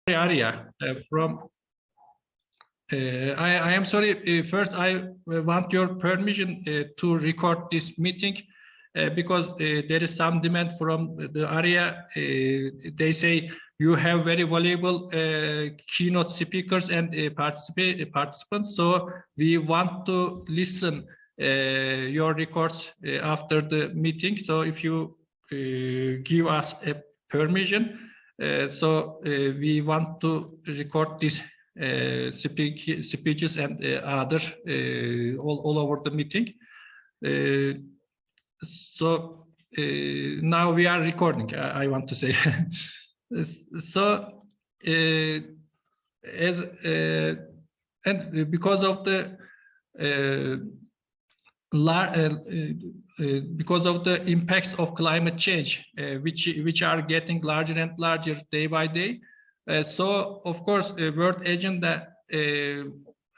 area from. I am sorry. First, I want your permission to record this meeting because there is some demand from the area. They say you have very valuable keynote speakers and participants. So we want to listen your records after the meeting. So if you give us a permission, so we want to record this speeches and other all over the meeting. So now we are recording, I want to say. So and because of the impacts of climate change, which are getting larger and larger day by day. So, of course, World Agenda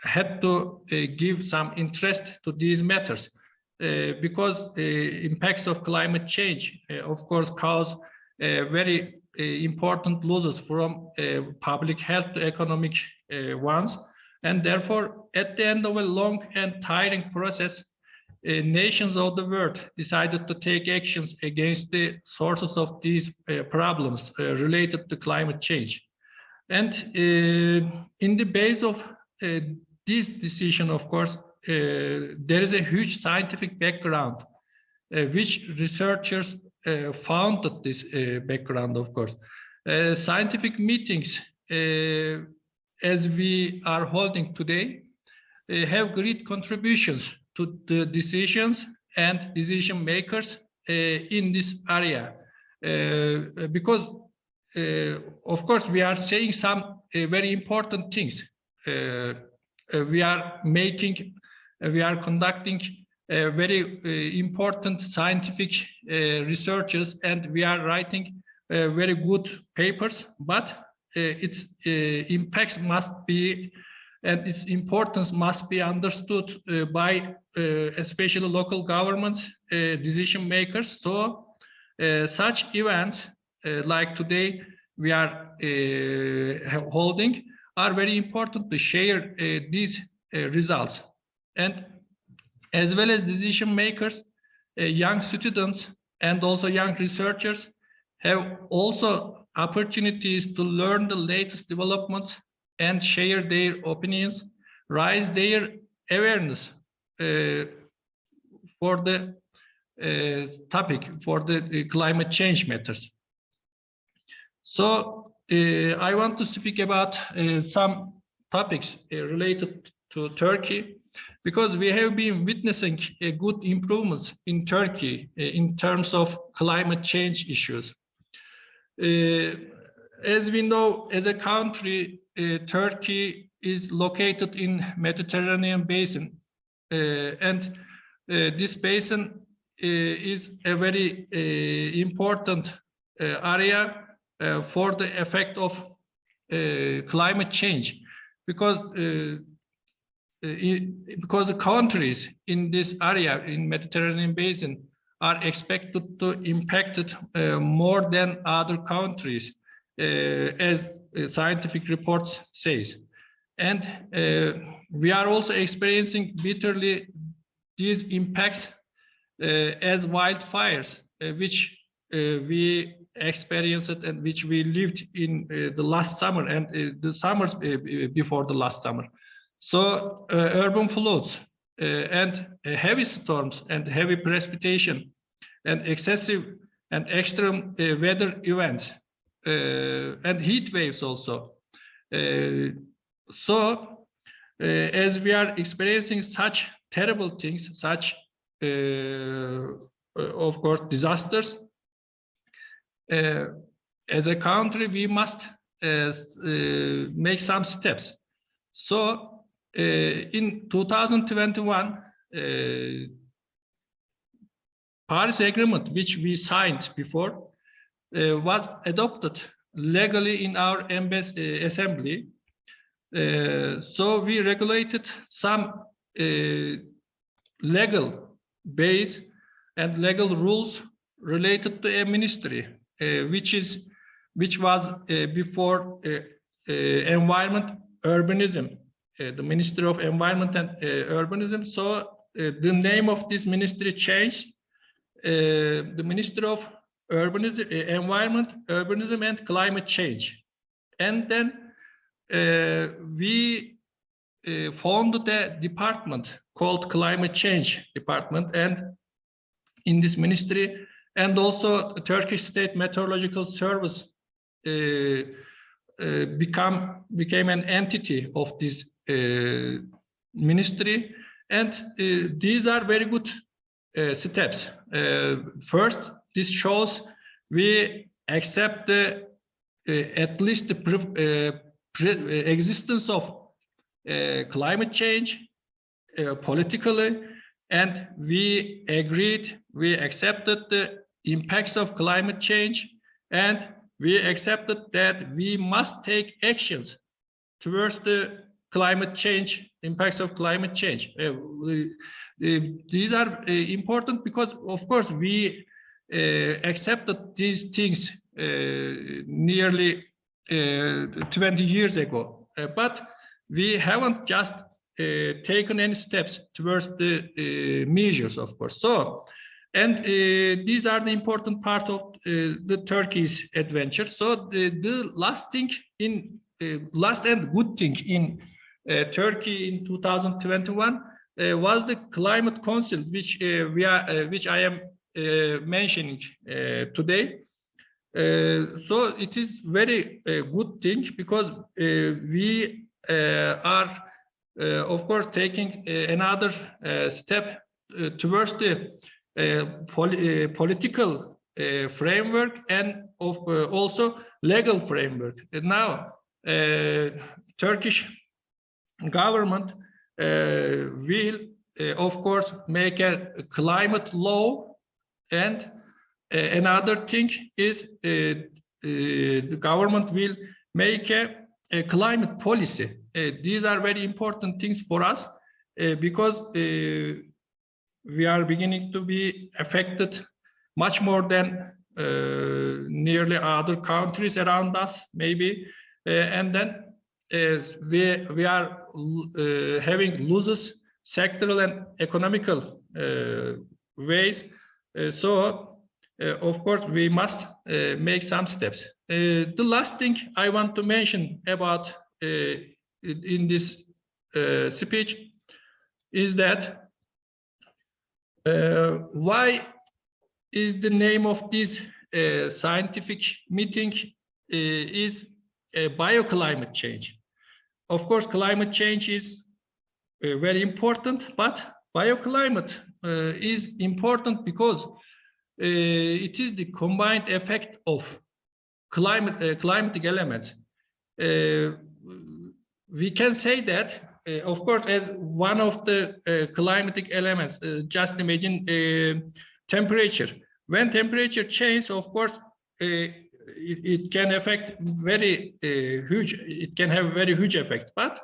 had to give some interest to these matters because impacts of climate change, of course, cause very important losses from public health to economic ones. And therefore, at the end of a long and tiring process, nations of the world decided to take actions against the sources of these problems related to climate change. And in the base of this decision, of course, there is a huge scientific background, which researchers founded this background, of course. Scientific meetings, as we are holding today, have great contributions to the decisions and decision makers in this area, because of course, we are saying some very important things. We are conducting very important scientific researches, and we are writing very good papers. But its impacts must be, and its importance must be understood by especially local governments, decision makers. So such events like today we are holding are very important to share these results. And as well as decision makers, young students and also young researchers have also opportunities to learn the latest developments and share their opinions, raise their awareness for the topic, for the climate change matters. So I want to speak about some topics related to Turkey, because we have been witnessing good improvements in Turkey in terms of climate change issues. As we know, as a country, Turkey is located in Mediterranean basin, and this basin is a very important area for the effect of climate change, because the countries in this area, in Mediterranean basin, are expected to impact it more than other countries, as scientific reports says. And we are also experiencing bitterly these impacts as wildfires, which we experienced and which we lived in the last summer and the summers before the last summer. So urban floods and heavy storms and heavy precipitation and excessive and extreme weather events and heat waves also. So as we are experiencing such terrible things, such of course disasters, as a country we must make some steps. So in 2021, Paris Agreement, which we signed before, was adopted legally in our assembly. So we regulated some legal base and legal rules related to a ministry, which was before Environment, Urbanism, the Ministry of Environment and Urbanism. So the name of this ministry changed. The Ministry of Urbanism, Environment, Urbanism and Climate Change. And then we founded a department called Climate Change Department, and in this ministry, and also the Turkish State Meteorological Service became an entity of this ministry. And these are very good steps. First, this shows we accept the at least the existence of climate change politically, and we accepted the impacts of climate change, and we accepted that we must take actions towards the climate change, impacts of climate change. These are important because, of course, we accepted these things nearly 20 years ago, but we haven't just taken any steps towards the measures, of course. So, and these are the important part of the Turkey's adventure. So the last thing in last and good thing in Turkey in 2021 was the Climate Council, which I am mentioning today. So it is very good thing because we are, of course, taking another step towards the political framework and also legal framework. And now, Turkish government will, of course, make a climate law, and another thing is the government will make a climate policy. These are very important things for us because we are beginning to be affected much more than nearly other countries around us, maybe, and then we are having losses sectoral and economical ways. So, of course, we must make some steps. The last thing I want to mention about in this speech is that why is the name of this scientific meeting is bioclimate change. Of course, climate change is very important, but bioclimate is important because it is the combined effect of climatic elements. We can say that, of course, as one of the climatic elements, just imagine temperature. When temperature changes, of course, it can affect very huge, it can have very huge effect, but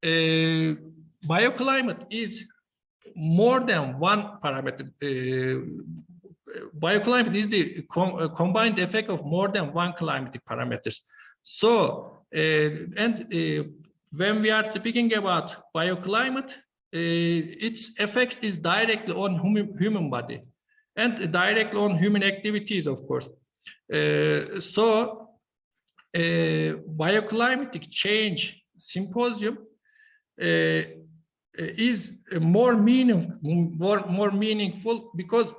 bioclimate is more than one parameter. Bioclimate is the combined effect of more than one climatic parameters. So, when we are speaking about bioclimate, its effects is directly on human body and directly on human activities, of course. So, bioclimatic change symposium is more meaningful because,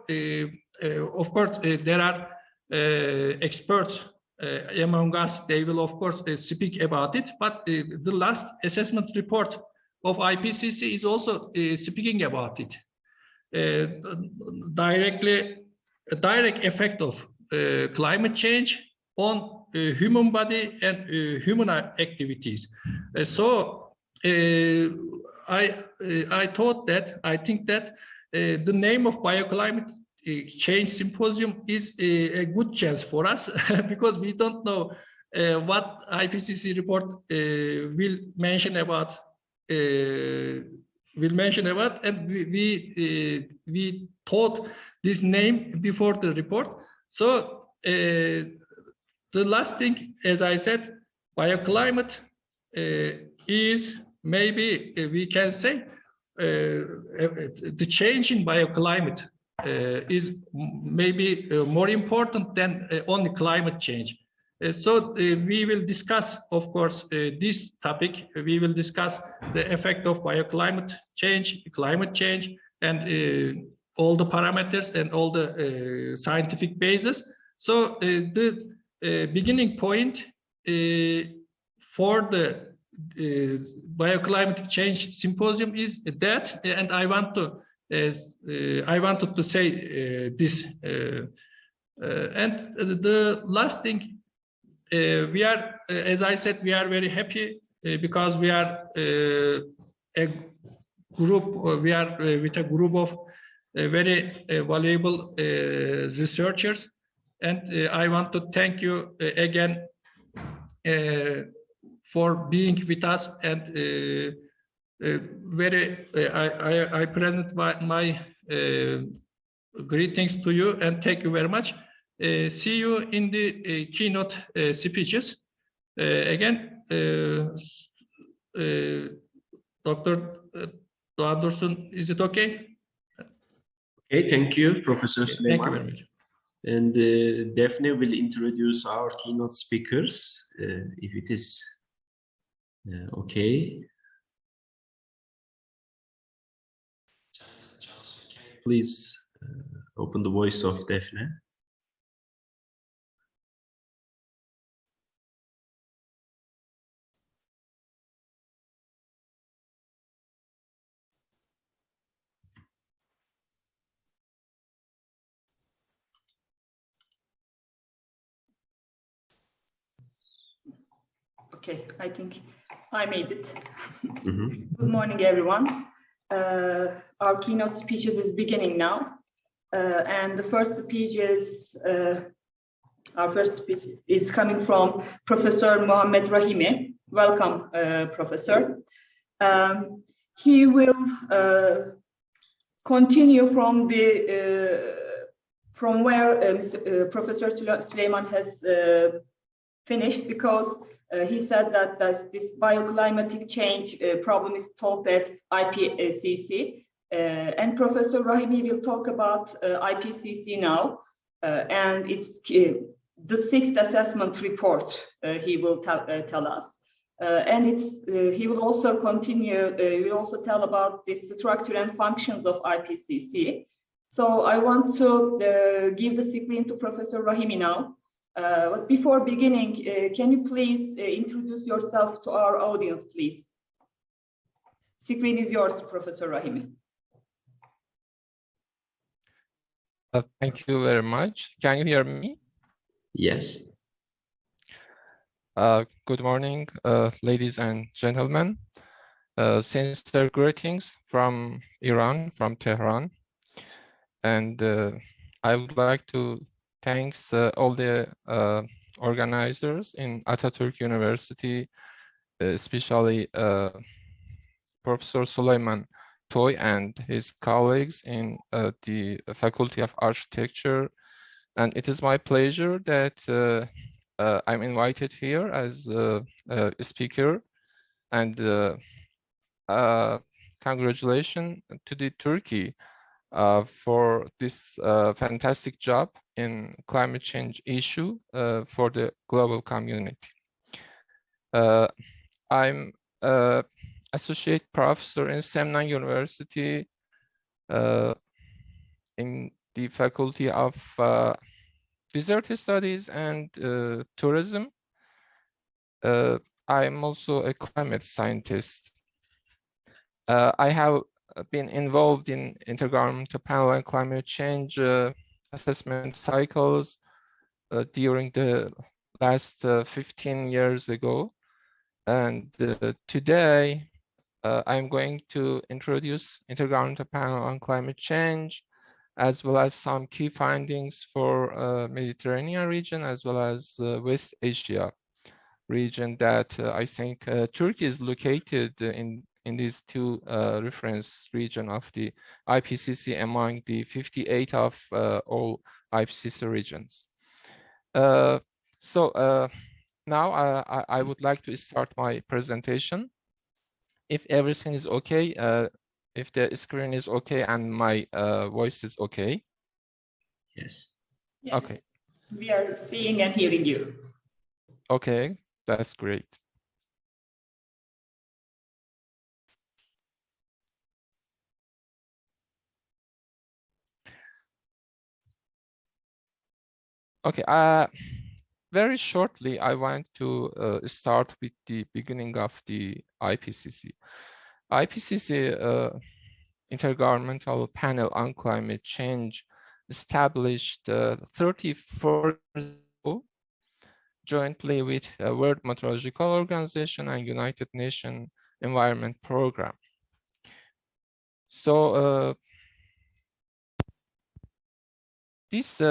of course, there are experts among us. They will, of course, speak about it. But the last assessment report of IPCC is also speaking about it. A direct effect of climate change on human body and human activities. So I think that the name of bioclimate change symposium is a good chance for us because we don't know what IPCC report will mention about, and we thought this name before the report. So the last thing, as I said, bioclimate is maybe we can say the change in bioclimate is maybe more important than only climate change. So we will discuss, of course, this topic. We will discuss the effect of bioclimate change, climate change, and all the parameters and all the scientific basis. So the beginning point for the bioclimatic change symposium is that, and I wanted to say this. And the last thing, we are, as I said, we are very happy because we are a group. We are with a group of very valuable researchers, and I want to thank you again for being with us. And I present my greetings to you and thank you very much. See you in the keynote speeches. Again, Dr. Doğan Dursun, is it okay? Okay, thank you, Professor Süleyman. Thank you very much. And Daphne will introduce our keynote speakers, if it is okay. Please open the voice of Daphne. Okay, I think I made it. Good morning, everyone. Our keynote speeches is beginning now. And the first speech is, our first speech is coming from Professor Mohammed Rahimi. Welcome, Professor. He will continue from where Professor Süleyman has finished, because he said that this bioclimatic change problem is taught at IPCC, and Professor Rahimi will talk about IPCC now, and it's the 6th assessment report he will tell us, and he will also continue. He will also tell about the structure and functions of IPCC. So I want to give the screen to Professor Rahimi now. But before beginning, can you please introduce yourself to our audience, please? Screen is yours, Professor Rahimi. Thank you very much. Can you hear me? Yes. Good morning, ladies and gentlemen. Sincere greetings from Iran, from Tehran. And I would like to thank all the organizers in Atatürk University, especially Professor Süleyman Toy and his colleagues in the Faculty of Architecture. And it is my pleasure that I'm invited here as a speaker. And congratulations to the Turkey for this fantastic job in climate change issue for the global community. I'm associate professor in Semnan University in the Faculty of Visitor Studies and Tourism. I'm also a climate scientist. I have been involved in intergovernmental panel on climate change assessment cycles during the last 15 years ago. And today, I'm going to introduce intergovernmental panel on climate change, as well as some key findings for Mediterranean region, as well as West Asia region that I think Turkey is located in these two reference region of the IPCC among the 58 of all IPCC regions. now I would like to start my presentation. If everything is okay, if the screen is okay and my voice is okay. Yes. Yes. Okay. We are seeing and hearing you. Okay, that's great. Okay, very shortly, I want to start with the beginning of the IPCC. IPCC, Intergovernmental Panel on Climate Change, established 34 years ago, jointly with World Meteorological Organization and United Nations Environment Program. So this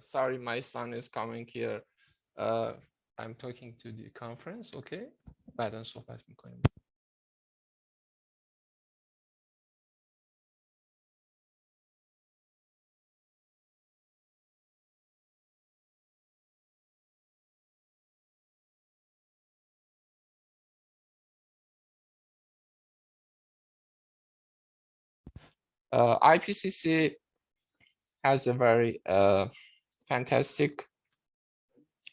sorry, my son is coming here. I'm talking to the conference, okay? بعداً صحبت می‌کنیم. IPCC has a very fantastic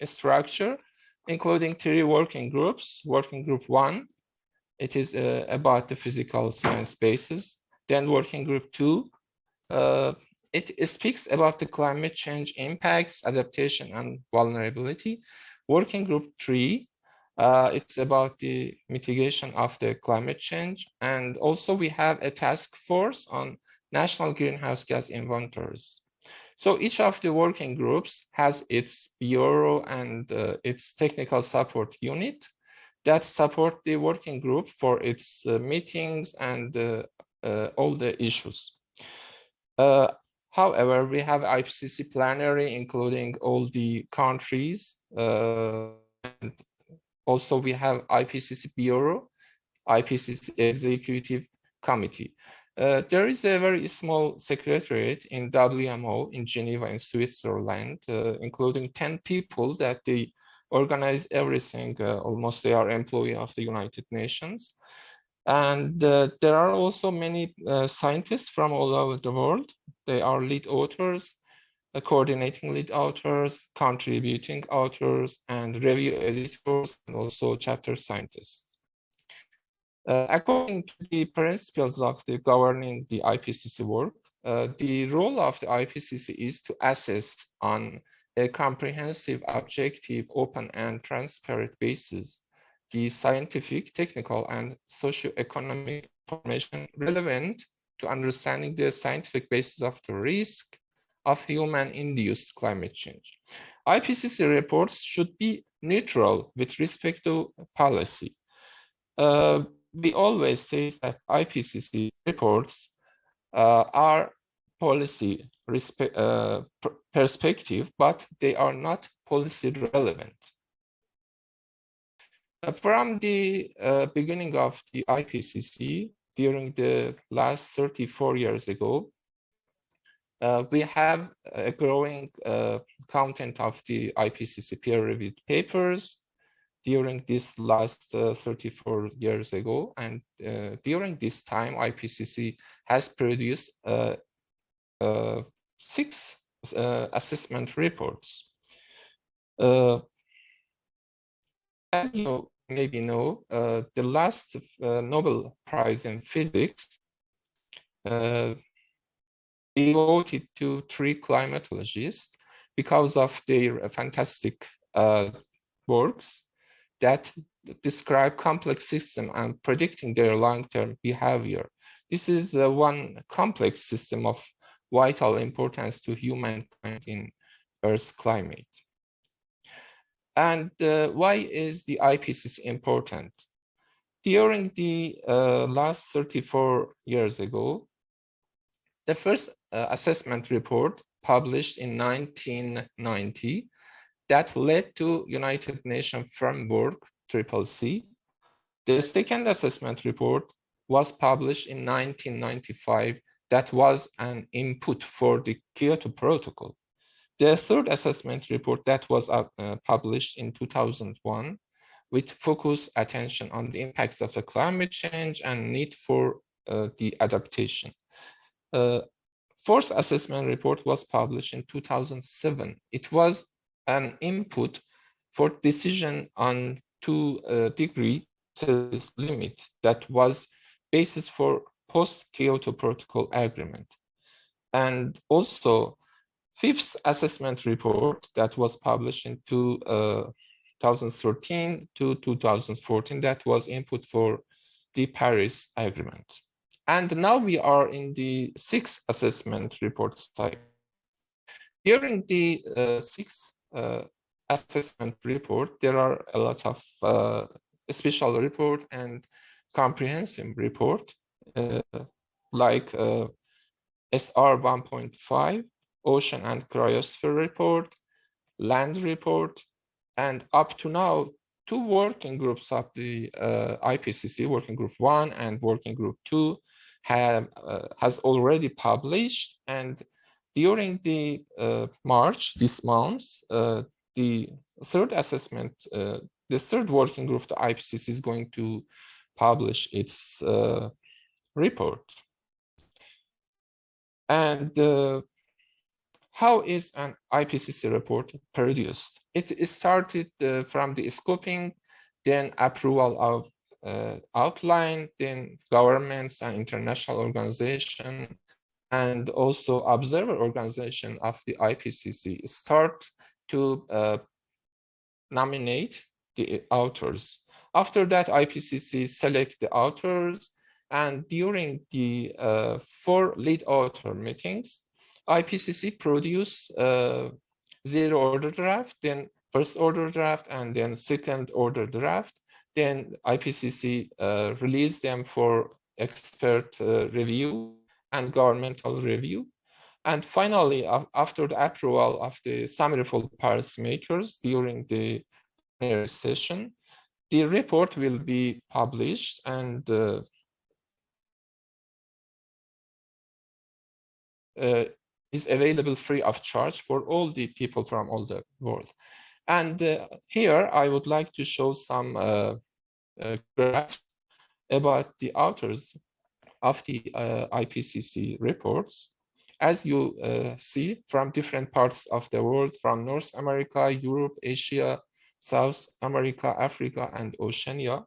structure, including 3 working groups. Working group 1, it is about the physical science basis. Then working group 2, it speaks about the climate change impacts, adaptation, and vulnerability. Working group 3, it's about the mitigation of the climate change. And also we have a task force on national greenhouse gas inventories. So each of the working groups has its bureau and its technical support unit that support the working group for its meetings and all the issues. However, we have IPCC plenary, including all the countries. And also we have IPCC Bureau, IPCC Executive Committee. There is a very small secretariat in WMO in Geneva in Switzerland, including 10 people that they organize everything. Almost they are employee of the United Nations. And there are also many scientists from all over the world. They are lead authors, coordinating lead authors, contributing authors, and review editors, and also chapter scientists. According to the principles of the governing the IPCC work, the role of the IPCC is to assess on a comprehensive, objective, open, and transparent basis the scientific, technical, and socio-economic information relevant to understanding the scientific basis of the risk of human-induced climate change. IPCC reports should be neutral with respect to policy. We always say that IPCC reports are policy perspective, but they are not policy relevant. From the beginning of the IPCC, during the last 34 years ago, we have a growing content of the IPCC peer-reviewed papers during this last 34 years ago. And during this time, IPCC has produced 6 assessment reports. As you maybe know, the last Nobel Prize in Physics devoted to 3 climatologists because of their fantastic works that describe complex systems and predicting their long-term behavior. This is one complex system of vital importance to humankind in Earth's climate. And why is the IPCC important? During the last 34 years ago, the first assessment report published in 1990 that led to United Nations Framework CCC The second assessment report was published in 1995. That was an input for the Kyoto Protocol. The third assessment report that was published in 2001 with focused attention on the impacts of the climate change and need for the adaptation. Fourth assessment report was published in 2007. It was an input for decision on 2-degree Celsius limit that was basis for post-Kyoto Protocol agreement. And also, fifth assessment report that was published in 2013 to 2014, that was input for the Paris Agreement. And now we are in the sixth assessment report cycle. During the sixth assessment report, there are a lot of special report and comprehensive report, like SR 1.5, Ocean and Cryosphere report, Land report, and up to now, 2 working groups of the IPCC, Working Group 1 and Working Group 2, has already published. And during the March, this month, the third assessment, the third working group, the IPCC, is going to publish its report. And how is an IPCC report produced? It started from the scoping, then approval of outline, then governments and international organization, and also observer organization of the IPCC start to nominate the authors. After that, IPCC select the authors, and during the 4 lead author meetings, IPCC produce 0 order draft, then first order draft, and then second order draft. Then IPCC release them for expert review and governmental review. And finally, after the approval of the summary for policymakers during the plenary session, the report will be published and is available free of charge for all the people from all the world. And here I would like to show some graphs about the authors of the IPCC reports. As you see, from different parts of the world, from North America, Europe, Asia, South America, Africa, and Oceania.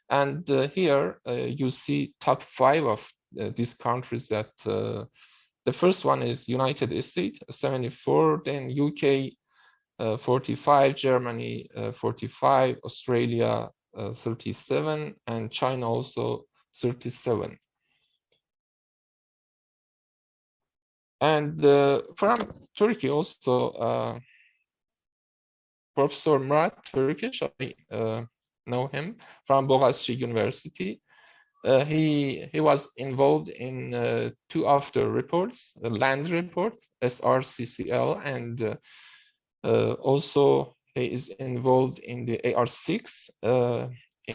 And here you see top 5 of these countries that the first one is United States, 74, then UK, 45, Germany, 45, Australia, 37, and China also 37. And from Turkey also, Professor Murat Turkish, I know him from Boğaziçi University. He was involved in 2 of the reports, the land report, SRCCL, and also he is involved in the AR6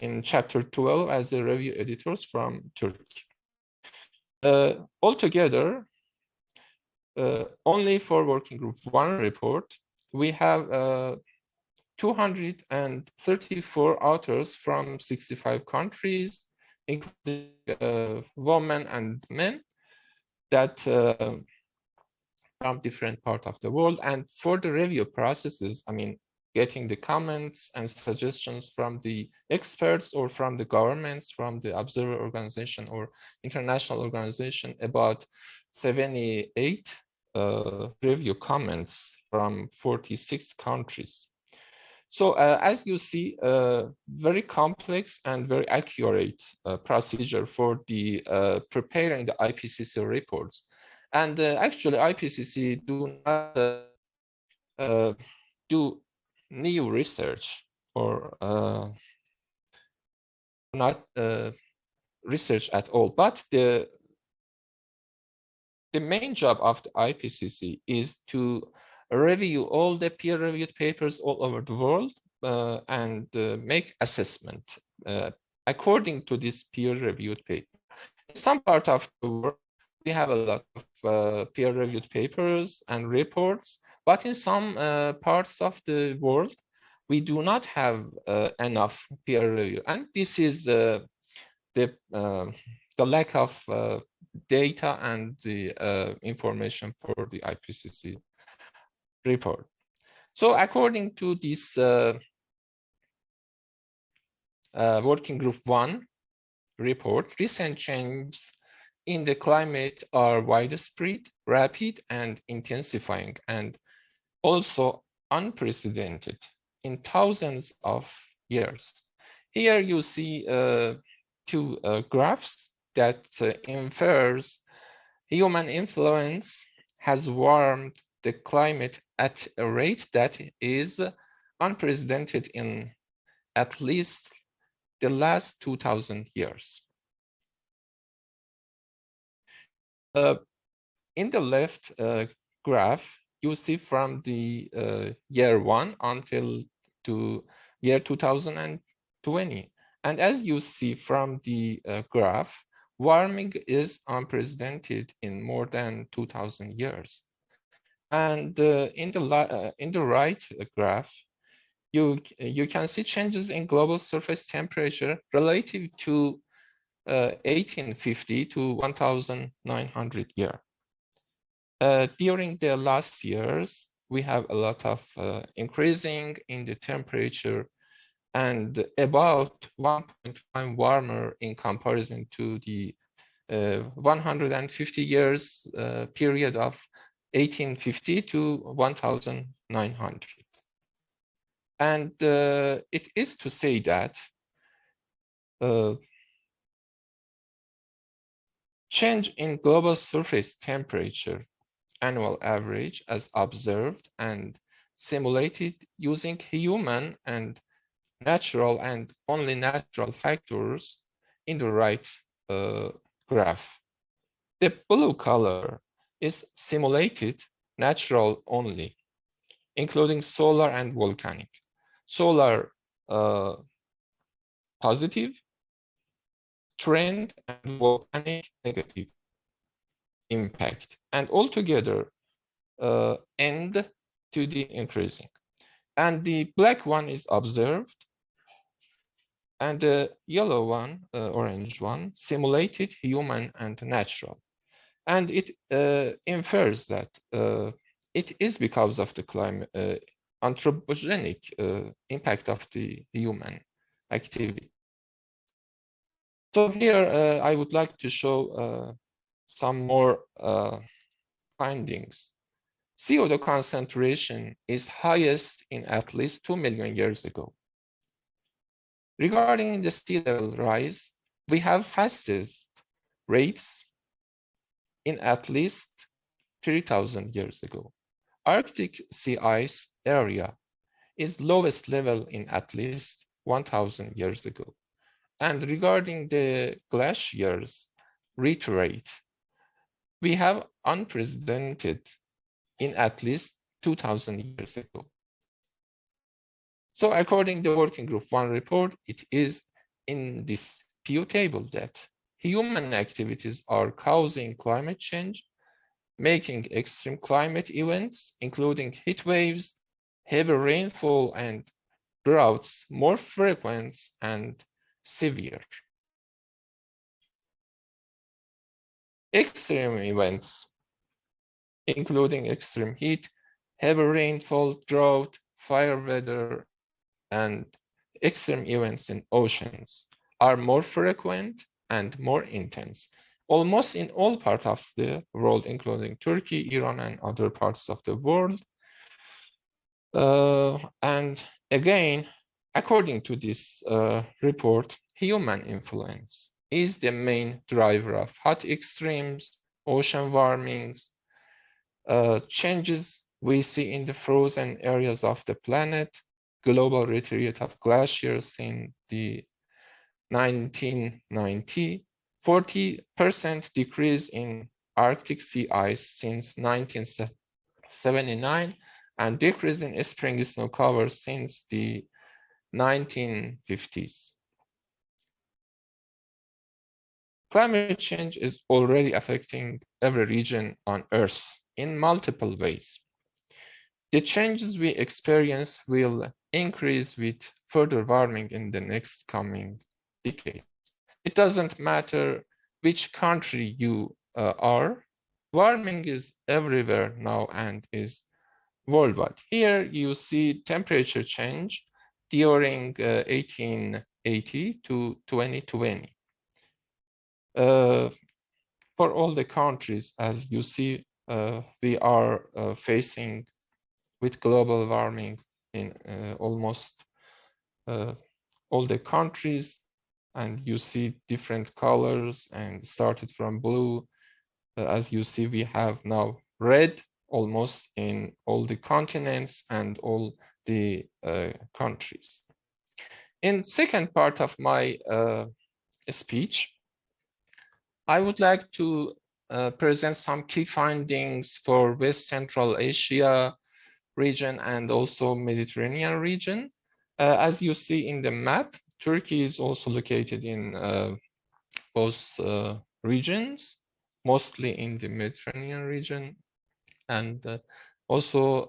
in chapter 12 as a review editors from Turkey. Altogether, only for working group 1 report, we have 234 authors from 65 countries, including women and men, that from different parts of the world. And for the review processes, I mean, getting the comments and suggestions from the experts or from the governments, from the observer organization or international organization, about 78 review comments from 46 countries. So as you see, very complex and very accurate procedure for the preparing the IPCC reports. And actually IPCC do not do new research or not research at all, but the main job of the IPCC is to review all the peer-reviewed papers all over the world and make assessment according to this peer-reviewed paper. In some part of the world, we have a lot of peer-reviewed papers and reports, but in some parts of the world, we do not have enough peer review, and this is the lack of data and the information for the IPCC report. So according to this Working Group 1 report, recent changes in the climate are widespread, rapid, and intensifying, and also unprecedented in thousands of years. Here you see two graphs that infers human influence has warmed the climate at a rate that is unprecedented in at least the last 2000 years. In the left graph, you see from the year 1 until to year 2020. And as you see from the graph, warming is unprecedented in more than 2000 years. And in the right graph, you can see changes in global surface temperature relative to 1850 to 1900 year. During the last years, we have a lot of increasing in the temperature and about 1.5 warmer in comparison to the 150 years period of 1850 to 1900. And it is to say that change in global surface temperature annual average as observed and simulated using human and natural and only natural factors in the right graph. The blue color is simulated natural only, including solar and volcanic. Solar positive trend and volcanic negative impact, and altogether end to the increasing. And the black one is observed, and the yellow one, orange one, simulated human and natural. And it infers that it is because of the climate, anthropogenic impact of the human activity. So here I would like to show some more findings. CO2 concentration is highest in at least 2 million years ago. Regarding the sea level rise, we have fastest rates in at least 3,000 years ago. Arctic sea ice area is lowest level in at least 1,000 years ago. And regarding the glaciers retreat, we have unprecedented in at least 2,000 years ago. So according to the Working Group 1 report, it is in this PU table that human activities are causing climate change, making extreme climate events, including heat waves, heavy rainfall, and droughts more frequent and severe. Extreme events, including extreme heat, heavy rainfall, drought, fire weather, and extreme events in oceans are more frequent and more intense, almost in all parts of the world, including Turkey, Iran, and other parts of the world. And again, according to this report, human influence is the main driver of hot extremes, ocean warmings, changes we see in the frozen areas of the planet, global retreat of glaciers in the 1990, 40% decrease in Arctic sea ice since 1979, and decrease in spring snow cover since the 1950s. Climate change is already affecting every region on Earth in multiple ways. The changes we experience will increase with further warming in the next coming decade. It doesn't matter which country you are, warming is everywhere now and is worldwide. Here you see temperature change during 1880 to 2020. For all the countries, as you see, we are facing with global warming in almost all the countries, and you see different colors and started from blue. As you see, we have now red almost in all the continents and all the countries. In second part of my speech, I would like to present some key findings for West Central Asia region and also Mediterranean region. As you see in the map, Turkey is also located in both regions, mostly in the Mediterranean region, and also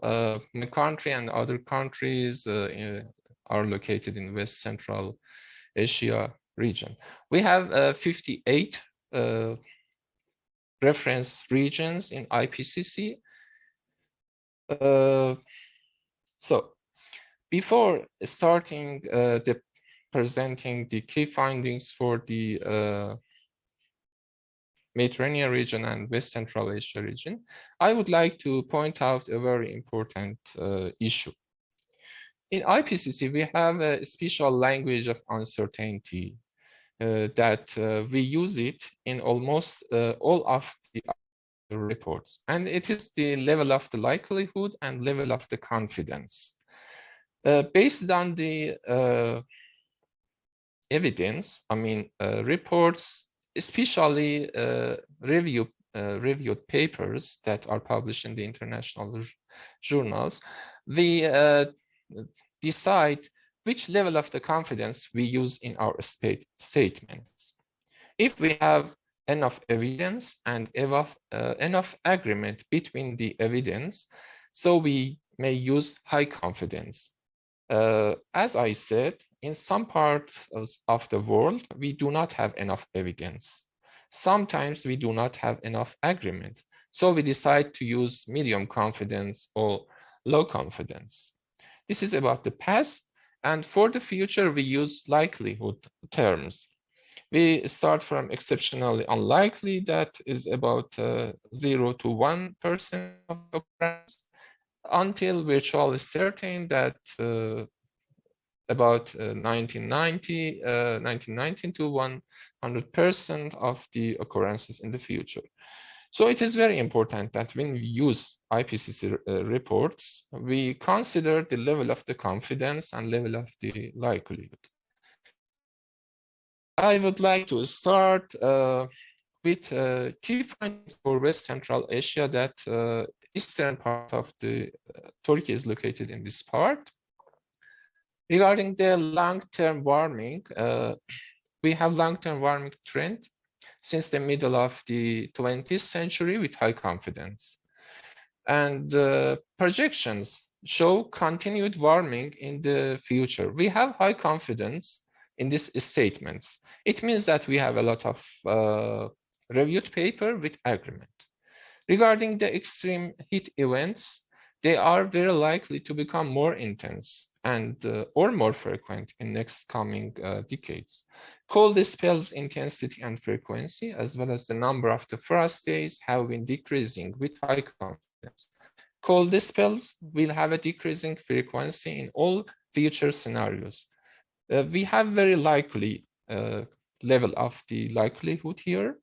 my country and other countries are located in West Central Asia region. We have 58 reference regions in IPCC. So before starting presenting the key findings for the Mediterranean region and West Central Asia region, I would like to point out a very important issue. In IPCC, we have a special language of uncertainty that we use it in almost all of the reports, and it is the level of the likelihood and level of the confidence. Based on the evidence, I mean reports, especially reviewed papers that are published in the international journals, we decide which level of the confidence we use in our statements. If we have enough evidence and enough agreement between the evidence, so we may use high confidence. As I said, in some parts of the world, we do not have enough evidence. Sometimes we do not have enough agreement. So we decide to use medium confidence or low confidence. This is about the past. And for the future, we use likelihood terms. We start from exceptionally unlikely, that is about 0 to 1% of occurrence, until virtually certain, that about 1990 to 100% of the occurrences in the future. So it is very important that when we use IPCC reports, we consider the level of the confidence and level of the likelihood. I would like to start with key findings for West Central Asia, that eastern part of the Turkey is located in this part. Regarding the long-term warming, we have long-term warming trend since the middle of the 20th century with high confidence. And projections show continued warming in the future. We have high confidence in these statements. It means that we have a lot of reviewed paper with agreement. Regarding the extreme heat events, they are very likely to become more intense and or more frequent in next coming decades. Cold spells intensity and frequency, as well as the number of the frost days, have been decreasing with high confidence. Cold spells will have a decreasing frequency in all future scenarios. We have very likely level of the likelihood here.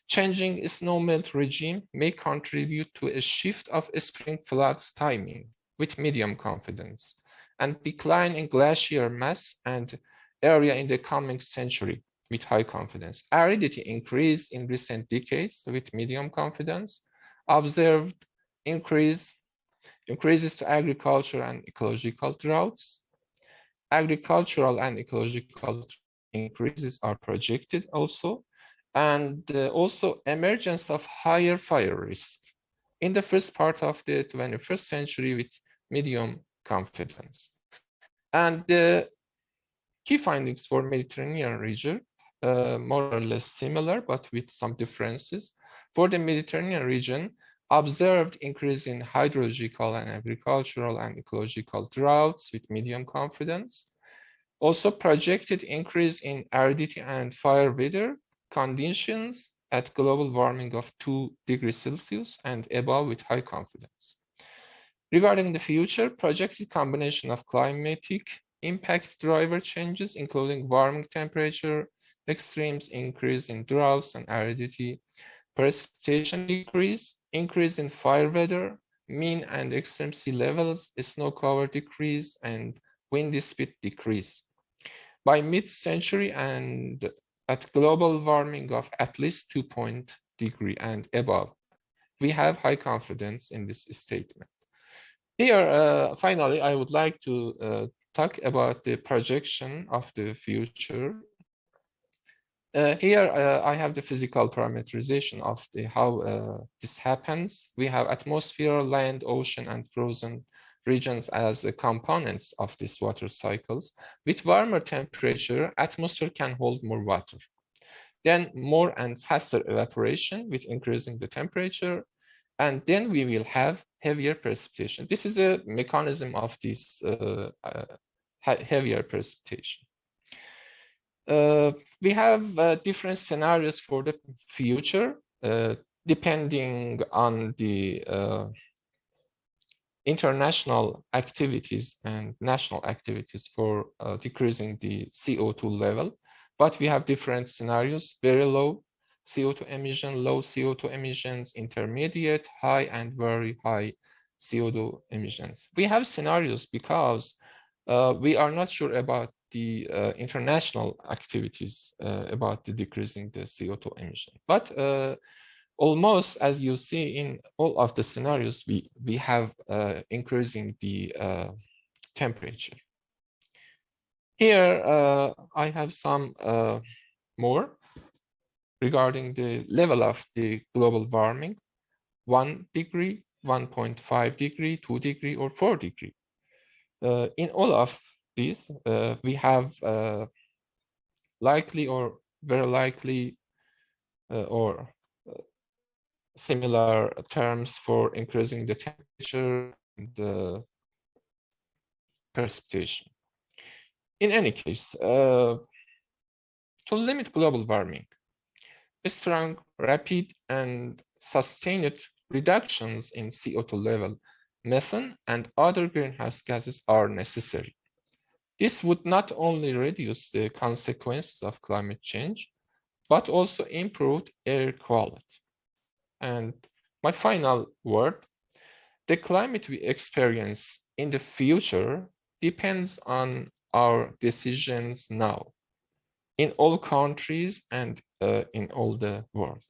Changing snowmelt regime may contribute to a shift of spring floods timing with medium confidence, and decline in glacier mass and area in the coming century with high confidence. Aridity increased in recent decades with medium confidence. Observed increases to agriculture and ecological droughts. Agricultural and ecological increases are projected also. and also emergence of higher fire risk in the first part of the 21st century with medium confidence. And the key findings for Mediterranean region, more or less similar, but with some differences. For the Mediterranean region, observed increase in hydrological and agricultural and ecological droughts with medium confidence. Also projected increase in aridity and fire weather conditions at global warming of 2 degrees Celsius and above with high confidence. Regarding the future, projected combination of climatic impact driver changes, including warming temperature, extremes, increase in droughts and aridity, precipitation decrease, increase in fire weather, mean and extreme sea levels, snow cover decrease, and wind speed decrease. By mid-century and at global warming of at least 2 degrees and above, we have high confidence in this statement. Here, finally, I would like to talk about the projection of the future. Here, I have the physical parameterization of how this happens. We have atmosphere, land, ocean, and frozen regions as the components of these water cycles. With warmer temperature, atmosphere can hold more water. Then more and faster evaporation with increasing the temperature. And then we will have heavier precipitation. This is a mechanism of this heavier precipitation. We have different scenarios for the future, depending on the international activities and national activities for decreasing the CO2 level. But we have different scenarios: very low CO2 emission, low CO2 emissions, intermediate, high, and very high CO2 emissions. We have scenarios because we are not sure about the international activities about the decreasing the CO2 emission. But almost, as you see in all of the scenarios, we have increasing the temperature. Here, I have some more regarding the level of the global warming: 1 degree, 1.5 degree, 2 degree, or 4 degree. In all of these, we have likely or very likely or similar terms for increasing the temperature and the precipitation. In any case, to limit global warming, strong, rapid, and sustained reductions in CO2 level, methane, and other greenhouse gases are necessary. This would not only reduce the consequences of climate change, but also improve air quality. And my final word: the climate we experience in the future depends on our decisions now, in all countries and in all the world.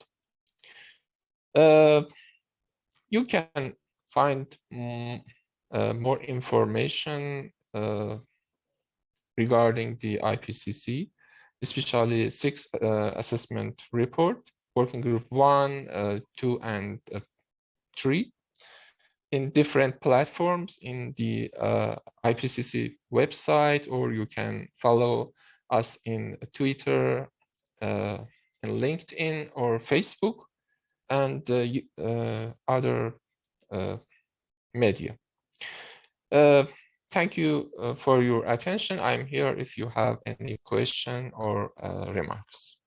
You can find more information regarding the IPCC, especially 6 assessment report, working group 1, 2, and 3, in different platforms in the IPCC website, or you can follow us in Twitter, and LinkedIn, or Facebook, and other media. Thank you for your attention. I'm here if you have any question or remarks.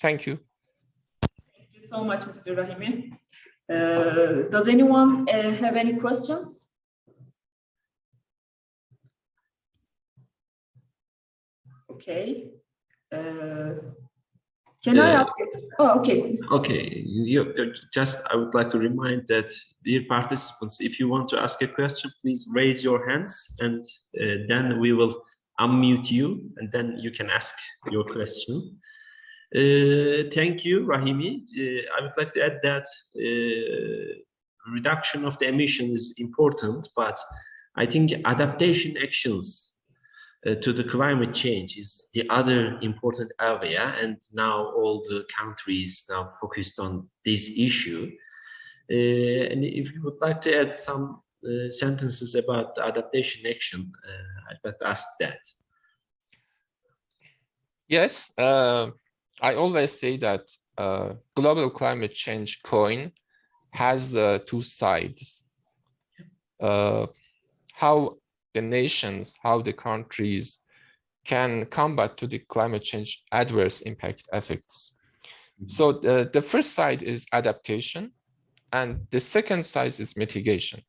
Thank you. Thank you so much, Mr. Rahimi. Does anyone have any questions? Okay. Can I ask you? Oh, okay. Okay. I would like to remind that, dear participants, if you want to ask a question, please raise your hands, and then we will unmute you, and then you can ask your question. Thank you, Rahimi. I would like to add that reduction of the emission is important, but I think adaptation actions to the climate change is the other important area, and now all the countries now focused on this issue. And if you would like to add some sentences about the adaptation action, I'd like to ask that. Yes, I always say that global climate change coin has two sides. How the nations, how the countries can combat to the climate change adverse impact effects. So the first side is adaptation, and the second side is mitigation.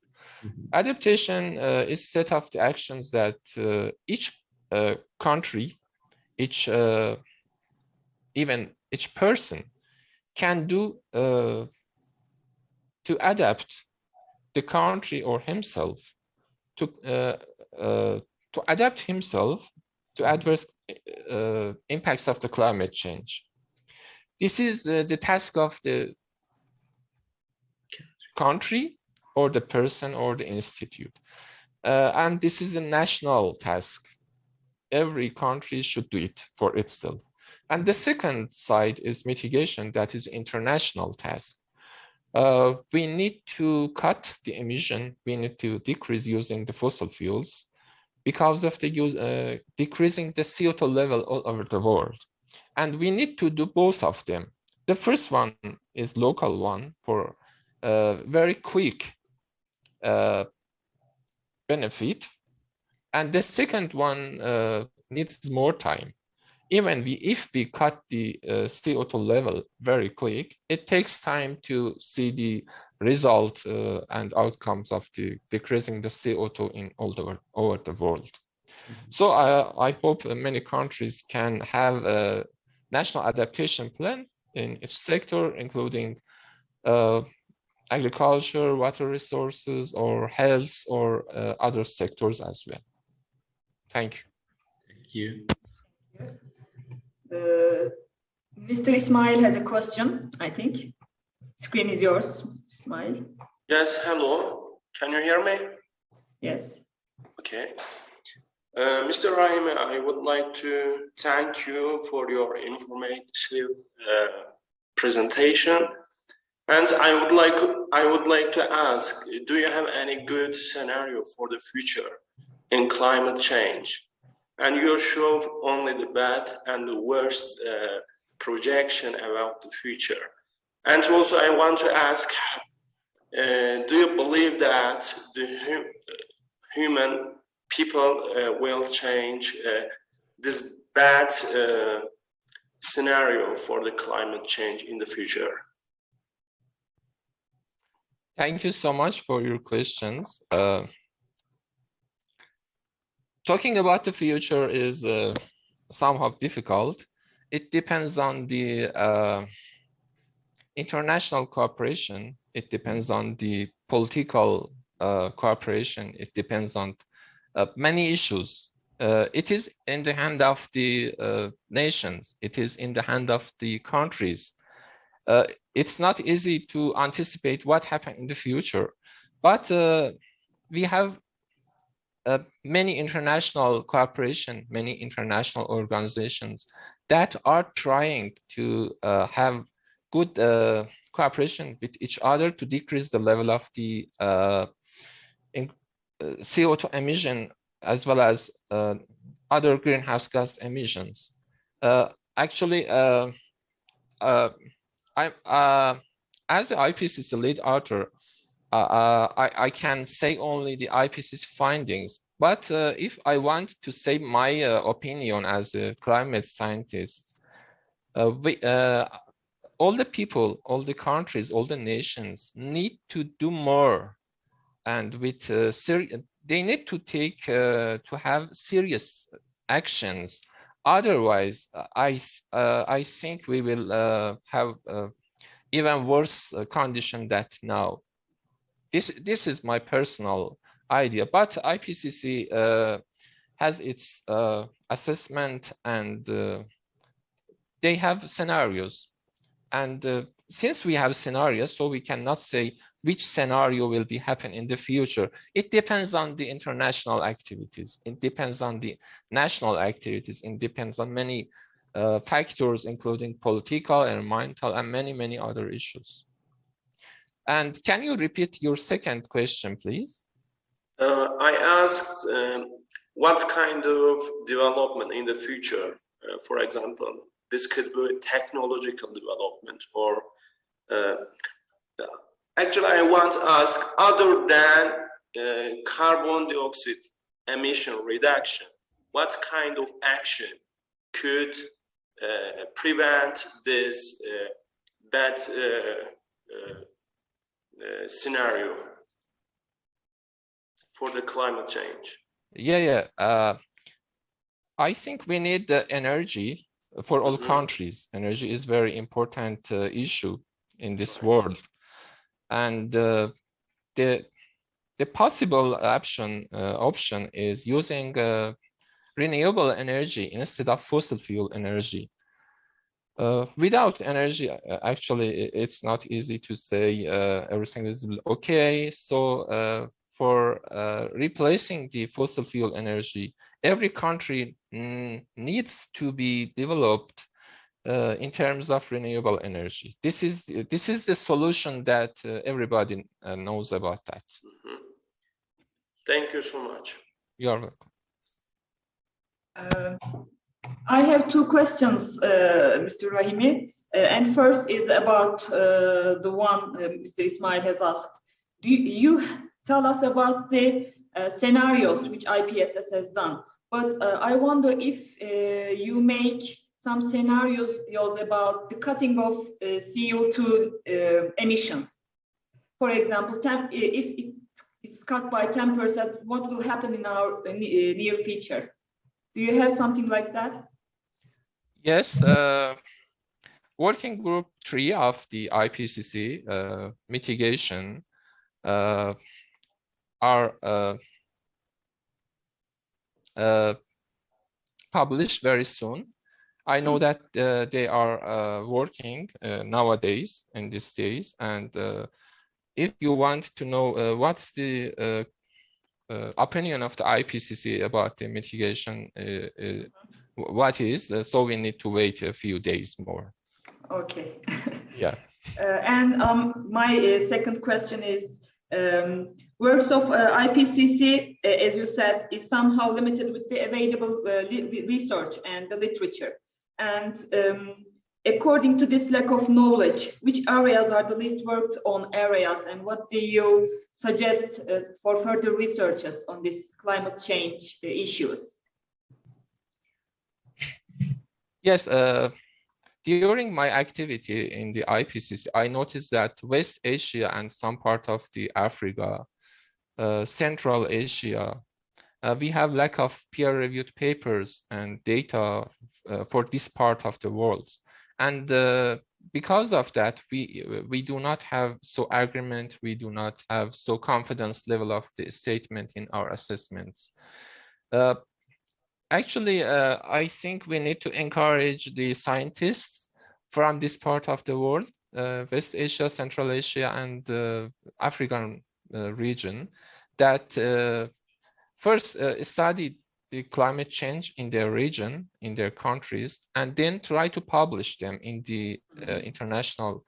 Adaptation is set of the actions that each country, even each person can do to adapt the country or himself to adapt himself to adverse impacts of the climate change. This is the task of the country or the person or the institute. And this is a national task. Every country should do it for itself. And the second side is mitigation, that is international task. We need to cut the emission, we need to decrease using the fossil fuels because of the decreasing the CO2 level all over the world. And we need to do both of them. The first one is local one for very quick benefit. And the second one needs more time. Even if we cut the CO2 level very quick, it takes time to see the result and outcomes of the decreasing the CO2 in all over the world. So I hope many countries can have a national adaptation plan in each sector, including agriculture, water resources, or health, or other sectors as well. Thank you. Thank you. Mr. Ismail has a question, I think. Screen is yours, Mr. Ismail. Yes, hello. Can you hear me? Yes. Okay. Mr. Rahimi, I would like to thank you for your informative presentation. And I would like to ask, do you have any good scenario for the future in climate change? And you show only the bad and the worst projection about the future. And also I want to ask, do you believe that the human people will change this bad scenario for the climate change in the future? Thank you so much for your questions. Talking about the future is somehow difficult. It depends on the international cooperation. It depends on the political cooperation. It depends on many issues. It is in the hand of the nations. It is in the hand of the countries. It's not easy to anticipate what happens in the future, but we have many international cooperation, many international organizations that are trying to have good cooperation with each other to decrease the level of the CO2 emission as well as other greenhouse gas emissions. Actually, as the IPCC lead author, I can say only the IPCC findings, but if I want to say my opinion as a climate scientist, all the people, all the countries, all the nations need to do more, and with they need to take to have serious actions. Otherwise, I think we will have even worse condition than now. This is my personal idea, but IPCC has its assessment, and they have scenarios, and since we have scenarios, so we cannot say which scenario will be happen in the future. It depends on the international activities. It depends on the national activities. It depends on many factors, including political, environmental, and many other issues. And can you repeat your second question, please? I asked what kind of development in the future, for example, this could be technological development, or actually I want to ask, other than carbon dioxide emission reduction, what kind of action could prevent this bad scenario for the climate change? I think we need the energy for all countries. Energy is very important issue in this world, and the possible option is using renewable energy instead of fossil fuel energy. Without energy, actually, it's not easy to say everything is okay. So for replacing the fossil fuel energy, every country needs to be developed in terms of renewable energy. This is the solution that everybody knows about that. Thank you so much. You're welcome. I have two questions, Mr. Rahimi. And first is about the one Mr. Ismail has asked. Do you tell us about the scenarios which IPSS has done? But I wonder if you make some scenarios about the cutting of CO2 emissions. For example, if it's cut by 10%, what will happen in our near future? Do you have something like that? Yes, working group 3 of the IPCC mitigation are published very soon. I know that they are working nowadays in these days, and if you want to know what's the opinion of the IPCC about the mitigation, what is, so we need to wait a few days more. Okay. Yeah. And my second question is, works of IPCC, as you said, is somehow limited with the available research and the literature. And according to this lack of knowledge, which areas are the least worked on areas, and what do you suggest for further researches on these climate change issues? Yes, during my activity in the IPCC, I noticed that West Asia and some part of the Africa, Central Asia, we have lack of peer-reviewed papers and data for this part of the world. And because of that, we do not have so agreement, we do not have so confidence level of the statement in our assessments. Actually, I think we need to encourage the scientists from this part of the world, West Asia, Central Asia, and the African region, that first study the climate change in their region, in their countries, and then try to publish them in the international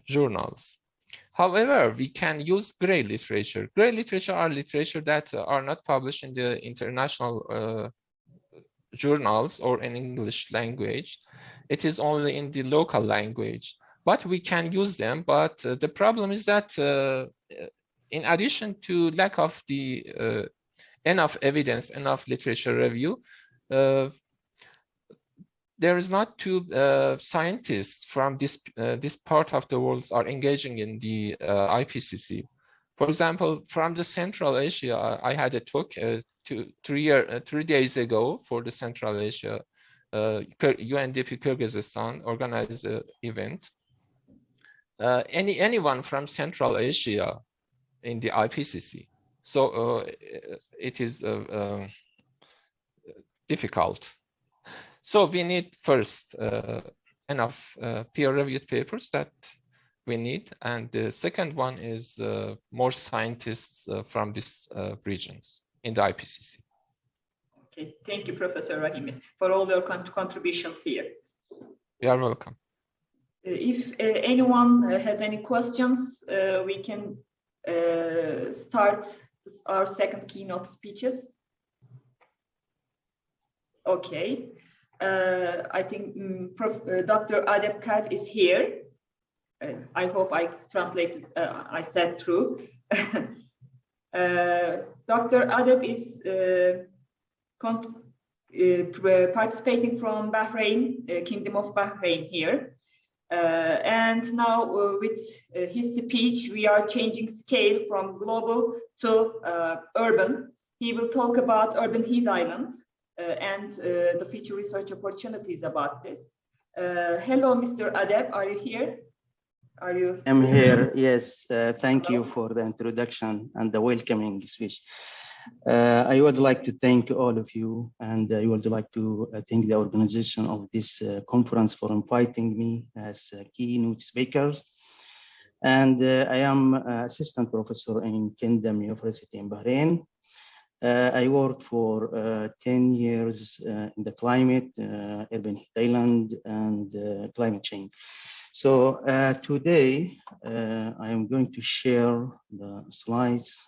journals. However, we can use gray literature. Gray literature are literature that are not published in the international journals or in English language. It is only in the local language, but we can use them. But the problem is that in addition to lack of the enough evidence, enough literature review, there is not too scientists from this part of the world are engaging in the IPCC. For example, from the Central Asia, I had a talk 3 days ago for the Central Asia UNDP Kyrgyzstan organized event. Anyone from Central Asia in the IPCC. So it is difficult. So we need first enough peer-reviewed papers that we need. And the second one is more scientists from these regions in the IPCC. Okay, thank you, Professor Rahimi, for all your contributions here. You are welcome. If anyone has any questions, we can start our second keynote speeches. Okay, I think Dr. ADEB is here. I hope I translated, I said true. Dr. ADEB is participating from Bahrain, Kingdom of Bahrain here. And now with his speech, we are changing scale from global to urban. He will talk about urban heat islands and the future research opportunities about this. Hello, Mr. ADEB, are you here? Are you? I'm here, yes. Thank you for the introduction and the welcoming speech. I would like to thank all of you, and I would like to thank the organization of this conference for inviting me as keynote speakers. And I am assistant professor in Kingdom University in Bahrain. I worked for 10 years in the climate, urban heat island, and climate change. So today I am going to share the slides.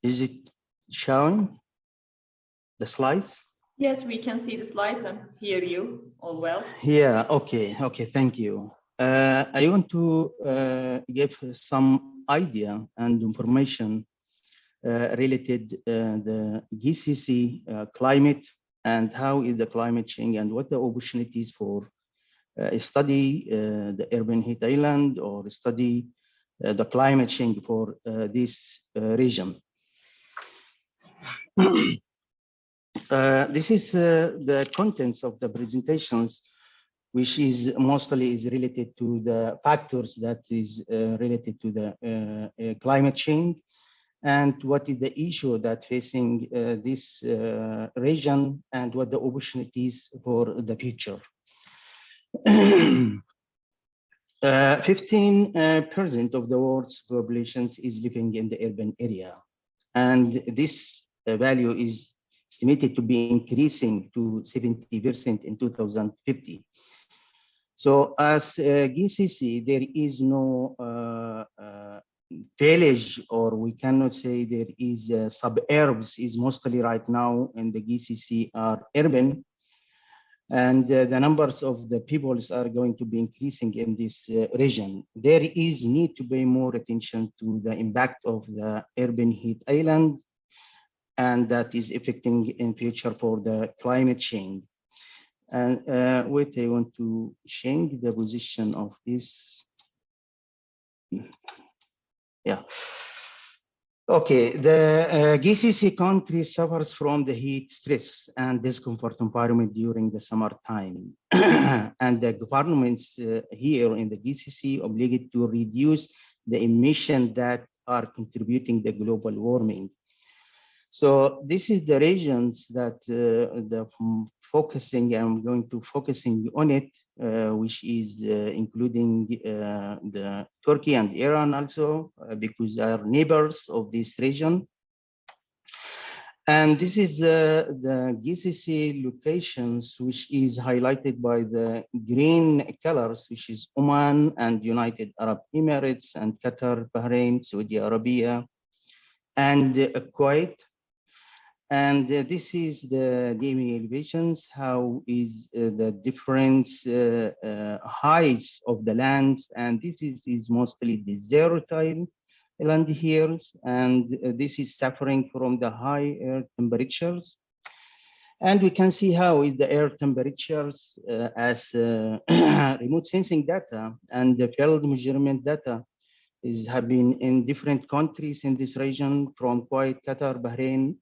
Is it showing the slides? Yes, we can see the slides and hear you all well. Yeah, okay, thank you. I want to give some idea and information related the GCC climate and how is the climate change and what the opportunities for study the urban heat island or study the climate change for this region. This is the contents of the presentations, which is mostly related to the factors that is related to the climate change and what is the issue that facing this region and what the opportunities for the future. 15% of the world's populations is living in the urban area, and this value is estimated to be increasing to 70% in 2050. So as GCC, there is no village, or we cannot say there is suburbs, is mostly right now in the GCC are urban. And the numbers of the peoples are going to be increasing in this region. There is need to pay more attention to the impact of the urban heat island, and that is affecting in future for the climate change. And wait, I want to change the position of this. Yeah. Okay, the GCC country suffers from the heat stress and discomfort environment during the summertime. And the governments here in the GCC obliged to reduce the emissions that are contributing the global warming. So this is the regions that I'm going to focusing on it, which is including the Turkey and Iran also, because they are neighbors of this region. And this is the GCC locations, which is highlighted by the green colors, which is Oman and United Arab Emirates and Qatar, Bahrain, Saudi Arabia, and Kuwait. And this is the DEMI elevations, how is the different heights of the lands. And this is mostly the zero-tile land here. And this is suffering from the high air temperatures. And we can see how is the air temperatures as remote sensing data and the field measurement data have been in different countries in this region from Kuwait, Qatar, Bahrain.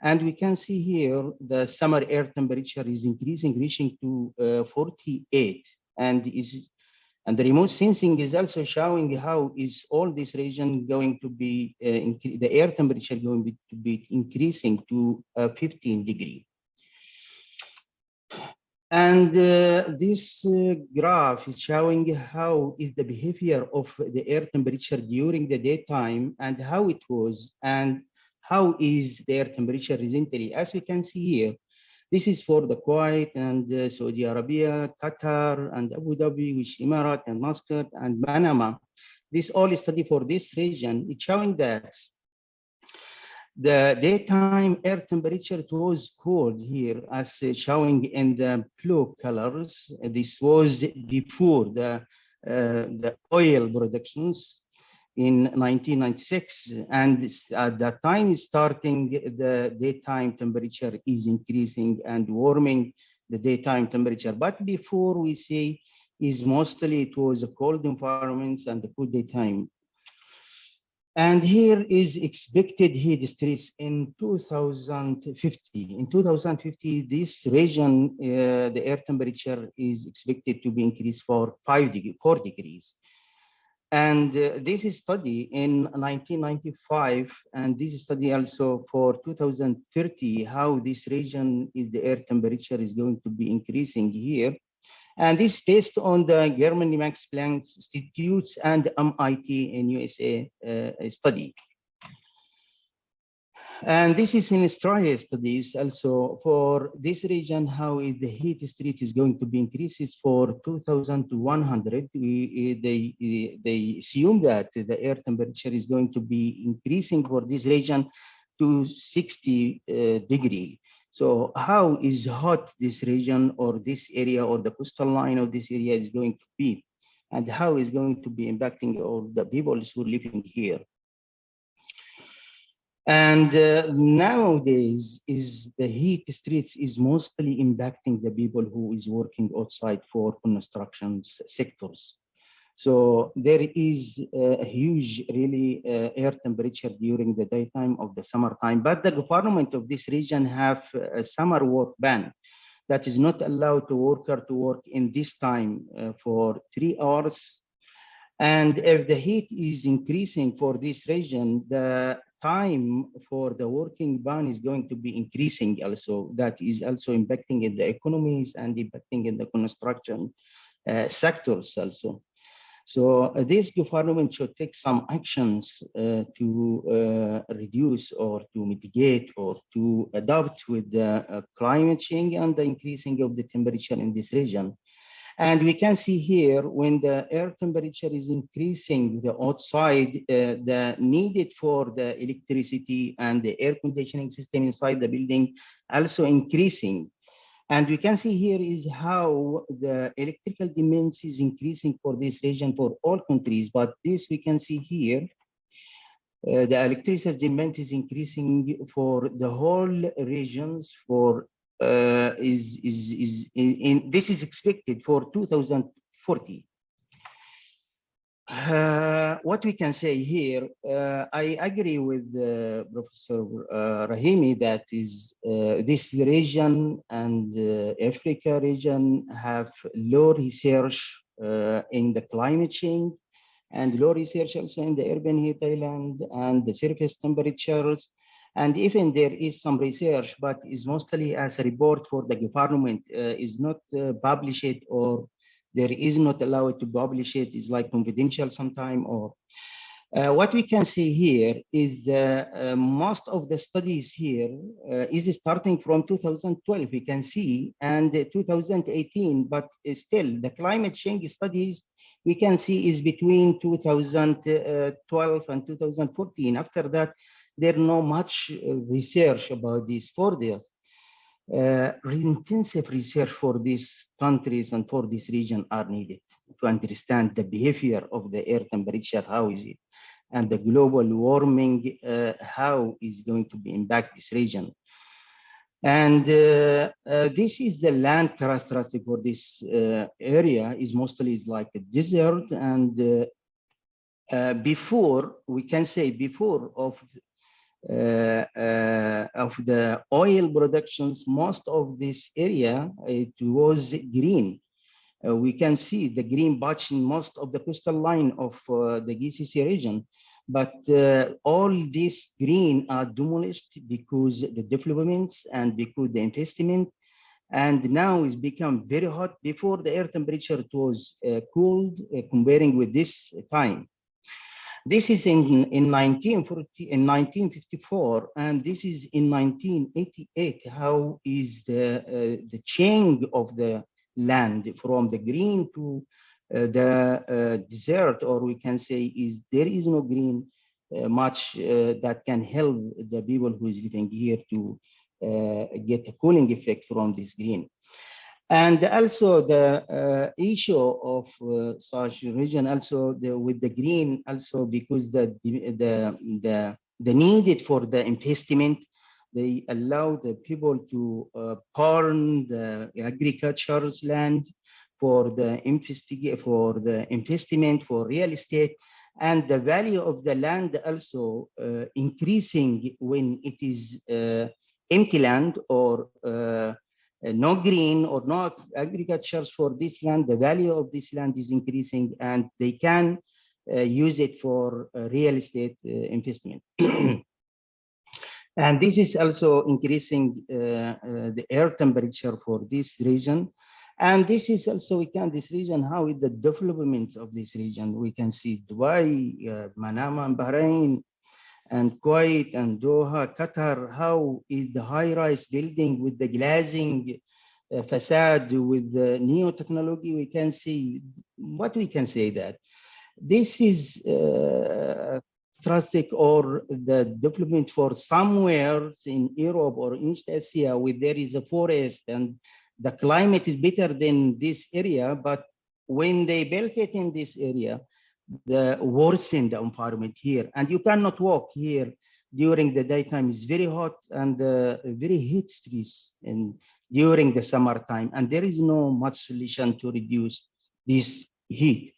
And we can see here the summer air temperature is increasing, reaching to 48. And the remote sensing is also showing how is all this region going to be, the air temperature going to be increasing to 15 degrees. And this graph is showing how is the behavior of the air temperature during the daytime and how it was and how is the air temperature recently. As we can see here, this is for the Kuwait and Saudi Arabia, Qatar and Abu Dhabi, which Emirates and Muscat and Panama. This all is study for this region. It's showing that the daytime air temperature was cold here as showing in the blue colors. This was before the oil productions in 1996. And at that time starting, the daytime temperature is increasing and warming the daytime temperature. But before we say is mostly it was a cold environments and the cool daytime. And here is expected heat stress in 2050. In 2050, this region, the air temperature is expected to be increased for 4 degrees. And this is study in 1995, and this study also for 2030, how this region is the air temperature is going to be increasing here. And this is based on the Germany Max Planck Institutes and MIT in USA study. And this is in Australia studies also for this region, how is the heat stress is going to be increases for 2100. They assume that the air temperature is going to be increasing for this region to 60 degrees. So how is hot this region or this area or the coastal line of this area is going to be, and how is going to be impacting all the people who are living here. And nowadays is the heat stress is mostly impacting the people who is working outside for construction sectors. So there is a huge really air temperature during the daytime of the summertime, but the government of this region have a summer work ban that is not allowed to worker to work in this time for 3 hours. And if the heat is increasing for this region, the time for the working ban is going to be increasing also. That is also impacting in the economies and impacting in the construction sectors also. So this government should take some actions to reduce or to mitigate or to adapt with the climate change and the increasing of the temperature in this region. And we can see here when the air temperature is increasing, the outside, the needed for the electricity and the air conditioning system inside the building also increasing. And we can see here is how the electrical demand is increasing for this region for all countries. But this we can see here, the electricity demand is increasing for the whole regions for this is expected for 2040. What we can say here, I agree with Professor Rahimi that is this region and Africa region have low research in the climate change and low research also in the urban heat island and the surface temperatures. And even there is some research, but is mostly as a report for the government, is not published or there is not allowed to publish it, is like confidential sometime. Or what we can see here is most of the studies here is starting from 2012, we can see, and 2018, but still the climate change studies we can see is between 2012 and 2014. After that, there's not much research about this. For this, intensive research for these countries and for this region are needed to understand the behavior of the air temperature, how is it, and the global warming, how is going to be impact this region. And this is the land characteristic for this area is mostly is like a desert. And before, we can say before of the oil productions, most of this area, it was green. We can see the green patch in most of the coastal line of the GCC region. But all this green are demolished because the developments and because the investment, and now it's become very hot. Before the air temperature it was cooled comparing with this time. This is in 1954, and this is in 1988. How is the change of the land from the green to the desert, or we can say is there is no green much that can help the people who is living here to get a cooling effect from this green. And also the issue of such region also with the green also because the needed for the investment, they allow the people to burn the agriculture's land for the investment for real estate, and the value of the land also increasing when it is empty land or no green or no agriculture for this land. The value of this land is increasing, and they can use it for real estate investment. And this is also increasing the air temperature for this region. And this is also, this region, how is the development of this region? We can see Dubai, Manama, and Bahrain, and Kuwait, and Doha, Qatar. How is the high-rise building with the glazing facade, with the neo technology? We can see what we can say that this is strategic or the development for somewhere in Europe or in East Asia where there is a forest and the climate is better than this area, but when they built it in this area, the worsen the environment here, and you cannot walk here during the daytime. It's very hot and very heat stress and during the summertime, and there is no much solution to reduce this heat.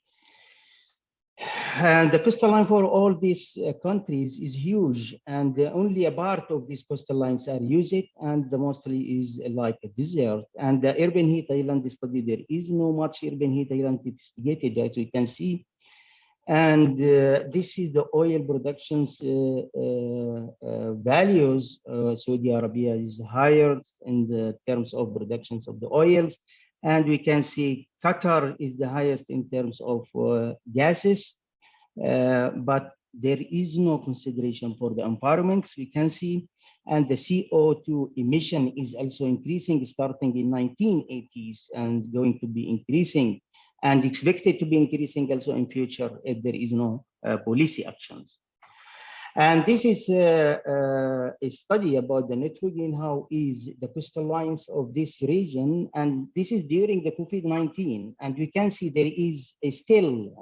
And the coastal line for all these countries is huge, and only a part of these coastal lines are used, and the mostly is like a desert. And the urban heat island study, there is no much urban heat island investigated, as we can see. And this is the oil productions values. Saudi Arabia is higher in the terms of productions of the oils. And we can see Qatar is the highest in terms of gases, but there is no consideration for the environments, we can see. And the CO2 emission is also increasing starting in 1980s and going to be increasing and expected to be increasing also in future if there is no policy actions. And this is a study about the networking, how is the coastal lines of this region. And this is during the COVID-19. And we can see there is still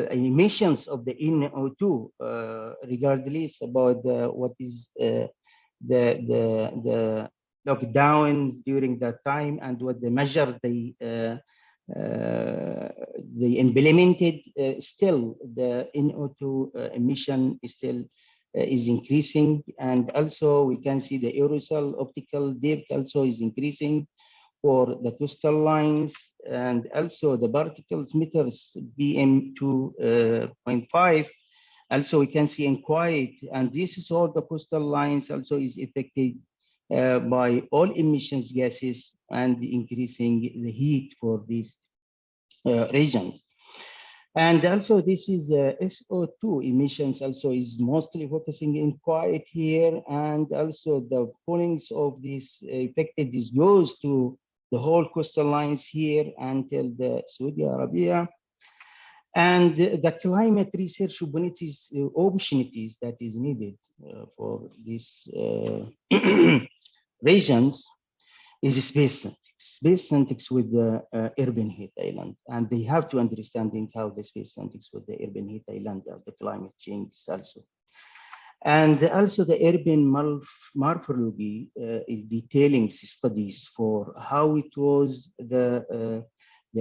emissions of the NO2, regardless about what is the lockdowns during that time and what the measures they implemented. Still the NO2 emission is still is increasing, and also we can see the aerosol optical depth also is increasing for the coastal lines, and also the particles meters PM2.5. Also we can see in Kuwait, and this is all the coastal lines also is affected by all emissions gases and increasing the heat for this region. And also this is the SO2 emissions also is mostly focusing in Kuwait here, and also the pollings of this affected this goes to the whole coastal lines here until the Saudi Arabia. And the climate research opportunities that is needed for these regions is space syntax with the urban heat island, and they have to understand how the space syntax with the urban heat island of the climate change also. And also the urban morphology is detailing studies for how it was the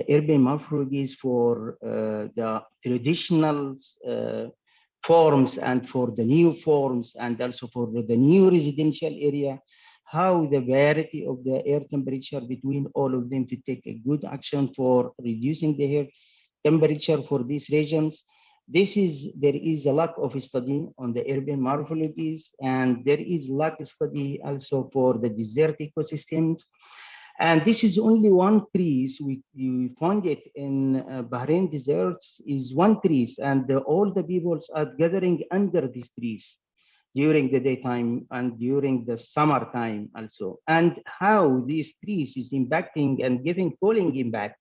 urban morphologies for the traditional forms and for the new forms, and also for the new residential area, how the variety of the air temperature between all of them to take a good action for reducing the air temperature for these regions. There is a lack of study on the urban morphologies, and there is lack of study also for the desert ecosystems. And this is only one trees. We found it in Bahrain deserts is one trees, and all the peoples are gathering under these trees during the daytime and during the summertime also. And how these trees is impacting and giving cooling impact,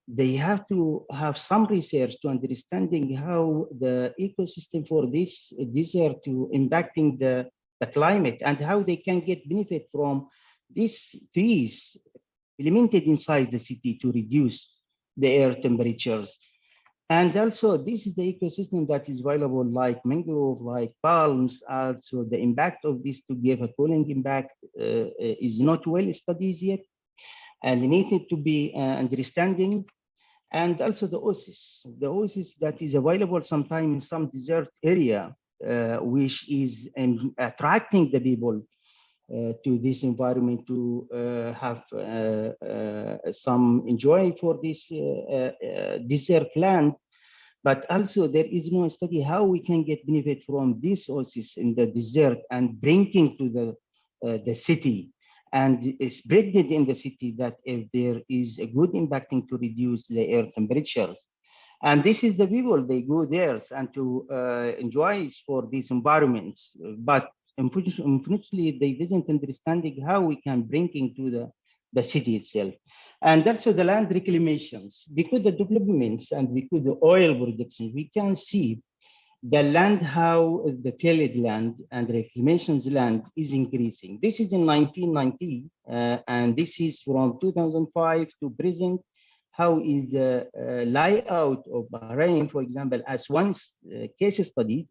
they have to have some research to understanding how the ecosystem for this desert to impacting the climate, and how they can get benefit from these trees implemented inside the city to reduce the air temperatures. And also this is the ecosystem that is available like mangrove, like palms. Also the impact of this to give a cooling impact is not well studied yet, and needed to be understanding. And also the oasis that is available sometime in some desert area, which is attracting the people to this environment to have some enjoy for this desert land. But also there is no study how we can get benefit from this oasis in the desert and bringing to the city, and spread it in the city, that if there is a good impacting to reduce the air temperatures. And this is the people, they go there and to enjoy for these environments. But unfortunately, they didn't understanding how we can bring into the city itself. And also the land reclamations, because the developments and because the oil production, we can see the land, how the tilled land and reclamations land is increasing. This is in 1990, and this is from 2005 to present. How is the layout of Bahrain, for example, as one case study.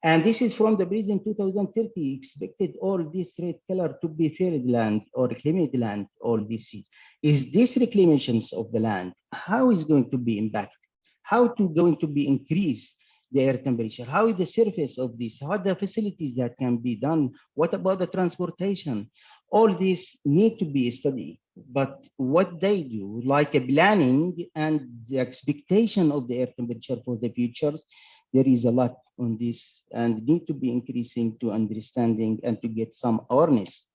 And this is from the present 2030, expected all this red color to be tilled land or reclaimed land, all this is this reclamations of the land, how is going to be impacted, how to going to be increased the air temperature, how is the surface of this, how the facilities that can be done, what about the transportation, all this need to be studied. But what they do, like a planning and the expectation of the air temperature for the futures, there is a lot on this and need to be increasing to understanding and to get some awareness.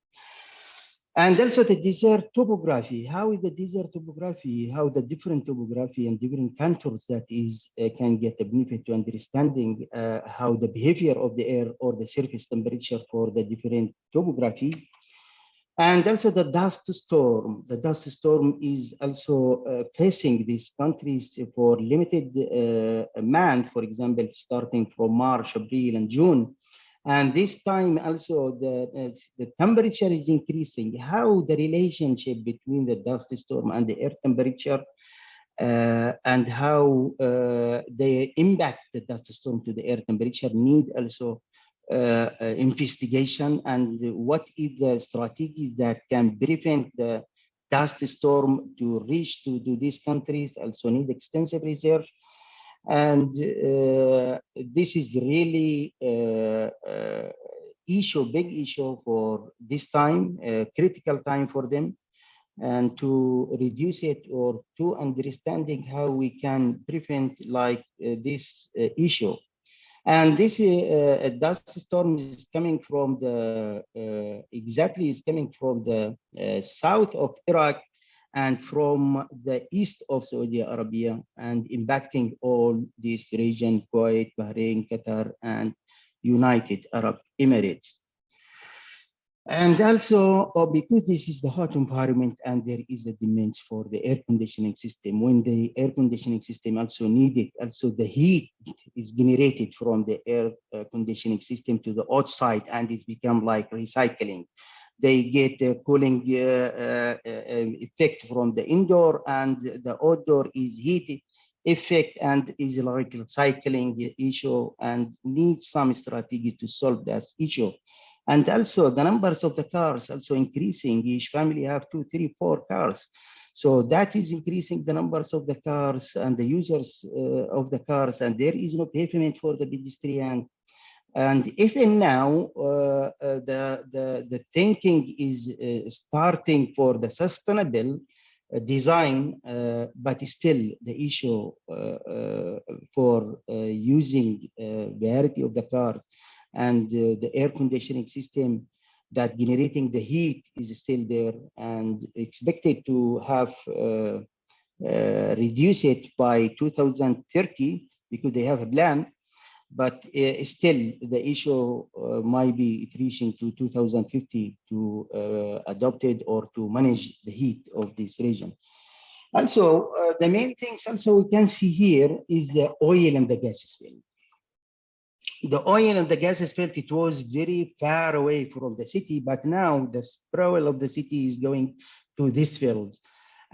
And also the desert topography, how is the desert topography, how the different topography and different contours that is can get a benefit to understanding how the behavior of the air or the surface temperature for the different topography. And also the dust storm. The dust storm is also facing these countries for limited month, for example, starting from March, April, and June. And this time also the temperature is increasing. How the relationship between the dust storm and the air temperature and how they impact the dust storm to the air temperature need also investigation, and what is the strategies that can prevent the dust storm to reach to these countries, also need extensive research. And this is really big issue for this time, critical time for them, and to reduce it or to understanding how we can prevent like this issue. And this dust storm is coming from the south of Iraq and from the east of Saudi Arabia, and impacting all this region, Kuwait, Bahrain, Qatar, and United Arab Emirates. And also, because this is the hot environment and there is a demand for the air conditioning system, when the air conditioning system also needed, also the heat is generated from the air conditioning system to the outside, and it's become like recycling. They get a cooling effect from the indoor, and the outdoor is heated effect and is like recycling issue and needs some strategy to solve that issue. And also the numbers of the cars also increasing. Each family have 2, 3, 4 cars. So that is increasing the numbers of the cars and the users of the cars, and there is no pavement for the pedestrian. And even now, the thinking is starting for the sustainable design, but still the issue for using variety of the cars and the air conditioning system that generating the heat is still there and expected to have reduce it by 2030 because they have a plan. But still, the issue might be reaching to 2050 to adopt it or to manage the heat of this region. Also, the main things also we can see here is the oil and the gas field. The oil and the gas field, it was very far away from the city, but now the sprawl of the city is going to this field.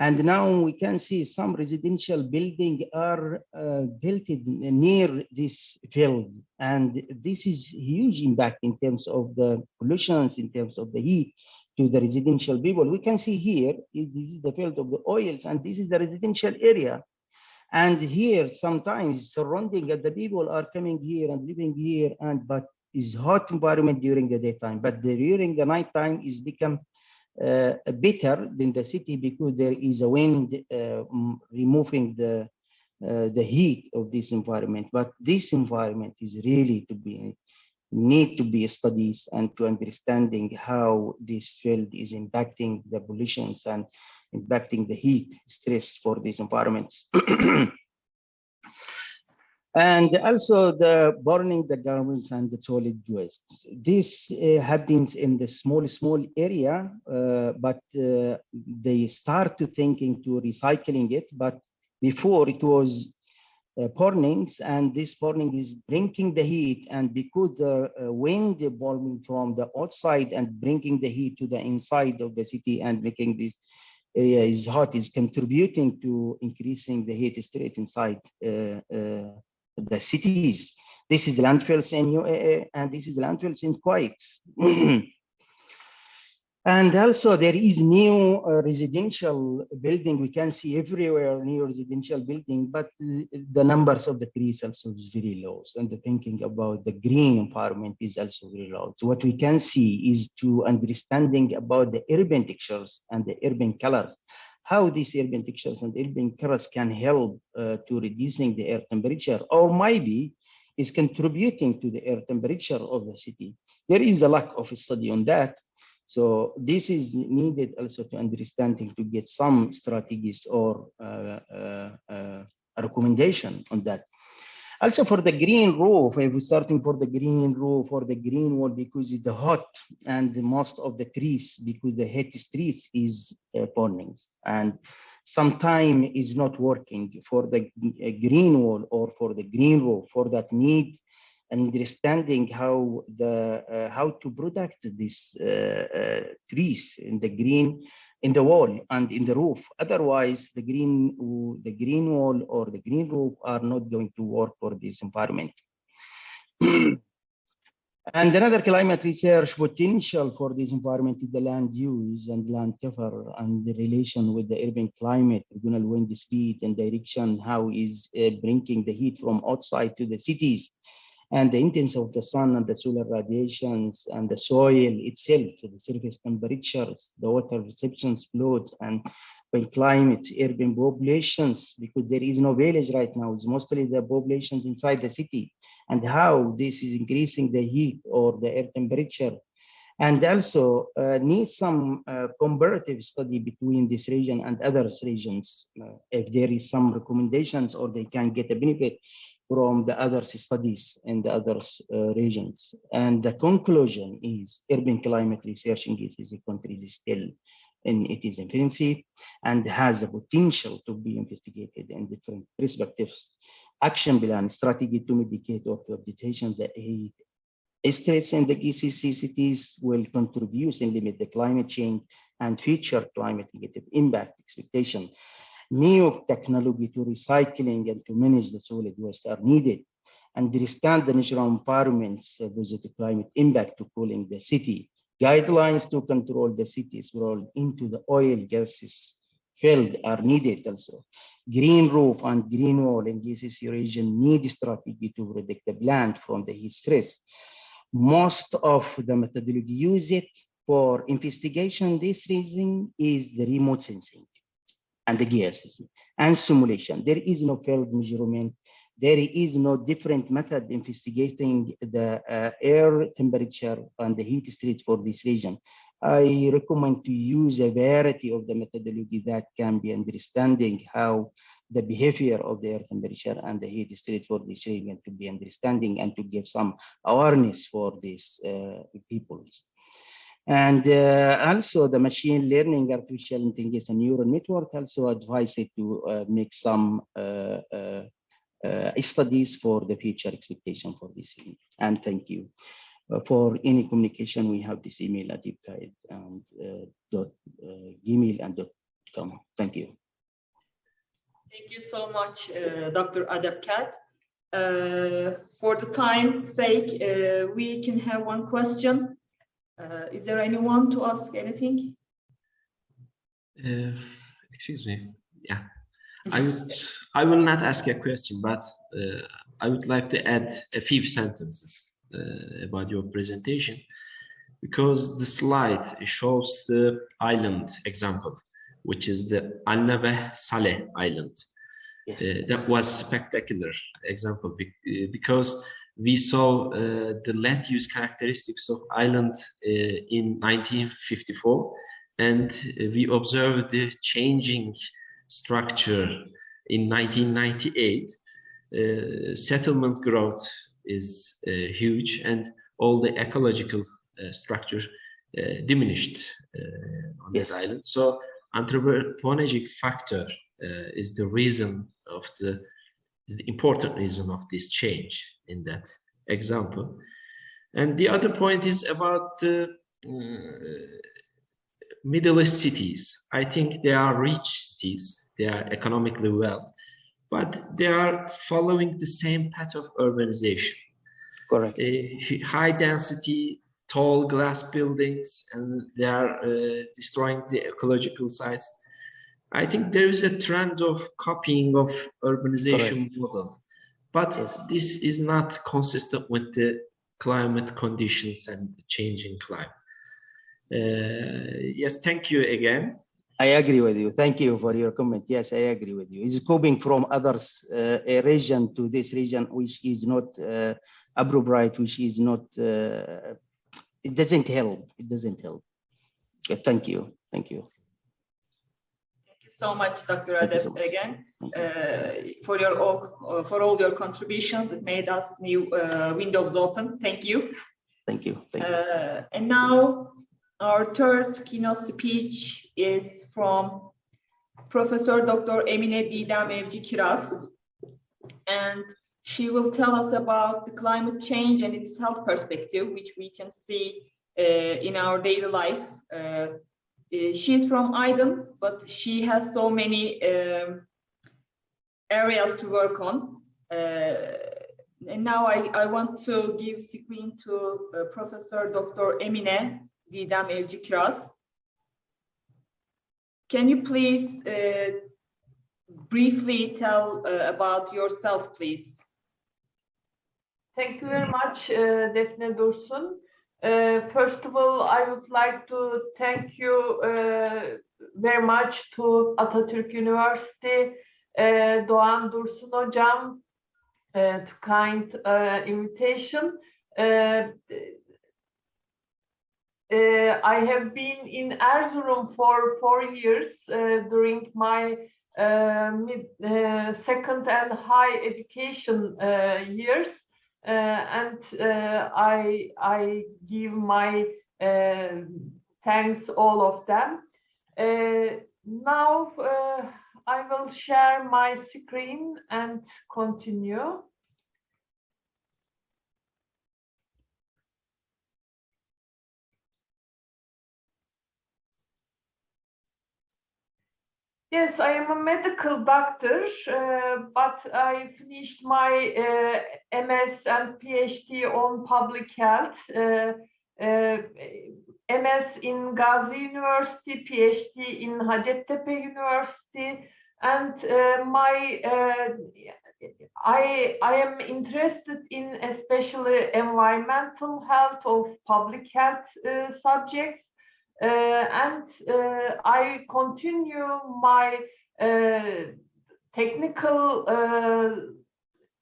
And now we can see some residential buildings are built near this field. And this is huge impact in terms of the pollutions, in terms of the heat to the residential people. We can see here, this is the field of the oils, and this is the residential area. And here, sometimes surrounding the people are coming here and living here, but is hot environment during the daytime. But during the nighttime is become better than the city because there is a wind removing the heat of this environment. But this environment is really need to be studied and to understanding how this field is impacting the pollutions and impacting the heat stress for these environments. And also the burning the garbage and the solid waste. This happens in the small area, but they start to thinking to recycling it. But before it was burnings, and this burning is bringing the heat, and because the wind blowing from the outside and bringing the heat to the inside of the city and making this area is hot, is contributing to increasing the heat stress inside the cities. This is landfills in UAE, and this is landfills in Kuwait. And also there is new residential building. We can see everywhere new residential building, but the numbers of the trees also is very low. And the thinking about the green environment is also very low. So what we can see is to understanding about the urban textures and the urban colors, how these urban textures and urban colors can help to reducing the air temperature, or maybe is contributing to the air temperature of the city. There is a lack of study on that. So this is needed also to understanding to get some strategies or a recommendation on that. Also for the green roof, if we're starting for the green roof or the green wall, because it's hot and most of the trees, because the heat stress is burning, and sometimes is not working for the green wall or for the green roof. For that need understanding how to protect these trees in the green, in the wall and in the roof. Otherwise, the green wall or the green roof are not going to work for this environment. And another climate research potential for this environment is the land use and land cover and the relation with the urban climate, regional wind speed and direction, how is bringing the heat from outside to the cities, and the intensity of the sun and the solar radiations and the soil itself, the surface temperatures, the water receptions flows, and by climate, urban populations, because there is no village right now, it's mostly the populations inside the city, and how this is increasing the heat or the air temperature. And also need some comparative study between this region and other regions, if there is some recommendations or they can get a benefit from the other studies in the other regions. And the conclusion is urban climate research in GCC countries is still in its infancy and has a potential to be investigated in different perspectives. Action plan, strategy to mitigate or to adaptation the heat stress in the GCC cities will contribute and limit the climate change and future climate negative impact expectation. New technology to recycling and to manage the solid waste are needed. Understand the natural environment's positive climate impact to cooling the city. Guidelines to control the city's role into the oil gases field are needed also. Green roof and green wall in GCC region need strategy to protect the plant from the heat stress. Most of the methodology used for investigation this region is the remote sensing and the gears and simulation. There is no field measurement. There is no different method investigating the air temperature and the heat state for this region. I recommend to use a variety of the methodology that can be understanding how the behavior of the air temperature and the heat state for this region to be understanding and to give some awareness for these people. And also the machine learning, artificial intelligence and neural network also advise it to make some studies for the future expectation for this email. And thank you. For any communication, we have this email at QAID and gmail.com. Thank you. Thank you so much, Dr. ADEB Kat. For the time's sake, we can have one question. Is there anyone to ask anything? Excuse me. Yeah. I will not ask a question, but I would like to add a few sentences about your presentation, because the slide shows the island example, which is the Al-Nabeh Saleh Island. Yes. That was spectacular example because we saw the land use characteristics of island in 1954, and we observed the changing structure in 1998. Settlement growth is huge, and all the ecological structure diminished on Yes. that island. So anthropogenic factor is the reason of the important reason of this change in that example. And the other point is about the Middle East cities. I think they are rich cities, they are economically well, but they are following the same path of urbanization. Correct. High density, tall glass buildings, and they are destroying the ecological sites. I think there is a trend of copying of urbanization model, but Yes. this is not consistent with the climate conditions and the changing climate. Yes, thank you again. I agree with you. Thank you for your comment. Yes, I agree with you. It's coping from others, a region to this region, which is not appropriate, which is not, it doesn't help. It doesn't help. Okay, thank you. Thank you. Thank you so much, Dr. Thank you ADEB, so much. again, for all your contributions. It made us new windows open. Thank you. Thank you. Thank you. And now our third keynote speech is from Professor Dr. EMİNE DİDEM EVCİ KİRAZ, and she will tell us about the climate change and its health perspective, which we can see in our daily life. She's from Aydın, but she has so many areas to work on. And now I want to give screen to Professor Dr. EMİNE DİDEM EVCİ KİRAZ. Can you please briefly tell about yourself, please? Thank you very much, Defne Dursun. First of all, I would like to thank you very much to Atatürk University, Doğan Dursun Hocam, to kind invitation. I have been in Erzurum for 4 years during my second and high education years, and I give my thanks all of them. Now I will share my screen and continue. Yes, I am a medical doctor, but I finished my MS and PhD on public health. MS in Gazi University, PhD in Hacettepe University, and I am interested in especially environmental health of public health subjects. And I continue my technical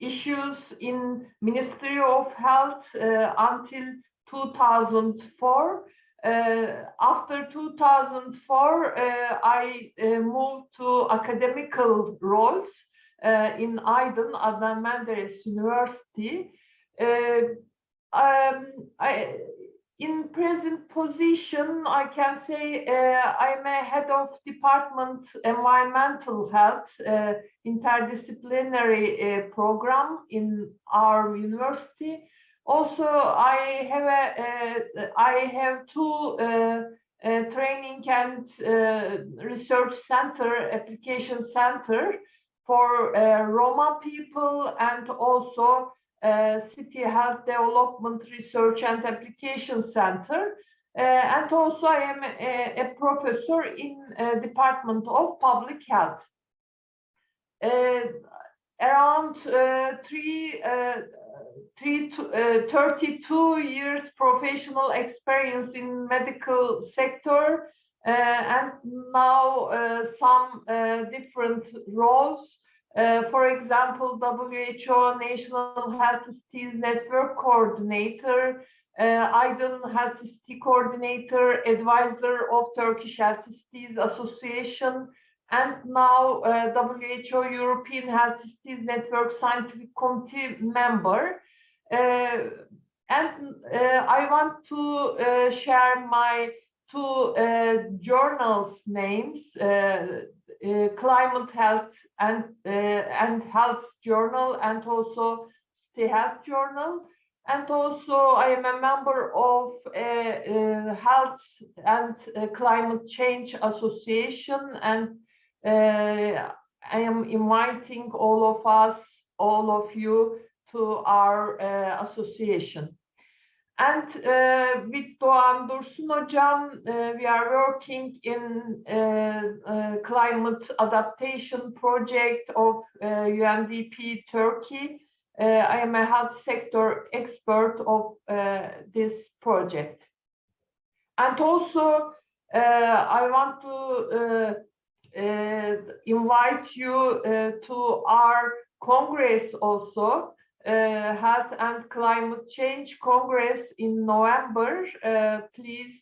issues in Ministry of Health until 2004. After 2004, I moved to academical roles in Aydın, Adnan Menderes University. In present position, I can say I'm a head of department environmental health interdisciplinary program in our university. Also, I have two training and research center, application center for Roma people, and also City Health Development Research and Application Center. And also I am a professor in Department of Public Health. Around 32 years professional experience in medical sector, and now some different roles. For example, WHO National Health Cities Network Coordinator, Aydın Health City Coordinator, Advisor of Turkish Health Cities Association, and now WHO European Health Cities Network Scientific Committee member. And I want to share my two journals names, Climate Health and Health Journal, and also City Health Journal. And also I am a member of Health and Climate Change Association, and I am inviting all of you to our association. And with Doğan Dursun Hocam, we are working in climate adaptation project of UNDP Turkey. I am a health sector expert of this project. And also, I want to invite you to our Congress also, Health and Climate Change Congress in November. Please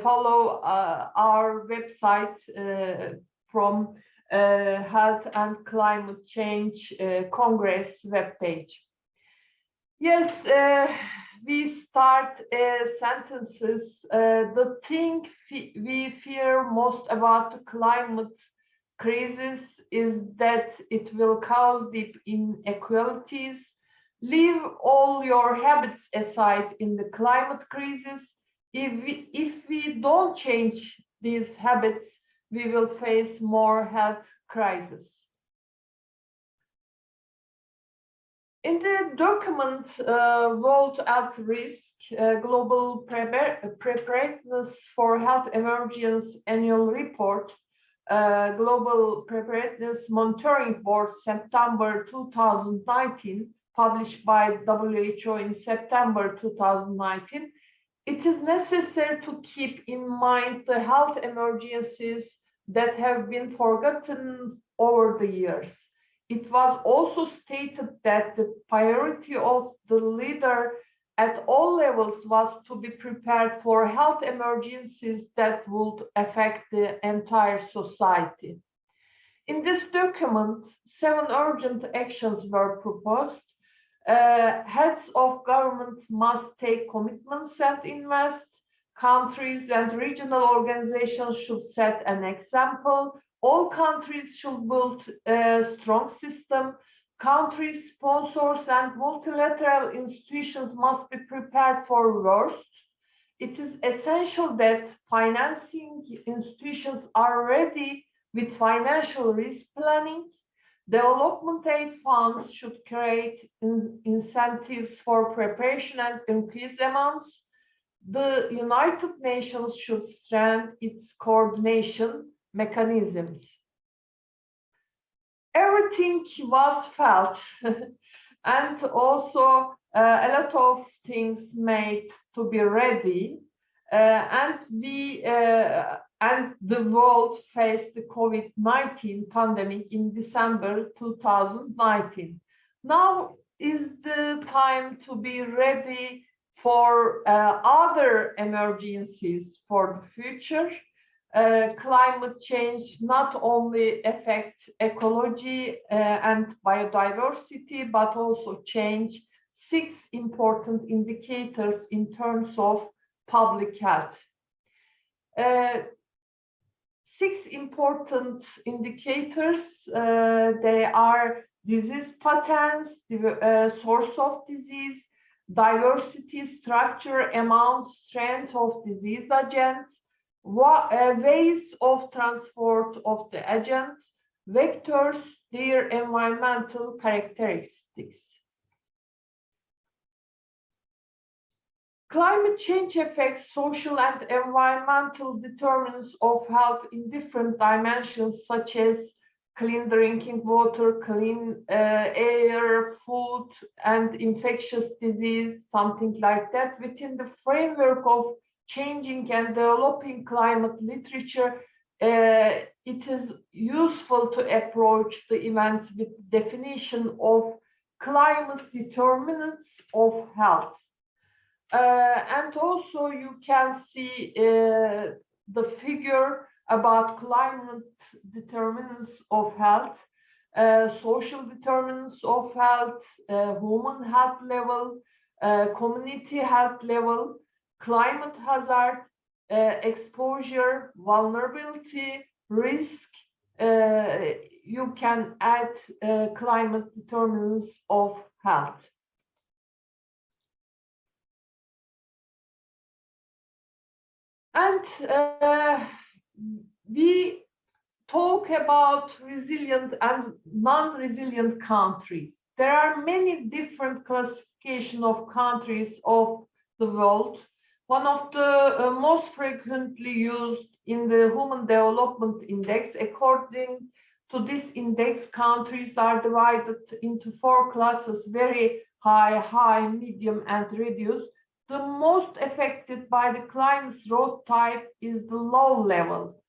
follow our website from Health and Climate Change Congress webpage. Yes, we start sentences. The thing we fear most about the climate crisis is that it will cause deep inequalities. Leave all your habits aside in the climate crisis. If we don't change these habits, we will face more health crisis. In the document World Health Risk, Global Preparedness for Health Emergency Annual Report, Global Preparedness Monitoring Board, September 2019, published by WHO in September 2019, it is necessary to keep in mind the health emergencies that have been forgotten over the years. It was also stated that the priority of the leader at all levels was to be prepared for health emergencies that would affect the entire society. In this document, 7 urgent actions were proposed. Heads of government must take commitments and invest. Countries and regional organizations should set an example. All countries should build a strong system. Countries, sponsors, and multilateral institutions must be prepared for worst. It is essential that financing institutions are ready with financial risk planning. Development aid funds should create incentives for preparation and increase amounts. The United Nations should strengthen its coordination mechanisms. Everything was felt and also a lot of things made to be ready, and the world faced the COVID-19 pandemic in December 2019. Now is the time to be ready for other emergencies for the future. Climate change not only affects ecology and biodiversity, but also change 6 important indicators in terms of public health. 6 important indicators, they are disease patterns, source of disease, diversity, structure, amount, strength of disease agents, ways of transport of the agents, vectors, their environmental characteristics. Climate change affects social and environmental determinants of health in different dimensions, such as clean drinking water, clean air, food, and infectious disease, something like that. Within the framework of changing and developing climate literature, it is useful to approach the events with definition of climate determinants of health. And also you can see the figure about climate determinants of health, social determinants of health, human health level, community health level, climate hazard, exposure, vulnerability, risk. You can add climate determinants of health. And we talk about resilient and non-resilient countries. There are many different classifications of countries of the world. One of the most frequently used in the Human Development Index. According to this index, countries are divided into 4 classes: very high, high, medium, and reduced. The most affected by the climate's road type is the low level.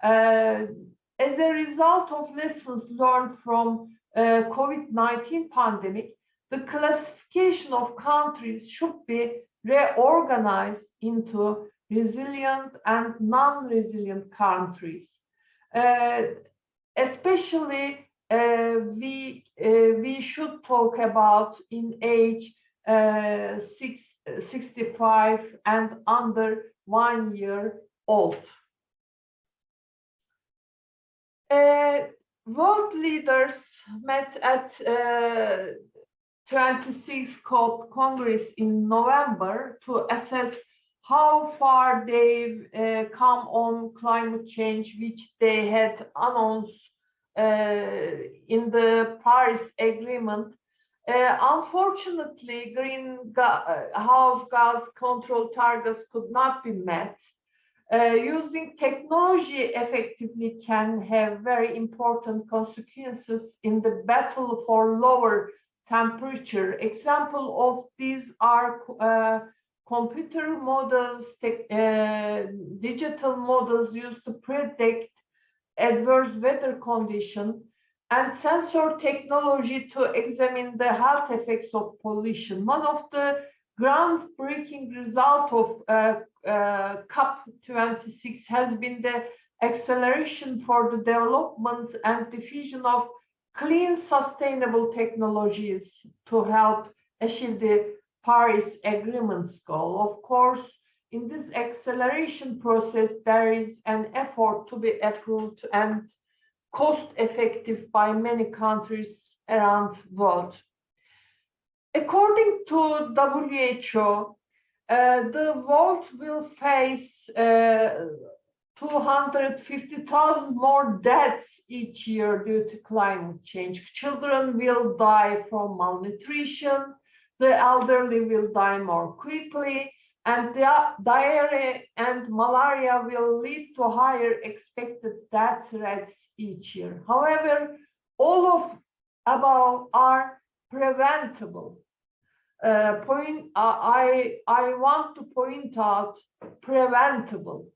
As a result of lessons learned from COVID-19 pandemic, the classification of countries should be reorganized into resilient and non-resilient countries. Especially, we should talk about in age 65 and under 1 year old. World leaders met at 26th COP Congress in November to assess how far they've come on climate change, which they had announced in the Paris Agreement. Unfortunately, greenhouse gas control targets could not be met. Using technology effectively can have very important consequences in the battle for lower temperature. Examples of these are computer models, digital models used to predict adverse weather conditions, and sensor technology to examine the health effects of pollution. One of the groundbreaking results of COP26 has been the acceleration for the development and diffusion of clean, sustainable technologies to help achieve the Paris Agreement's goal. Of course, in this acceleration process, there is an effort to be approved and cost-effective by many countries around the world. According to WHO, the world will face 250,000 more deaths each year due to climate change. Children will die from malnutrition, the elderly will die more quickly, and the diarrhea and malaria will lead to higher expected death rates each year. However, all of above are preventable. I want to point out preventable.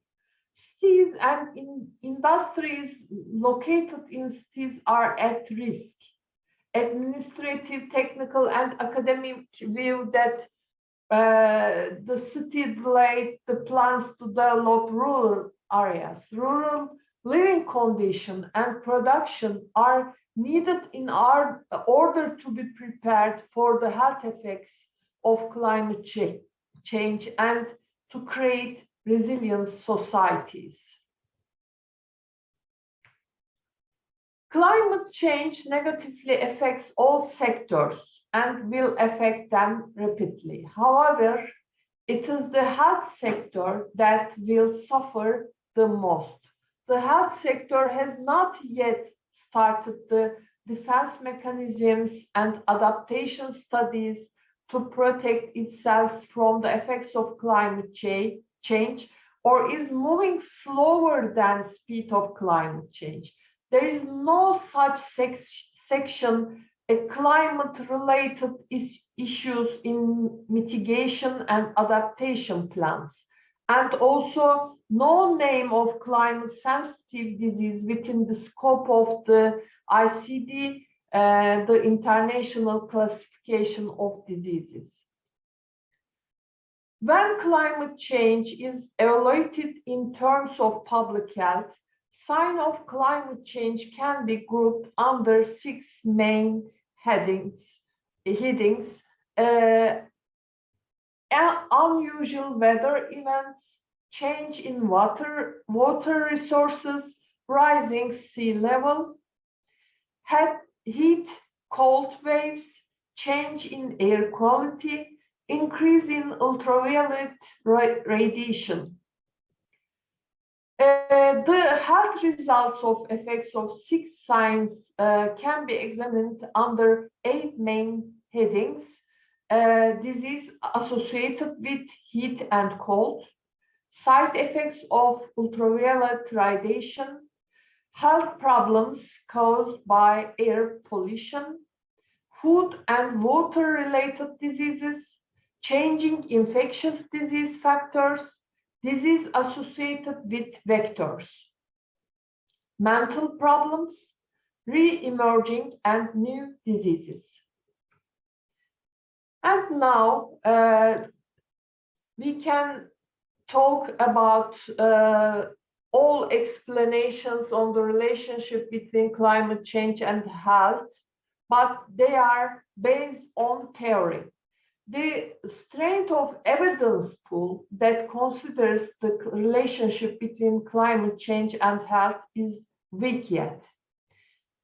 Cities and industries located in cities are at risk. Administrative, technical, and academic view that the city delayed the plans to develop rural areas. Rural living conditions and production are needed in order to be prepared for the health effects of climate change and to create resilient societies. Climate change negatively affects all sectors and will affect them rapidly. However, it is the health sector that will suffer the most. The health sector has not yet started the defense mechanisms and adaptation studies to protect itself from the effects of climate change, or is moving slower than speed of climate change. There is no such section, climate-related issues in mitigation and adaptation plans, and also no name of climate-sensitive disease within the scope of the ICD, the International Classification of Diseases. When climate change is evaluated in terms of public health, signs of climate change can be grouped under 6 main headings. Unusual weather events, change in water resources, rising sea level, heat, cold waves, change in air quality, increase in ultraviolet radiation. The health results of effects of 6 signs can be examined under 8 main headings. Disease associated with heat and cold, side effects of ultraviolet radiation, health problems caused by air pollution, food and water-related diseases, changing infectious disease factors, disease associated with vectors, mental problems, re-emerging and new diseases. And now we can talk about all explanations on the relationship between climate change and health, but they are based on theory. The strength of evidence pool that considers the relationship between climate change and health is weak yet.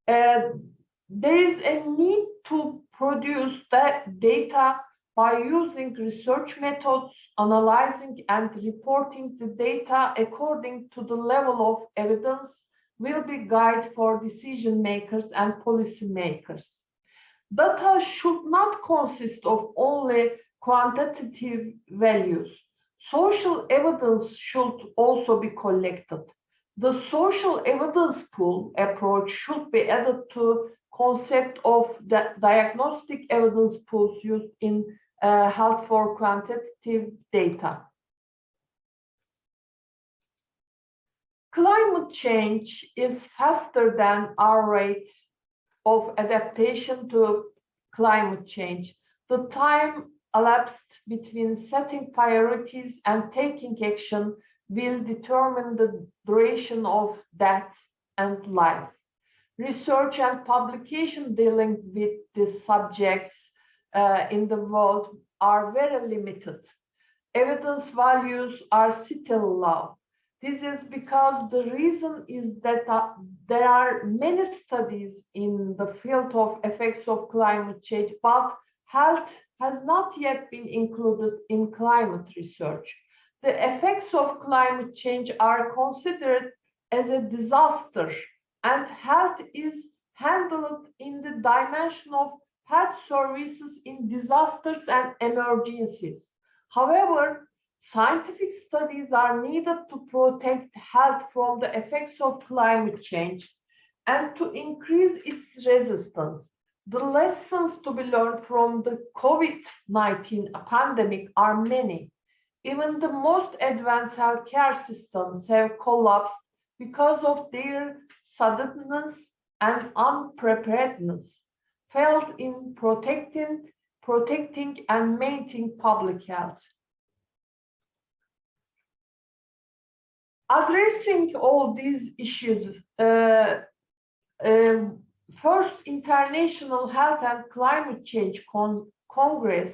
There is a need to produce that data by using research methods, analyzing and reporting the data according to the level of evidence will be guide for decision makers and policy makers. Data should not consist of only quantitative values. Social evidence should also be collected. The social evidence pool approach should be added to concept of the diagnostic evidence pools used in health for quantitative data. Climate change is faster than our rate of adaptation to climate change. The time elapsed between setting priorities and taking action will determine the duration of death and life. Research and publication dealing with these subjects in the world are very limited. Evidence values are still low. This is because the reason is that there are many studies in the field of effects of climate change, but health has not yet been included in climate research. The effects of climate change are considered as a disaster, and health is handled in the dimension of health services in disasters and emergencies. However, scientific studies are needed to protect health from the effects of climate change and to increase its resistance. The lessons to be learned from the COVID-19 pandemic are many. Even the most advanced healthcare systems have collapsed because of their suddenness and unpreparedness, failed in protecting and maintaining public health. Addressing all these issues, first International Health and Climate Change Congress,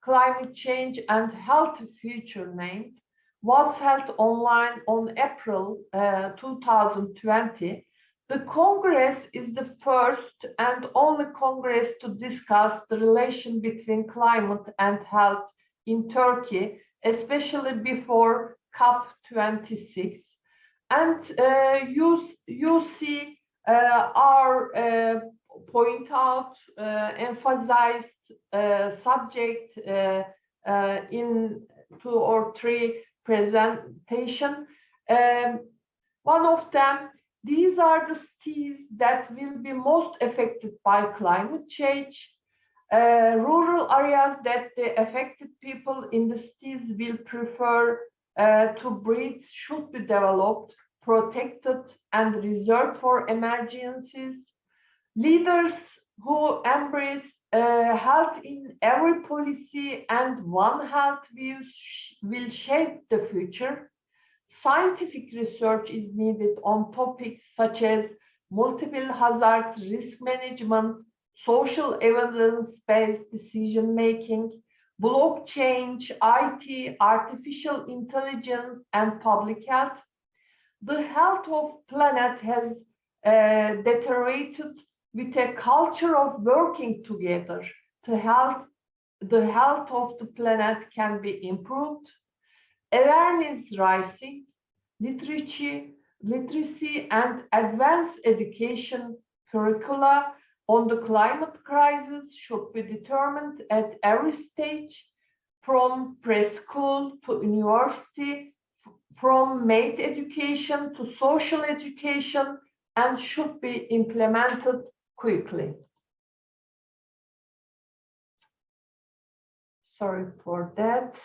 Climate Change and Health Future named, was held online on April 2020. The Congress is the first and only Congress to discuss the relation between climate and health in Turkey, especially before COP26. And you see our point out, emphasized subject in 2 or 3 presentation. One of them, these are the cities that will be most affected by climate change. Rural areas that the affected people in the cities will prefer to breathe should be developed, protected, and reserved for emergencies. Leaders who embrace health in every policy and One Health views will shape the future. Scientific research is needed on topics such as multiple hazards, risk management, social evidence-based decision-making, blockchain, IT, artificial intelligence, and public health. The health of planet has deteriorated with a culture of working together. The health of the planet can be improved. Awareness rising, literacy and advanced education curricula on the climate crisis should be determined at every stage, from preschool to university, from math education to social education, and should be implemented quickly. Sorry for that.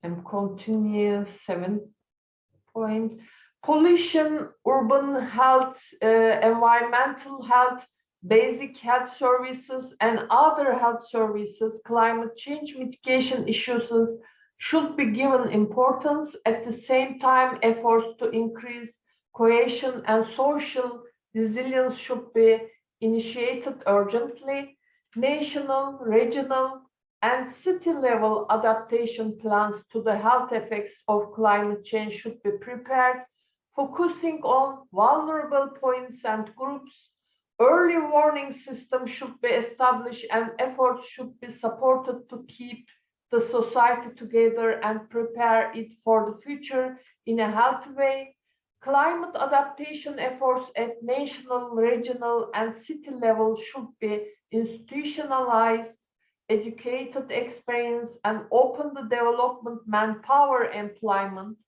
And continue 7 point. Pollution, urban health, environmental health, basic health services, and other health services, climate change mitigation issues should be given importance. At the same time, efforts to increase cohesion and social resilience should be initiated urgently. National, regional, and city-level adaptation plans to the health effects of climate change should be prepared, focusing on vulnerable points and groups. Early warning systems should be established and efforts should be supported to keep the society together and prepare it for the future in a healthy way. Climate adaptation efforts at national, regional, and city level should be institutionalized, educated experience, and open the development manpower employment,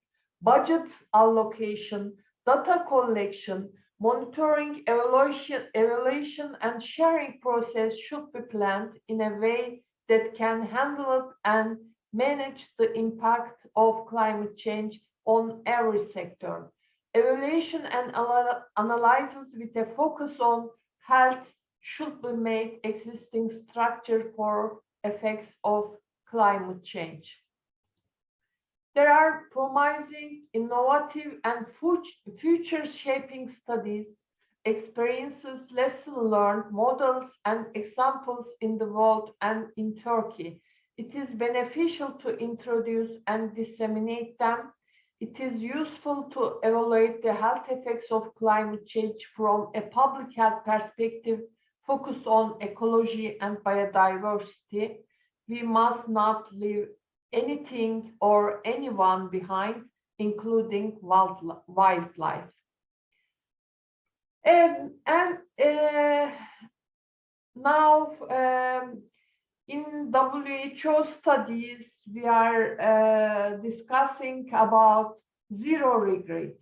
budget allocation, data collection, monitoring, evaluation, and sharing process should be planned in a way that can handle it and manage the impact of climate change on every sector. Evaluation and analysis with a focus on health should be made existing structure for effects of climate change. There are promising, innovative, and future-shaping studies, experiences, lessons learned, models, and examples in the world and in Turkey. It is beneficial to introduce and disseminate them. it is useful to evaluate the health effects of climate change from a public health perspective focused on ecology and biodiversity. We must not leave anything or anyone behind, including wildlife. Now, in WHO studies, we are discussing about zero regret.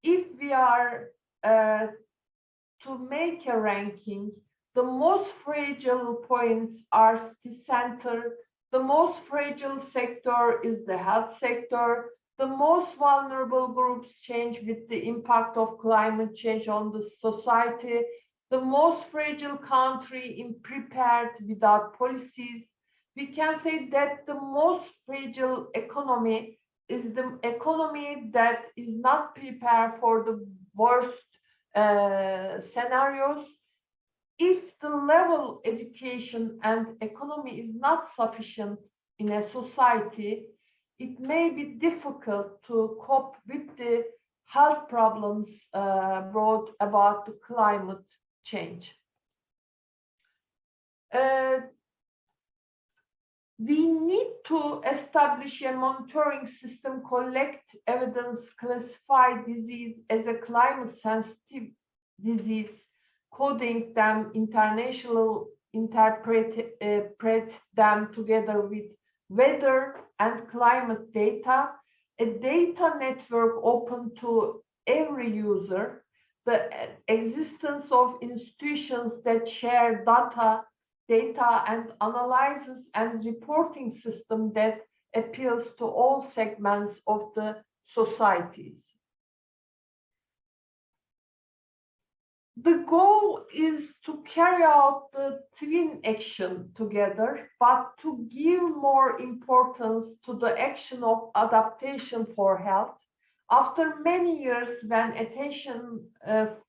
If we are to make a ranking, the most fragile points are the center. The most fragile sector is the health sector. The most vulnerable groups change with the impact of climate change on the society. The most fragile country unprepared without policies. We can say that the most fragile economy is the economy that is not prepared for the worst scenarios. If the level education and economy is not sufficient in a society, it may be difficult to cope with the health problems brought about the climate change. We need to establish a monitoring system, collect evidence, classify disease as a climate sensitive disease, coding them, interpret them together with weather and climate data, a data network open to every user, the existence of institutions that share data and analysis and reporting system that appeals to all segments of the societies. The goal is to carry out the twin action together, but to give more importance to the action of adaptation for health. After many years when attention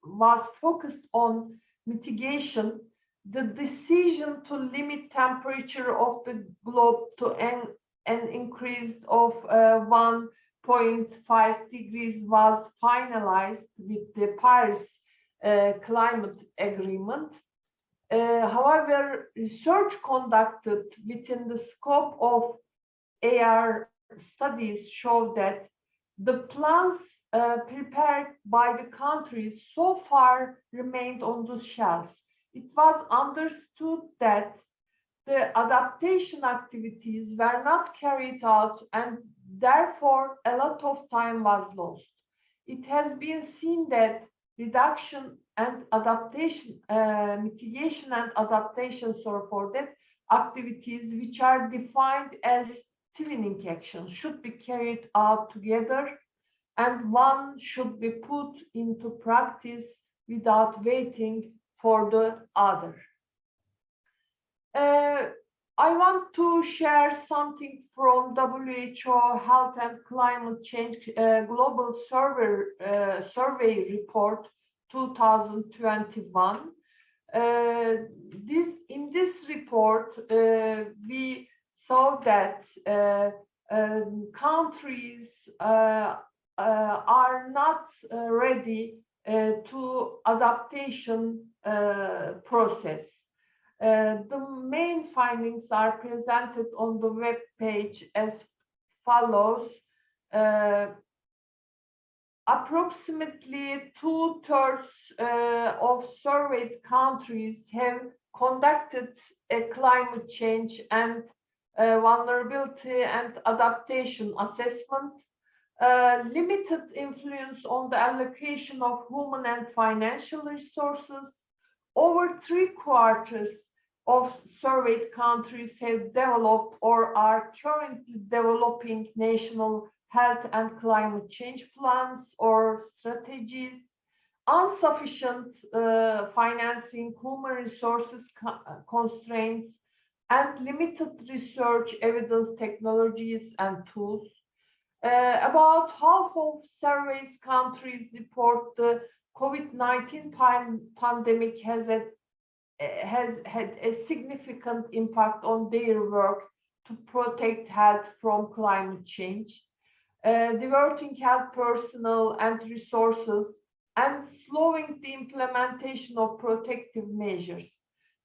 was focused on mitigation, the decision to limit temperature of the globe to an increase of 1.5 degrees was finalized with the Paris Climate Agreement. However, research conducted within the scope of AR studies showed that the plans prepared by the countries so far remained on the shelves. It was understood that the adaptation activities were not carried out and therefore a lot of time was lost. It has been seen that reduction and adaptation, mitigation and adaptation for that activities which are defined as twinning actions should be carried out together, and one should be put into practice without waiting for the other. I want to share something from WHO Health and Climate Change Global Survey Report 2021. In this report, we saw that countries are not ready to adaptation process. The main findings are presented on the web page as follows. Approximately 2/3 of surveyed countries have conducted a climate change and vulnerability and adaptation assessment. Limited influence on the allocation of human and financial resources. Over 3/4 of surveyed countries have developed or are currently developing national health and climate change plans or strategies. Insufficient financing, human resources constraints, and limited research evidence technologies and tools. About half of surveyed countries report the COVID-19 pandemic has had a significant impact on their work to protect health from climate change. diverting health personnel and resources, and slowing the implementation of protective measures.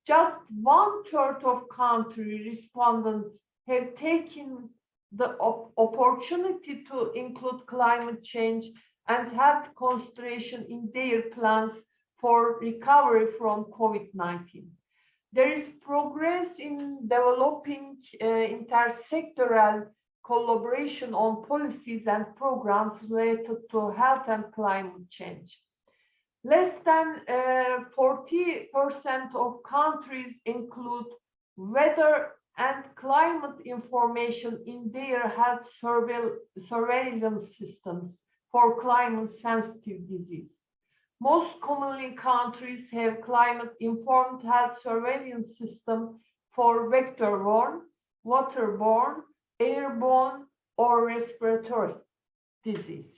Just 1/3 of country respondents have taken the opportunity to include climate change and health consideration in their plans for recovery from COVID-19. There is progress in developing intersectoral collaboration on policies and programs related to health and climate change. Less than 40% of countries include weather and climate information in their health surveillance systems for climate-sensitive disease. Most commonly, countries have climate-informed health surveillance system for vector-borne, waterborne, airborne, or respiratory disease.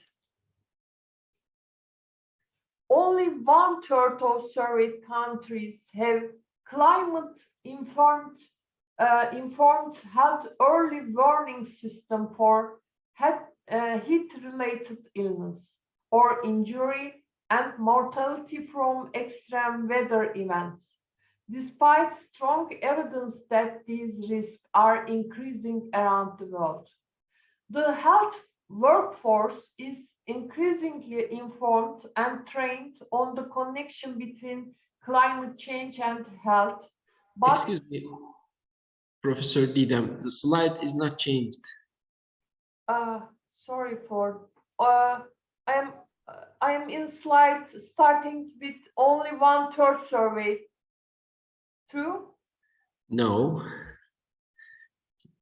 Only 1/3 of surveyed countries have climate-informed health early warning system for heat-related illness or injury and mortality from extreme weather events, despite strong evidence that these risks are increasing around the world. The health workforce is increasingly informed and trained on the connection between climate change and health. But excuse me, Professor DİDEM, the slide is not changed. Sorry for I am in slide starting with only 1/3 survey. True? No.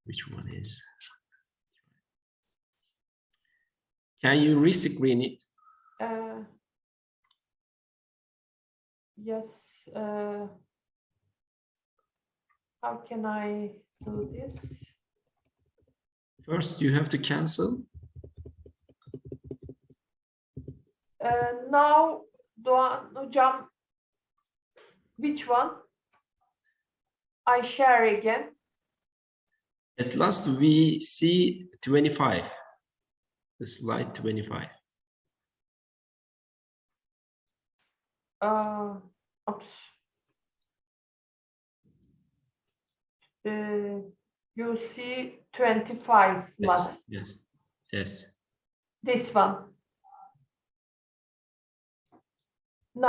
Which one is? Can you rescreen it? Yes. How can I do this? First, you have to cancel. Now, Doğan Hocam, which one? I share again. At last, we see 25. The slide 25. Oops. You see 25 last. Yes, yes. This one.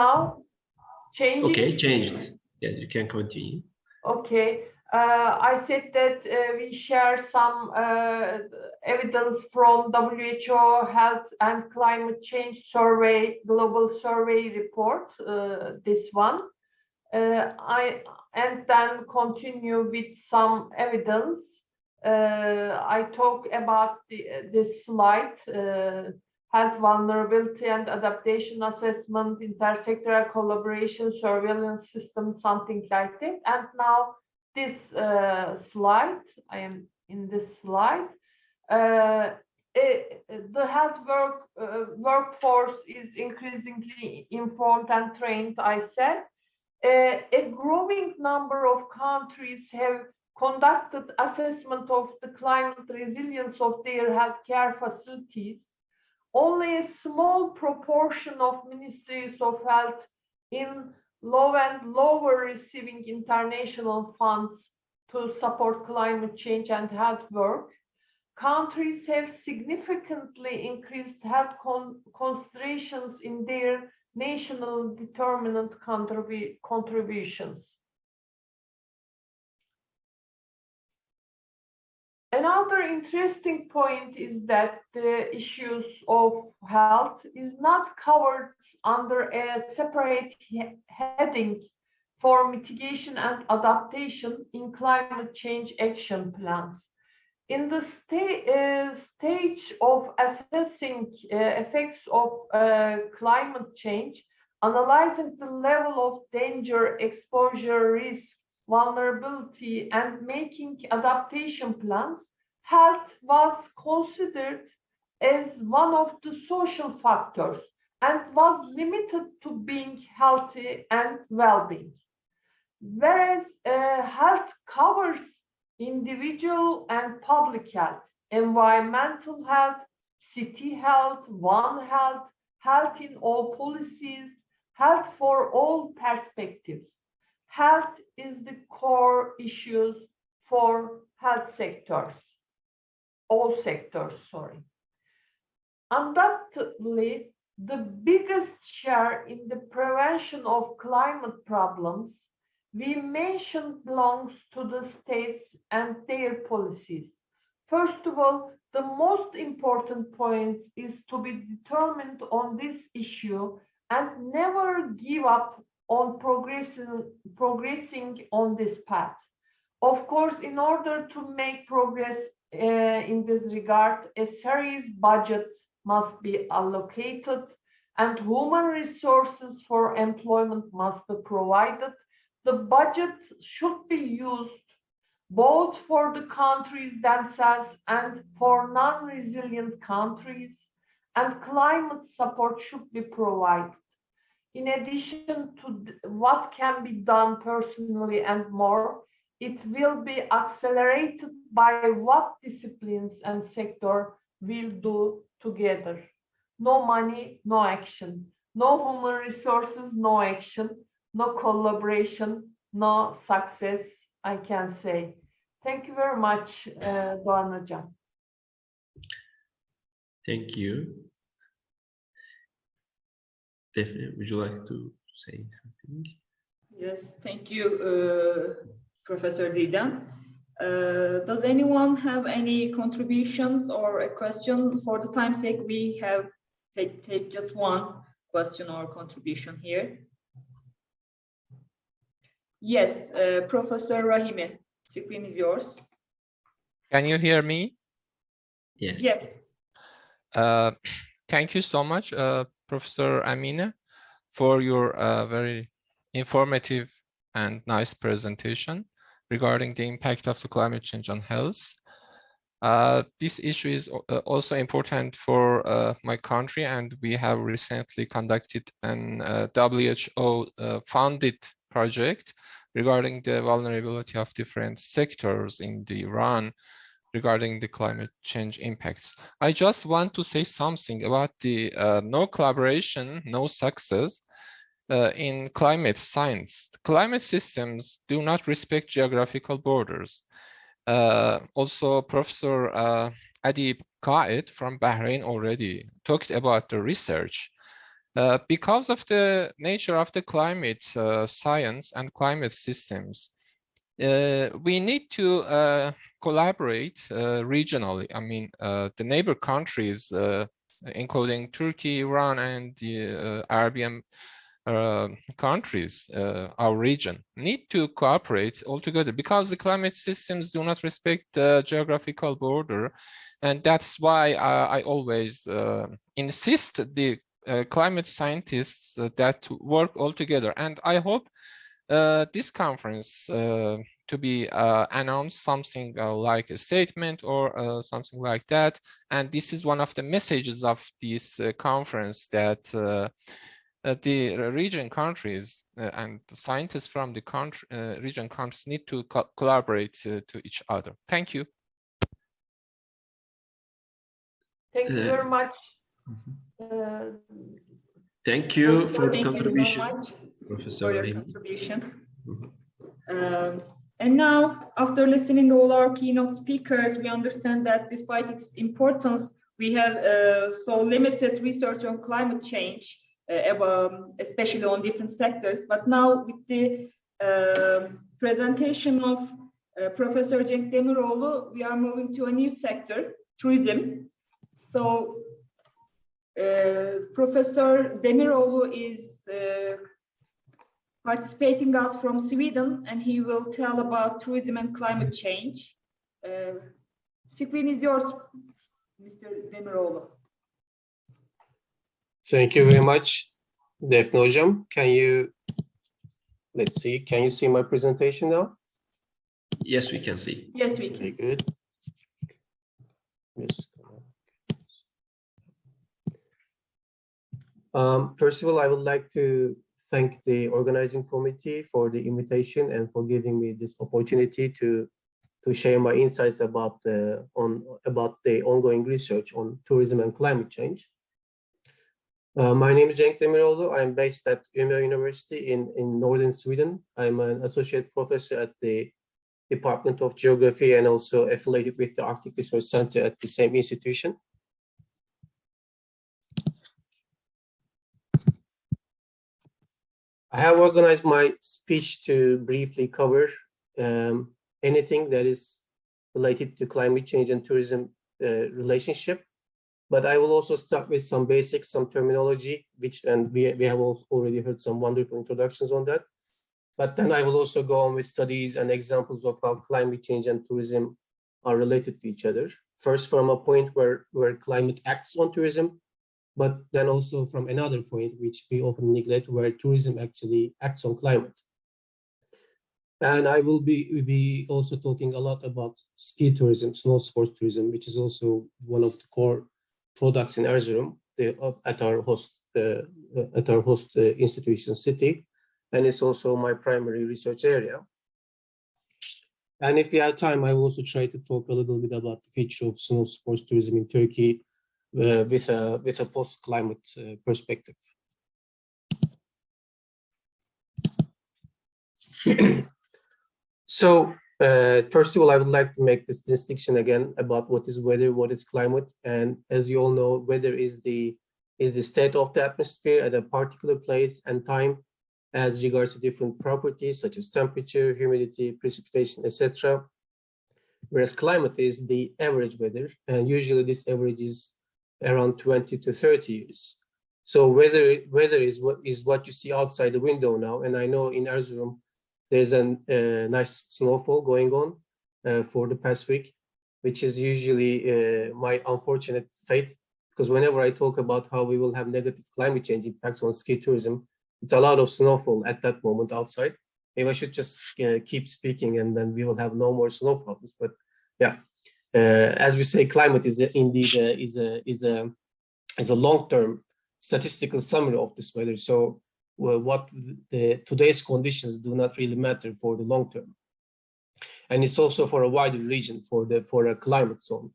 Now, changing. Okay, changed. Yes, you can continue. Okay. I said that we share some evidence from WHO Health and Climate Change Survey, Global Survey Report, this one. And then continue with some evidence. I talk about this slide, health vulnerability and adaptation assessment, intersectoral collaboration, surveillance system, something like that. And now this slide, I am in this slide. The health workforce is increasingly informed and trained, I said. A growing number of countries have conducted assessment of the climate resilience of their healthcare facilities. Only a small proportion of ministries of health in low and lower receiving international funds to support climate change and health work. Countries have significantly increased health considerations in their national determinant contributions. Another interesting point is that the issues of health is not covered under a separate heading for mitigation and adaptation in climate change action plans. In the stage of assessing effects of climate change, analyzing the level of danger, exposure, risk, vulnerability, and making adaptation plans, health was considered as one of the social factors and was limited to being healthy and well-being. Whereas health covers individual and public health, environmental health, city health, One Health, health in all policies, health for all perspectives. Health is the core issues for health sectors, all sectors, sorry. Undoubtedly, the biggest share in the prevention of climate problems we mentioned belongs to the states and their policies. First of all, the most important point is to be determined on this issue and never give up on progressing on this path. Of course, in order to make progress in this regard, a serious budget must be allocated and human resources for employment must be provided. The budget should be used both for the countries themselves and for non-resilient countries, and climate support should be provided. In addition to what can be done personally and more, it will be accelerated by what disciplines and sector will do together. No money, no action. No human resources, no action. No collaboration, no success, I can say. Thank you very much, Doğan Hocam. Thank you. Definitely, would you like to say something? Yes, thank you, Professor DİDEM. Does anyone have any contributions or a question? For the time's sake, we have take just one question or contribution here. Yes, Professor Rahimi, screen is yours. Can you hear me? Yes. Yes. Thank you so much, Professor EMİNE, for your very informative and nice presentation regarding the impact of the climate change on health. This issue is also important for my country, and we have recently conducted an WHO-funded project regarding the vulnerability of different sectors in Iran regarding the climate change impacts. I just want to say something about the no collaboration, no success in climate science. Climate systems do not respect geographical borders. Also, Professor ADEB QAID from Bahrain already talked about the research. Because of the nature of the climate science and climate systems, we need to collaborate regionally. I mean, the neighbor countries, including Turkey, Iran, and the Arabian countries, our region, need to cooperate all together because the climate systems do not respect the geographical border. And that's why I always insist the climate scientists that work all together. And I hope this conference to be announced something like a statement or something like that. And this is one of the messages of this conference, that the region countries and the scientists from the region countries need to collaborate to each other. Thank you. Thank you very much. Thank you for the Thank contribution, you so much Professor for your Rahimi. contribution. And now, after listening to all our keynote speakers, we understand that despite its importance, we have so limited research on climate change, especially on different sectors. But now, with the presentation of Professor CENK DEMIROGLU, we are moving to a new sector, tourism. So, Professor DEMIROGLU is participating us from Sweden, and he will tell about tourism and climate change. Screen is yours, Mr. DEMIROGLU. Thank you very much, Defne Hocam. Can you, let's see, can you see my presentation now? Yes, we can see. Yes, we Very can. good. Yes. First of all, I would like to thank the organizing committee for the invitation and for giving me this opportunity to to share my insights about about the ongoing research on tourism and climate change. My name is CENK DEMIROGLU. I'm based at EMİNE University in northern Sweden. I'm an associate professor at the Department of Geography and also affiliated with the Arctic Research Center at the same institution. I have organized my speech to briefly cover anything that is related to climate change and tourism relationship. But I will also start with some basics, some terminology, and we have also already heard some wonderful introductions on that. But then I will also go on with studies and examples of how climate change and tourism are related to each other. First, from a point where climate acts on tourism, but then also from another point, which we often neglect, where tourism actually acts on climate. And I will be also talking a lot about ski tourism, snow sports tourism, which is also one of the core products in Erzurum at our host institution city, and it's also my primary research area. And if we have time, I will also try to talk a little bit about the future of snow sports tourism in Turkey with a post-climate perspective. So first of all, I would like to make this distinction again about what is weather, what is climate. And as you all know, weather is the state of the atmosphere at a particular place and time as regards to different properties such as temperature, humidity, precipitation, etc. Whereas climate is the average weather, and usually this average is around 20 to 30 years. So weather is what you see outside the window now, and I know in Erzurum there's a nice snowfall going on for the past week, which is usually my unfortunate fate, because whenever I talk about how we will have negative climate change impacts on ski tourism, it's a lot of snowfall at that moment outside. Maybe I should just keep speaking and then we will have no more snow problems. But yeah, as we say, climate is indeed a long-term statistical summary of this weather. So what today's conditions do not really matter for the long term, and it's also for a wider region for a climate zone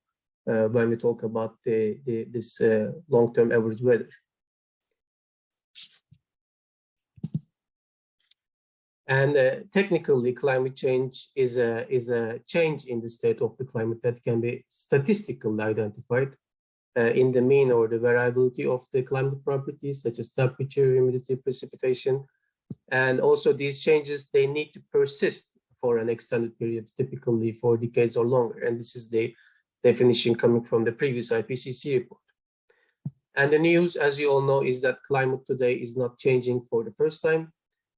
when we talk about this long-term average weather. And technically, climate change is a change in the state of the climate that can be statistically identified in the mean or the variability of the climate properties such as temperature, humidity, precipitation. And also these changes, they need to persist for an extended period, typically for decades or longer. And this is the definition coming from the previous IPCC report. And the news, as you all know, is that climate today is not changing for the first time.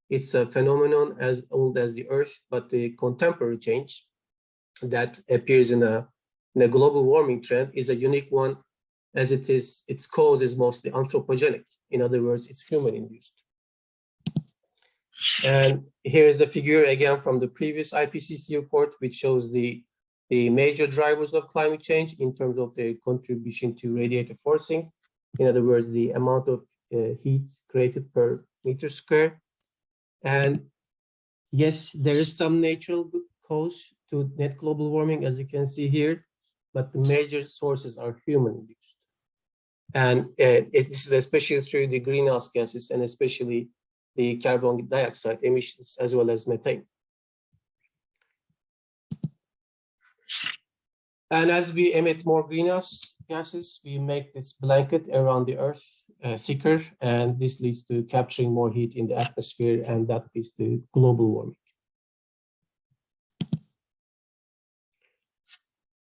It's a phenomenon as old as the Earth, but the contemporary change that appears in a global warming trend is a unique one, as its cause is mostly anthropogenic. In other words, it's human-induced. And here is the figure again from the previous IPCC report, which shows the major drivers of climate change in terms of their contribution to radiative forcing. In other words, the amount of heat created per meter square. And yes, there is some natural cause to net global warming, as you can see here, but the major sources are human-induced. And this is especially through the greenhouse gases and especially the carbon dioxide emissions as well as methane. And as we emit more greenhouse gases, we make this blanket around the Earth thicker, and this leads to capturing more heat in the atmosphere, and that leads to global warming.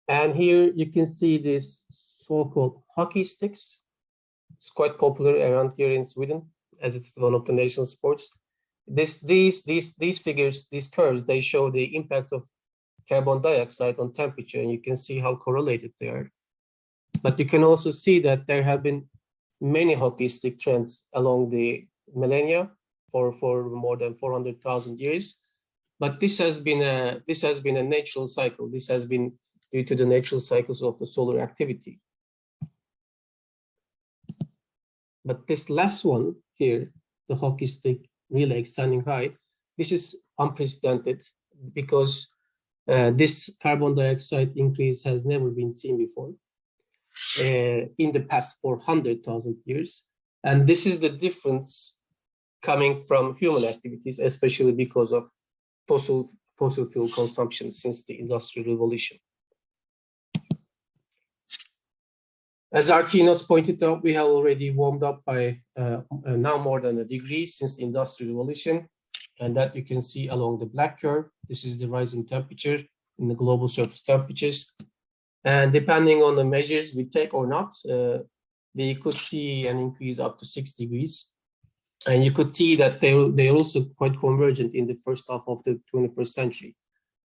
And here you can see this so-called hockey sticks. It's quite popular around here in Sweden, as it's one of the national sports. These figures, these curves, they show the impact of carbon dioxide on temperature, and you can see how correlated they are. But you can also see that there have been many hockey stick trends along the millennia for more than 400,000 years. But this has been a natural cycle. This has been due to the natural cycles of the solar activity. But this last one here, the hockey stick really extending high, this is unprecedented because This carbon dioxide increase has never been seen before in the past 400,000 years. And this is the difference coming from human activities, especially because of fossil fuel consumption since the Industrial Revolution. As our keynotes pointed out, we have already warmed up by now more than a degree since the Industrial Revolution, and that you can see along the black curve. This is the rising temperature in the global surface temperatures. And depending on the measures we take or not, we could see an increase up to 6 degrees. And you could see that they're also quite convergent in the first half of the 21st century.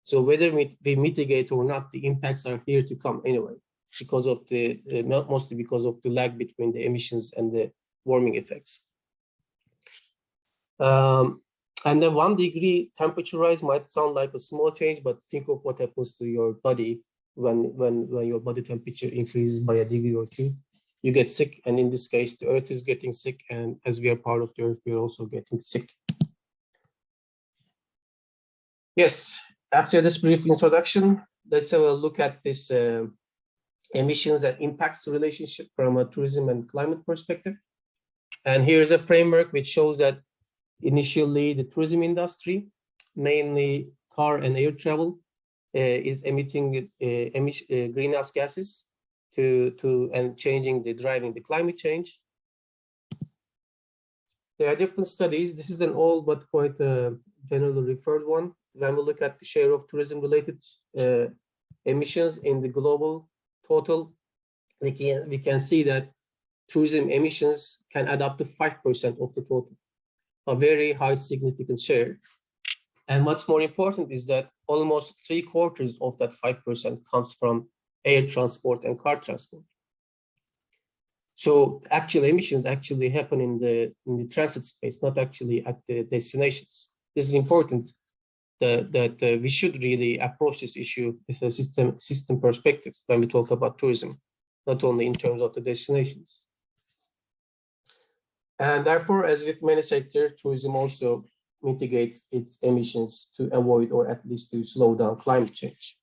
So whether we mitigate or not, the impacts are here to come anyway, because of the mostly because of the lag between the emissions and the warming effects. And the 1 degree temperature rise might sound like a small change, but think of what happens to your body when your body temperature increases by a degree or 2. You get sick, and in this case, the Earth is getting sick, and as we are part of the Earth, we are also getting sick. Yes, after this brief introduction, let's have a look at this emissions and impacts relationship from a tourism and climate perspective. And here's a framework which shows that initially the tourism industry, mainly car and air travel, is emitting greenhouse gases and driving the climate change. There are different studies. This is an old but quite generally referred one. When we look at the share of tourism-related emissions in the global total, we can see that tourism emissions can add up to 5% of the total, a very high significant share. And what's more important is that almost 3/4 of that 5% comes from air transport and car transport. So actual emissions actually happen in the transit space, not actually at the destinations. This is important that we should really approach this issue with a system perspective when we talk about tourism, not only in terms of the destinations. And therefore, as with many sectors, tourism also mitigates its emissions to avoid or at least to slow down climate change.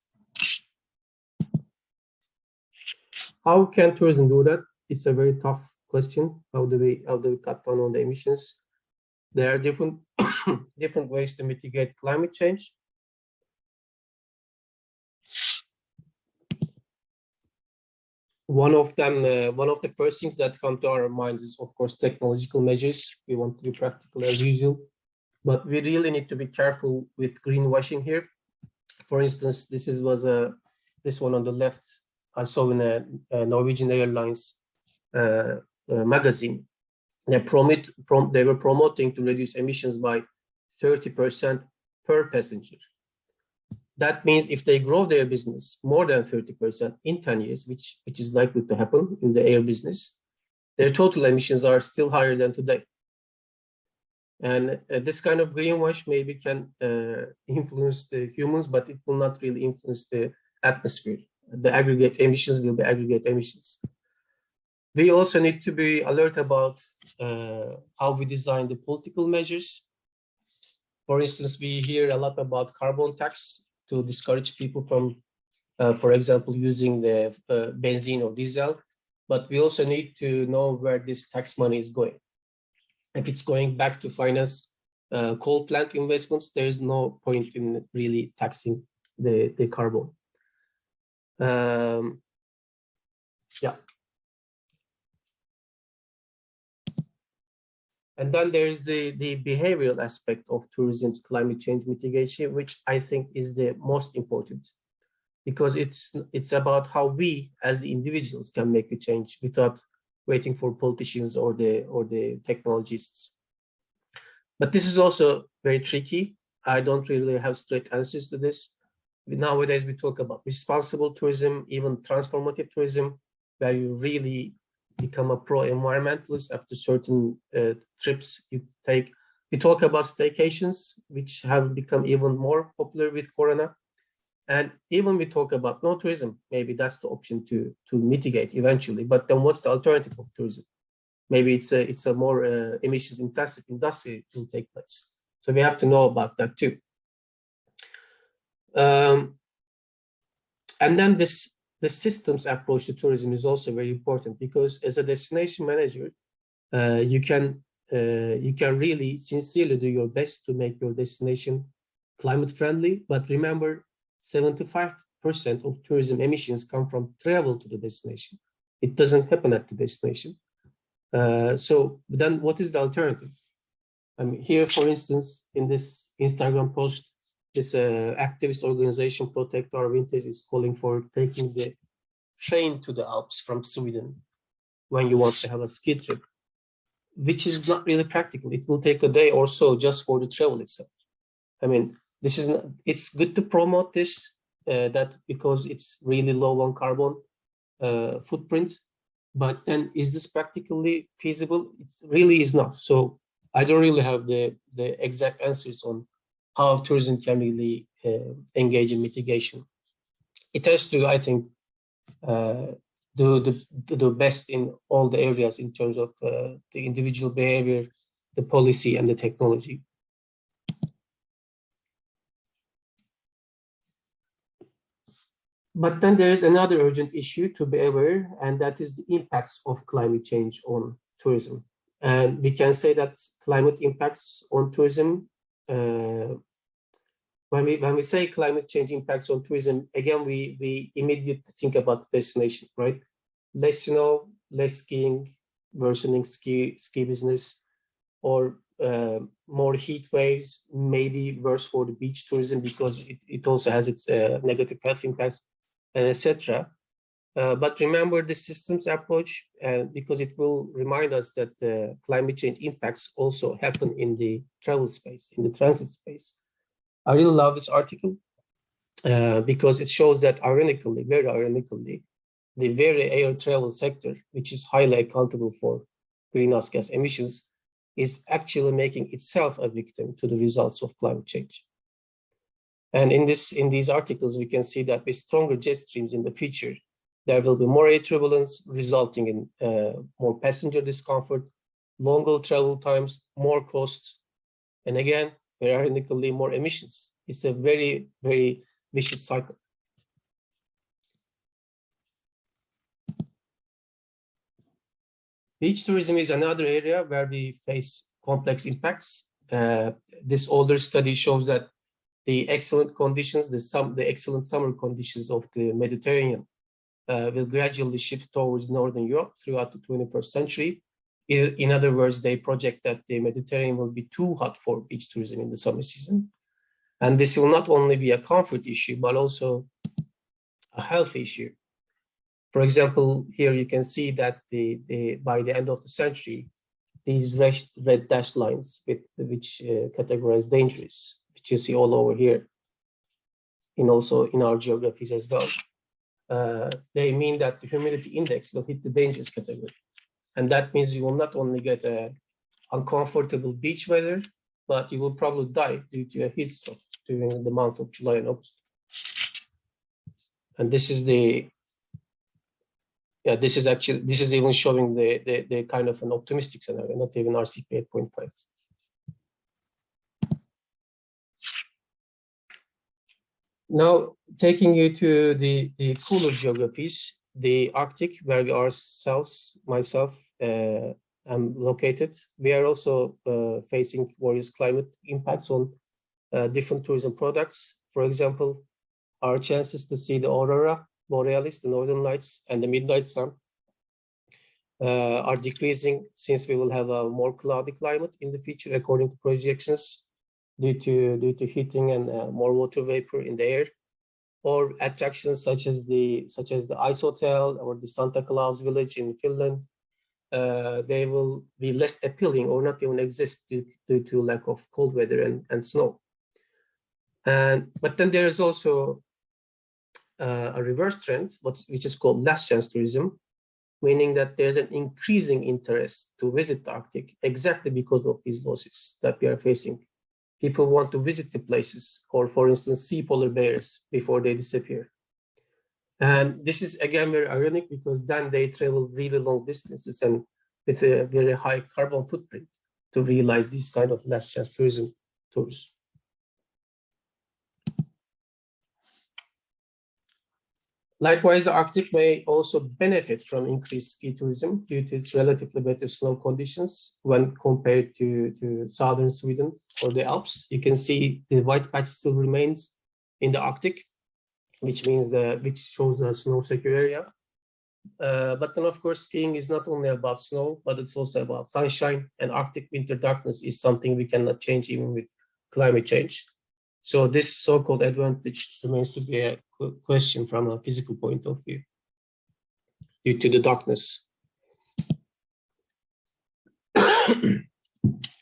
How can tourism do that? It's a very tough question. How do we cut down on the emissions? There are different different ways to mitigate climate change. One of the first things that come to our minds is, of course, technological measures. We want to be practical as usual, but we really need to be careful with greenwashing here. For instance, this one on the left I saw in a Norwegian Airlines magazine. They were promoting to reduce emissions by 30% per passenger. That means if they grow their business more than 30% in 10 years, which is likely to happen in the air business, their total emissions are still higher than today. And this kind of greenwash maybe can influence the humans, but it will not really influence the atmosphere. The aggregate emissions will be aggregate emissions. We also need to be alert about how we design the political measures. For instance, we hear a lot about carbon tax to discourage people from, for example, using the benzene or diesel. But we also need to know where this tax money is going. If it's going back to finance coal plant investments, there is no point in really taxing the carbon. Yeah. And then there's the behavioral aspect of tourism's climate change mitigation, which I think is the most important, because it's about how we as the individuals can make the change without waiting for politicians or the technologists. But this is also very tricky. I don't really have straight answers to this. Nowadays, we talk about responsible tourism, even transformative tourism, where you really become a pro-environmentalist after certain trips you take. We talk about staycations, which have become even more popular with Corona. And even we talk about no tourism, maybe that's the option to mitigate eventually. But then what's the alternative of tourism? Maybe it's a more emissions intensive industry will take place. So we have to know about that too. And then the systems approach to tourism is also very important, because as a destination manager, you can really sincerely do your best to make your destination climate friendly. But remember, 75% of tourism emissions come from travel to the destination. It doesn't happen at the destination. So then what is the alternative? I mean, here, for instance, in this Instagram post, this activist organization, Protect Our Vintage, is calling for taking the train to the Alps from Sweden when you want to have a ski trip, which is not really practical. It will take a day or so just for the travel itself. I mean, this is not, it's good to promote this, that because it's really low on carbon footprint, but then is this practically feasible? It really is not. So I don't really have the exact answers on how tourism can really engage in mitigation. It has to, I think, do the best in all the areas in terms of the individual behavior, the policy, and the technology. But then there is another urgent issue to be aware, and that is the impacts of climate change on tourism. And we can say that climate impacts on tourism, when we say climate change impacts on tourism, again, we immediately think about the destination, right? Less snow, less skiing, worsening ski business, or more heat waves, maybe worse for the beach tourism because it also has its negative health impacts, etc. But remember the systems approach, because it will remind us that climate change impacts also happen in the travel space, in the transit space. I really love this article because it shows that ironically, very ironically, the very air travel sector, which is highly accountable for greenhouse gas emissions, is actually making itself a victim to the results of climate change. And in these articles, we can see that with stronger jet streams in the future, there will be more air turbulence, resulting in more passenger discomfort, longer travel times, more costs, and again, very ironically, more emissions. It's a very, very vicious cycle. Beach tourism is another area where we face complex impacts. This older study shows that the excellent conditions, the excellent summer conditions of the Mediterranean will gradually shift towards Northern Europe throughout the 21st century. In other words, they project that the Mediterranean will be too hot for beach tourism in the summer season. And this will not only be a comfort issue, but also a health issue. For example, here you can see that by the end of the century, these red dashed lines which categorize dangerous, which you see all over here, and also in our geographies as well, they mean that the humidity index will hit the dangerous category. And that means you will not only get uncomfortable beach weather, but you will probably die due to a heat stroke during the month of July and August. And this is this is even showing the kind of an optimistic scenario, not even RCP 8.5. Now, taking you to the cooler geographies, the Arctic, where we ourselves, myself, am located, we are also facing various climate impacts on different tourism products. For example, our chances to see the aurora borealis, the northern lights, and the midnight sun are decreasing, since we will have a more cloudy climate in the future, according to projections, due to heating and more water vapor in the air. Or attractions such as the Ice Hotel or the Santa Claus Village in Finland, they will be less appealing or not even exist due to lack of cold weather and snow. But then there is also a reverse trend, which is called last chance tourism, meaning that there's an increasing interest to visit the Arctic exactly because of these losses that we are facing. People want to visit the places, or for instance, see polar bears before they disappear. And this is again very ironic, because then they travel really long distances and with a very high carbon footprint to realize these kind of last chance tourism tours. Likewise, the Arctic may also benefit from increased ski tourism due to its relatively better snow conditions when compared to southern Sweden or the Alps. You can see the white patch still remains in the Arctic, which means which shows a snow secure area. But then, of course, skiing is not only about snow, but it's also about sunshine, and Arctic winter darkness is something we cannot change even with climate change. So this so-called advantage remains to be a question from a physical point of view due to the darkness.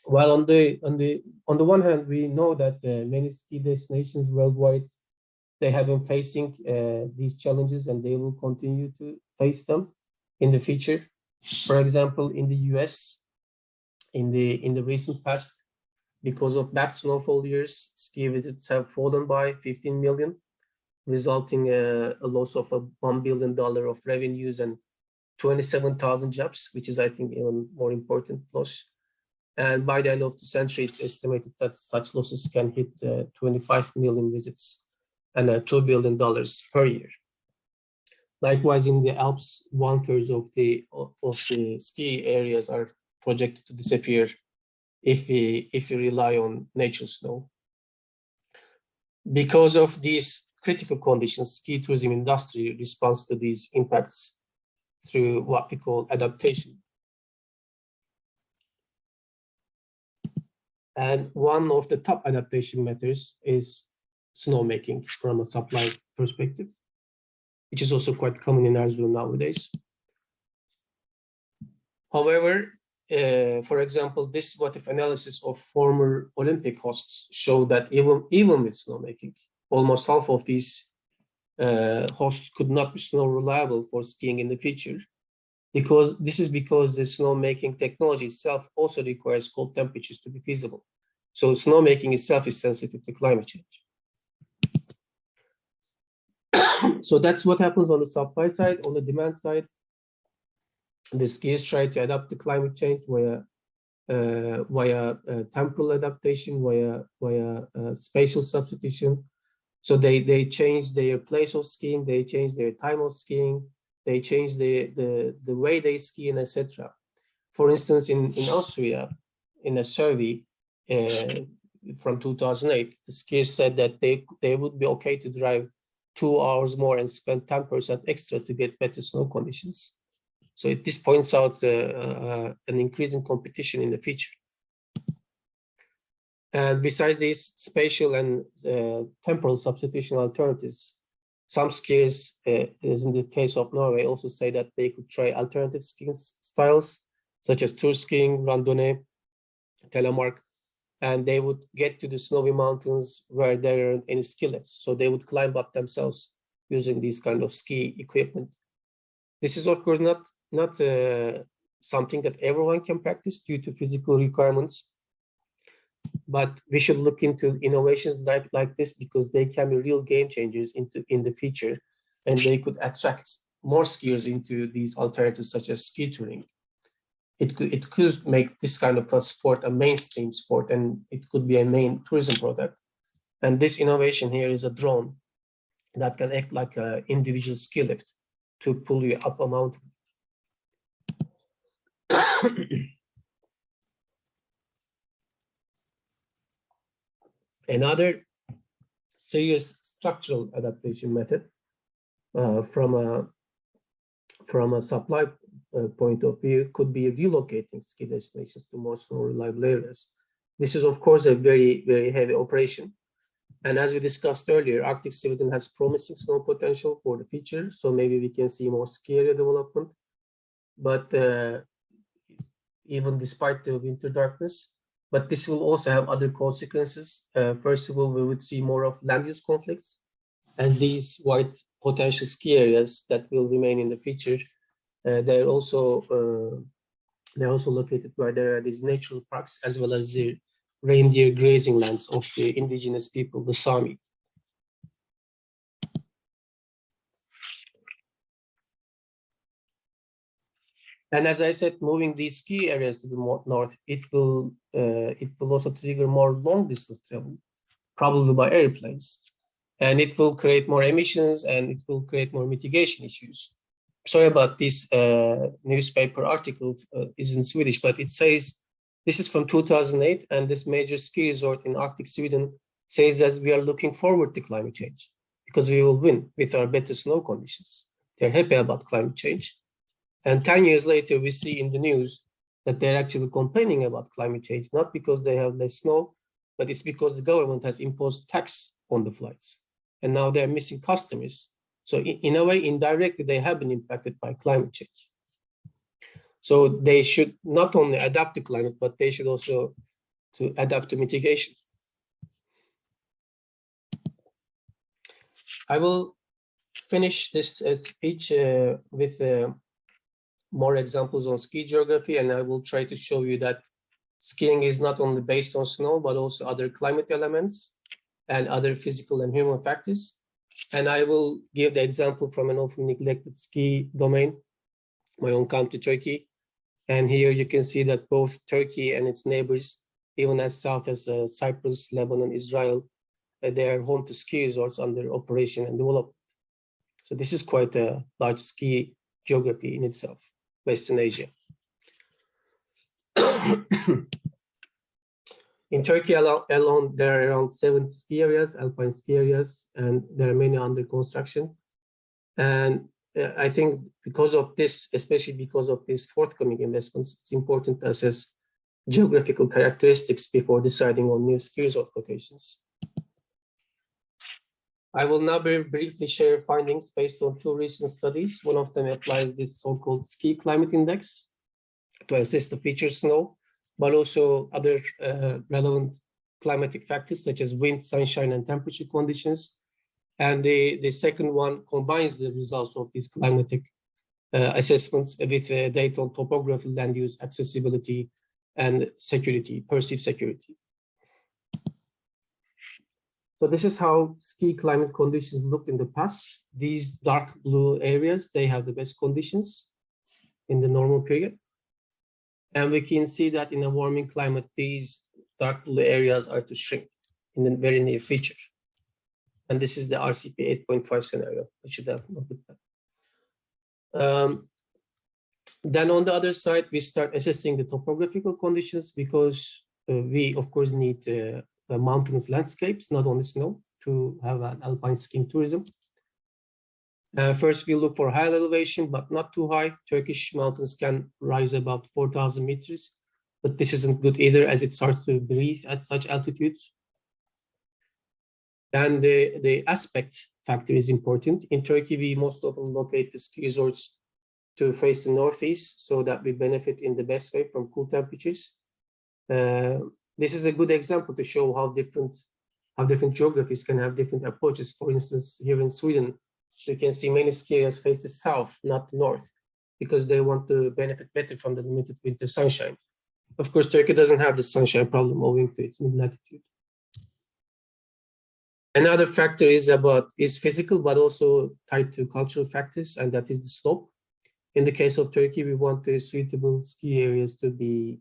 While on the one hand, we know that many ski destinations worldwide, they have been facing these challenges and they will continue to face them in the future. For example, in the US, in the recent past, because of bad snowfall years, ski visits have fallen by 15 million, resulting a loss of $1 billion of revenues and 27,000 jobs, which is, I think, even more important loss. And by the end of the century, it's estimated that such losses can hit 25 million visits and $2 billion per year. Likewise, in the Alps, 1/3 of the ski areas are projected to disappear if we rely on natural snow. Because of these critical conditions, ski tourism industry responds to these impacts through what we call adaptation. And one of the top adaptation methods is snowmaking from a supply perspective, which is also quite common in Erzurum nowadays. However, for example, this what-if analysis of former Olympic hosts show that even with snowmaking, almost half of these hosts could not be snow reliable for skiing in the future, because the snowmaking technology itself also requires cold temperatures to be feasible. So snowmaking itself is sensitive to climate change. So that's what happens on the supply side. On the demand side, the skiers try to adapt to climate change via temporal adaptation, via spatial substitution. So they change their place of skiing, they change their time of skiing, they change the way they ski, and etc. For instance, in Austria, in a survey from 2008, the skiers said that they would be okay to drive 2 hours more and spend 10% extra to get better snow conditions. So this points out an increasing competition in the future. And besides these spatial and temporal substitution alternatives, some skiers, as in the case of Norway, also say that they could try alternative skiing styles, such as tour skiing, randonnée, telemark, and they would get to the snowy mountains where there aren't any ski lifts. So they would climb up themselves using these kind of ski equipment. This is, of course, not something that everyone can practice due to physical requirements, but we should look into innovations like this because they can be real game changers in the future, and they could attract more skiers into these alternatives such as ski touring. It could make this kind of a sport a mainstream sport, and it could be a main tourism product. And this innovation here is a drone that can act like an individual ski lift to pull you up a mountain. Another serious structural adaptation method from a supply point of view could be relocating ski destinations to more snow reliable areas. This is, of course, a very, very heavy operation. And as we discussed earlier, Arctic Sweden has promising snow potential for the future. So maybe we can see more ski area development. But even despite the winter darkness, but this will also have other consequences. First of all, we would see more of land use conflicts, as these white potential ski areas that will remain in the future, they're also located where there are these natural parks, as well as the reindeer grazing lands of the indigenous people, the Sami. And as I said, moving these ski areas to the north, it will also trigger more long distance travel, probably by airplanes. and it will create more emissions and it will create more mitigation issues. Sorry about this newspaper article, is in Swedish, but it says, this is from 2008, and this major ski resort in Arctic Sweden says that we are looking forward to climate change because we will win with our better snow conditions. They're happy about climate change. And 10 years later, we see in the news that they're actually complaining about climate change, not because they have less snow, but it's because the government has imposed tax on the flights. And now they're missing customers. So in a way, indirectly, they have been impacted by climate change. So they should not only adapt to climate, but they should also adapt to mitigation. I will finish this speech with more examples on ski geography, and I will try to show you that skiing is not only based on snow, but also other climate elements and other physical and human factors. And I will give the example from an often neglected ski domain, my own country, Turkey. And here you can see that both Turkey and its neighbors, even as south as Cyprus, Lebanon, Israel, they are home to ski resorts under operation and development. So this is quite a large ski geography in itself, Western Asia. In Turkey alone, there are around 70 ski areas, alpine ski areas, and there are many under construction. And I think because of this, especially because of these forthcoming investments, it's important to assess geographical characteristics before deciding on new ski resort locations. I will now very briefly share findings based on two recent studies. One of them applies this so-called ski climate index to assess the feature snow, but also other relevant climatic factors such as wind, sunshine, and temperature conditions. And the second one combines the results of these climatic assessments with data on topography, land use, accessibility, and security, perceived security. So this is how ski climate conditions looked in the past. These dark blue areas, they have the best conditions in the normal period. And we can see that in a warming climate, these dark blue areas are to shrink in the very near future. And this is the RCP 8.5 scenario. I should have noted that. Then on the other side, we start assessing the topographical conditions because we, of course, need mountainous landscapes, not only snow, to have an alpine skiing tourism. First, we look for high elevation, but not too high. Turkish mountains can rise above 4,000 meters, but this isn't good either as it starts to breathe at such altitudes. And the aspect factor is important. In Turkey, we most often locate the ski resorts to face the northeast so that we benefit in the best way from cool temperatures. This is a good example to show how different geographies can have different approaches. For instance, here in Sweden, you can see many skiers face the south, not the north, because they want to benefit better from the limited winter sunshine. Of course, Turkey doesn't have the sunshine problem owing to its mid-latitude. Another factor is physical, but also tied to cultural factors, and that is the slope. In the case of Turkey, we want the suitable ski areas to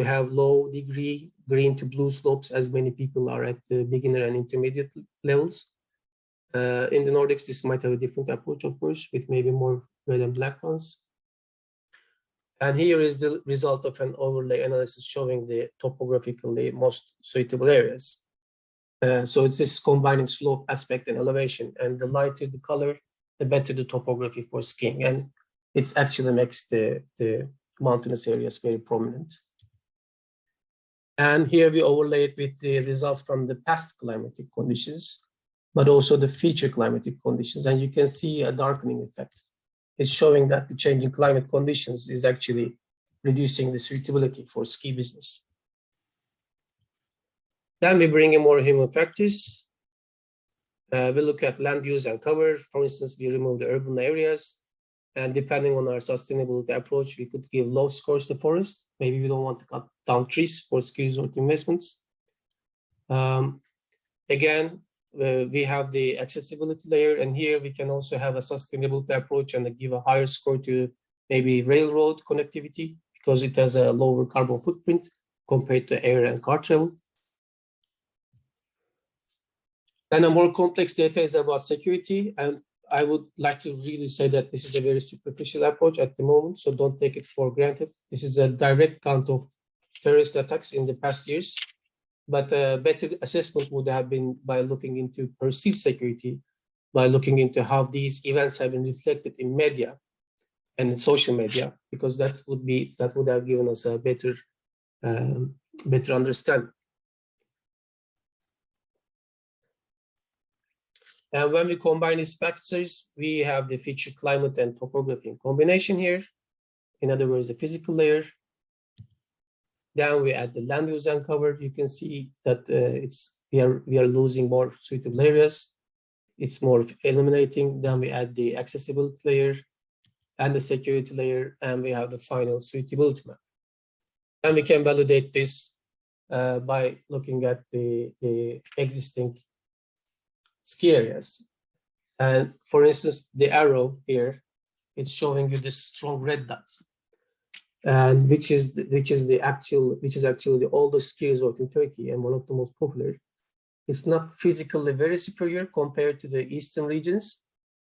have low degree green to blue slopes, as many people are at the beginner and intermediate levels. In the Nordics, this might have a different approach, of course, with maybe more red and black ones. And here is the result of an overlay analysis showing the topographically most suitable areas. So it's this combining slope aspect and elevation, and the lighter the color, the better the topography for skiing. And it actually makes the mountainous areas very prominent. And here we overlay it with the results from the past climatic conditions, but also the future climatic conditions. And you can see a darkening effect. It's showing that the changing climate conditions is actually reducing the suitability for ski business. Then we bring in more human factors. We look at land use and cover. For instance, we remove the urban areas. And depending on our sustainability approach, we could give low scores to forest. Maybe we don't want to cut down trees for ski resort investments. Again, we have the accessibility layer, and here we can also have a sustainability approach and give a higher score to maybe railroad connectivity because it has a lower carbon footprint compared to air and car travel. Then a more complex data is about security. And I would like to really say that this is a very superficial approach at the moment, so don't take it for granted. This is a direct count of terrorist attacks in the past years, but a better assessment would have been by looking into perceived security, by looking into how these events have been reflected in media and in social media, because that would have given us a better understanding. And when we combine these factors, we have the feature climate and topography in combination here. In other words, the physical layer. Then we add the land use uncovered. You can see that we are losing more suitable areas. It's more eliminating. Then we add the accessibility layer and the security layer, and we have the final suitability map. And we can validate this by looking at the existing ski areas. And for instance, the arrow here, it's showing you this strong red dot, and which is actually the oldest ski resort in Turkey and one of the most popular. It's not physically very superior compared to the eastern regions,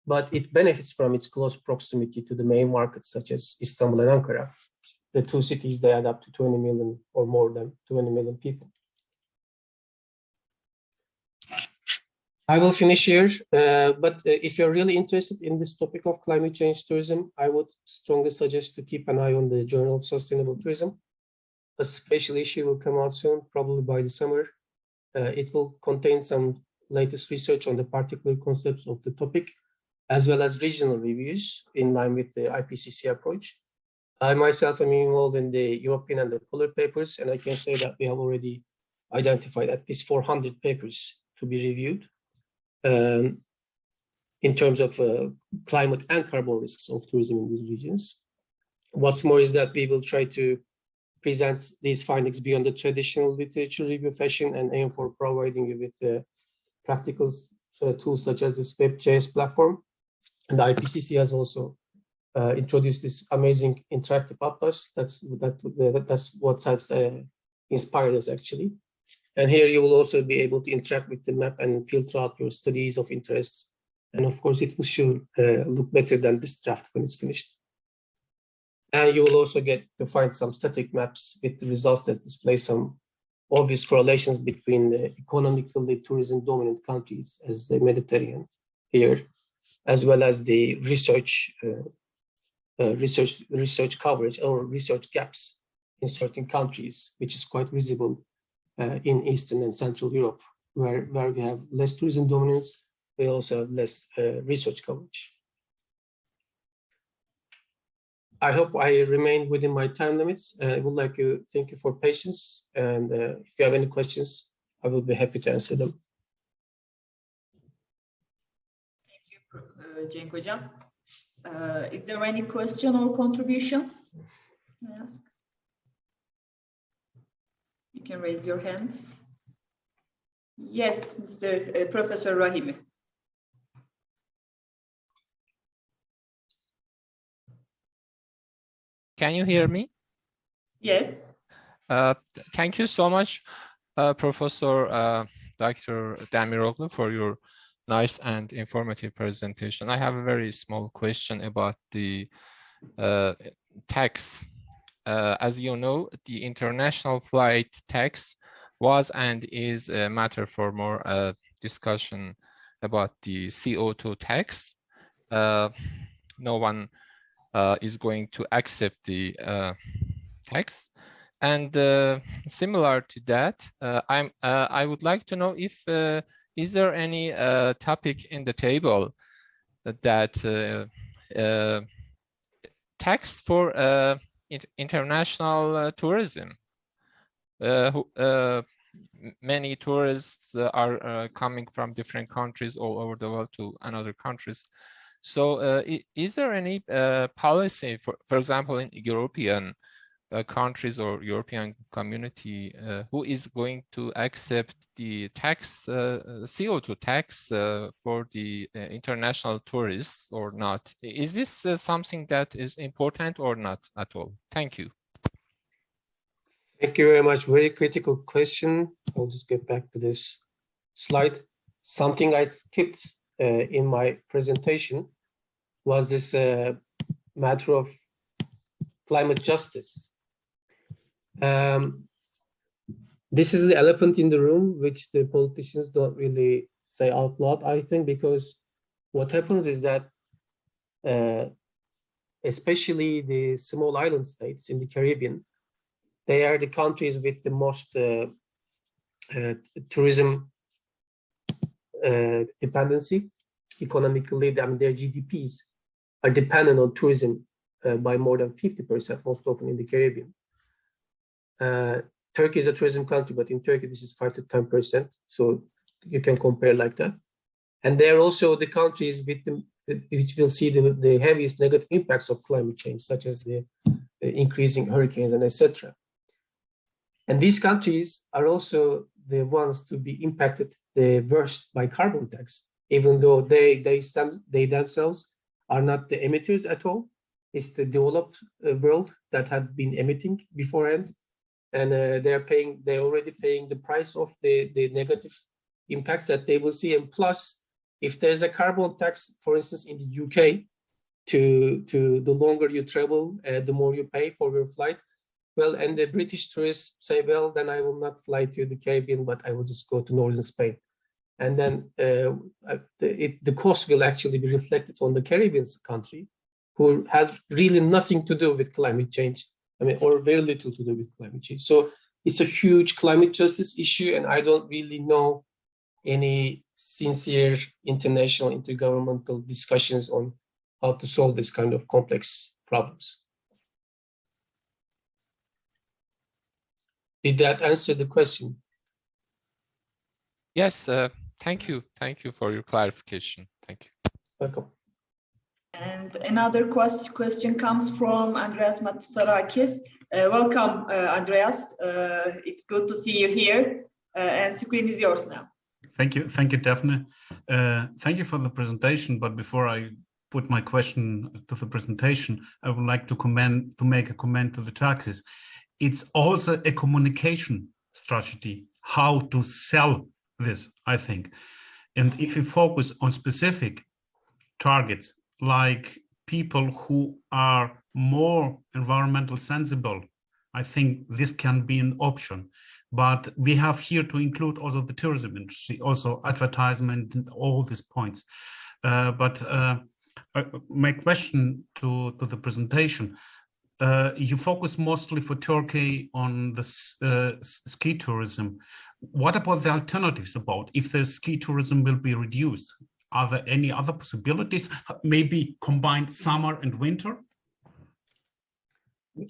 but it benefits from its close proximity to the main markets such as Istanbul and Ankara. The two cities, they add up to 20 million or more than 20 million people. I will finish here, but if you're really interested in this topic of climate change tourism, I would strongly suggest to keep an eye on the Journal of Sustainable Tourism. A special issue will come out soon, probably by the summer. It will contain some latest research on the particular concepts of the topic, as well as regional reviews in line with the IPCC approach. I myself am involved in the European and the Polar papers, and I can say that we have already identified at least 400 papers to be reviewed in terms of climate and carbon risks of tourism in these regions. What's more is that we will try to present these findings beyond the traditional literature review fashion and aim for providing you with practical tools such as this WebJS platform. And the IPCC has also introduced this amazing interactive atlas. That's what has inspired us actually. And here you will also be able to interact with the map and filter out your studies of interest. And of course, it will sure look better than this draft when it's finished. And you will also get to find some static maps with the results that display some obvious correlations between the economically tourism dominant countries as the Mediterranean here, as well as the research coverage or research gaps in certain countries, which is quite visible in Eastern and Central Europe, where we have less tourism dominance, we also have less research coverage. I hope I remain within my time limits. I would like to thank you for patience, and if you have any questions, I will be happy to answer them. Thank you, Cenk Hocam. Is there any question or contributions? May I ask? You can raise your hands. Yes, Mr. Professor Rahimi. Can you hear me? Yes. Thank you so much, Professor Dr. Demiroglu, for your nice and informative presentation. I have a very small question about the tax. As you know, the international flight tax was and is a matter for more discussion about the CO2 tax. No one is going to accept the tax. And similar to that, I would like to know if is there any topic in the table that tax for international tourism. Many tourists are coming from different countries all over the world to another countries. So is there any policy, for example, in European countries or European community who is going to accept the tax, CO2 tax for the international tourists or not? Is this something that is important or not at all? Thank you. Thank you very much. Very critical question. I'll just get back to this slide. something I skipped in my presentation was this matter of climate justice. This is the elephant in the room, which the politicians don't really say out loud, I think, because what happens is that especially the small island states in the Caribbean, they are the countries with the most tourism dependency economically. I mean, their GDPs are dependent on tourism by more than 50%, most often in the Caribbean. Turkey is a tourism country, but in Turkey, this is 5 to 10%. So you can compare like that. And they're also the countries with which will see the heaviest negative impacts of climate change, such as the increasing hurricanes and etc. And these countries are also the ones to be impacted the worst by carbon tax, even though they themselves are not the emitters at all. It's the developed world that have been emitting beforehand, and they're already paying the price of the negative impacts that they will see. And plus, if there's a carbon tax, for instance, in the UK, to the longer you travel, the more you pay for your flight. Well, and the British tourists say, well, then I will not fly to the Caribbean, but I will just go to northern Spain. And then the cost will actually be reflected on the Caribbean country, who has really nothing to do with climate change. I mean, or very little to do with climate change. So it's a huge climate justice issue, and I don't really know any sincere international intergovernmental discussions on how to solve this kind of complex problems. Did that answer the question? Yes, thank you. Thank you for your clarification. Thank you. Welcome. And another question comes from Andreas Matsarakis. Welcome, Andreas. It's good to see you here. And screen is yours now. Thank you, Daphne. Thank you for the presentation. But before I put my question to the presentation, I would like to make a comment to the taxes. It's also a communication strategy, how to sell this, I think. And if you focus on specific targets, like people who are more environmental sensible, I think this can be an option. But we have here to include also the tourism industry, also advertisement and all these points. My question to the presentation, you focus mostly for Turkey on the ski tourism. What about the alternatives about if the ski tourism will be reduced? Are there any other possibilities, maybe combined summer and winter?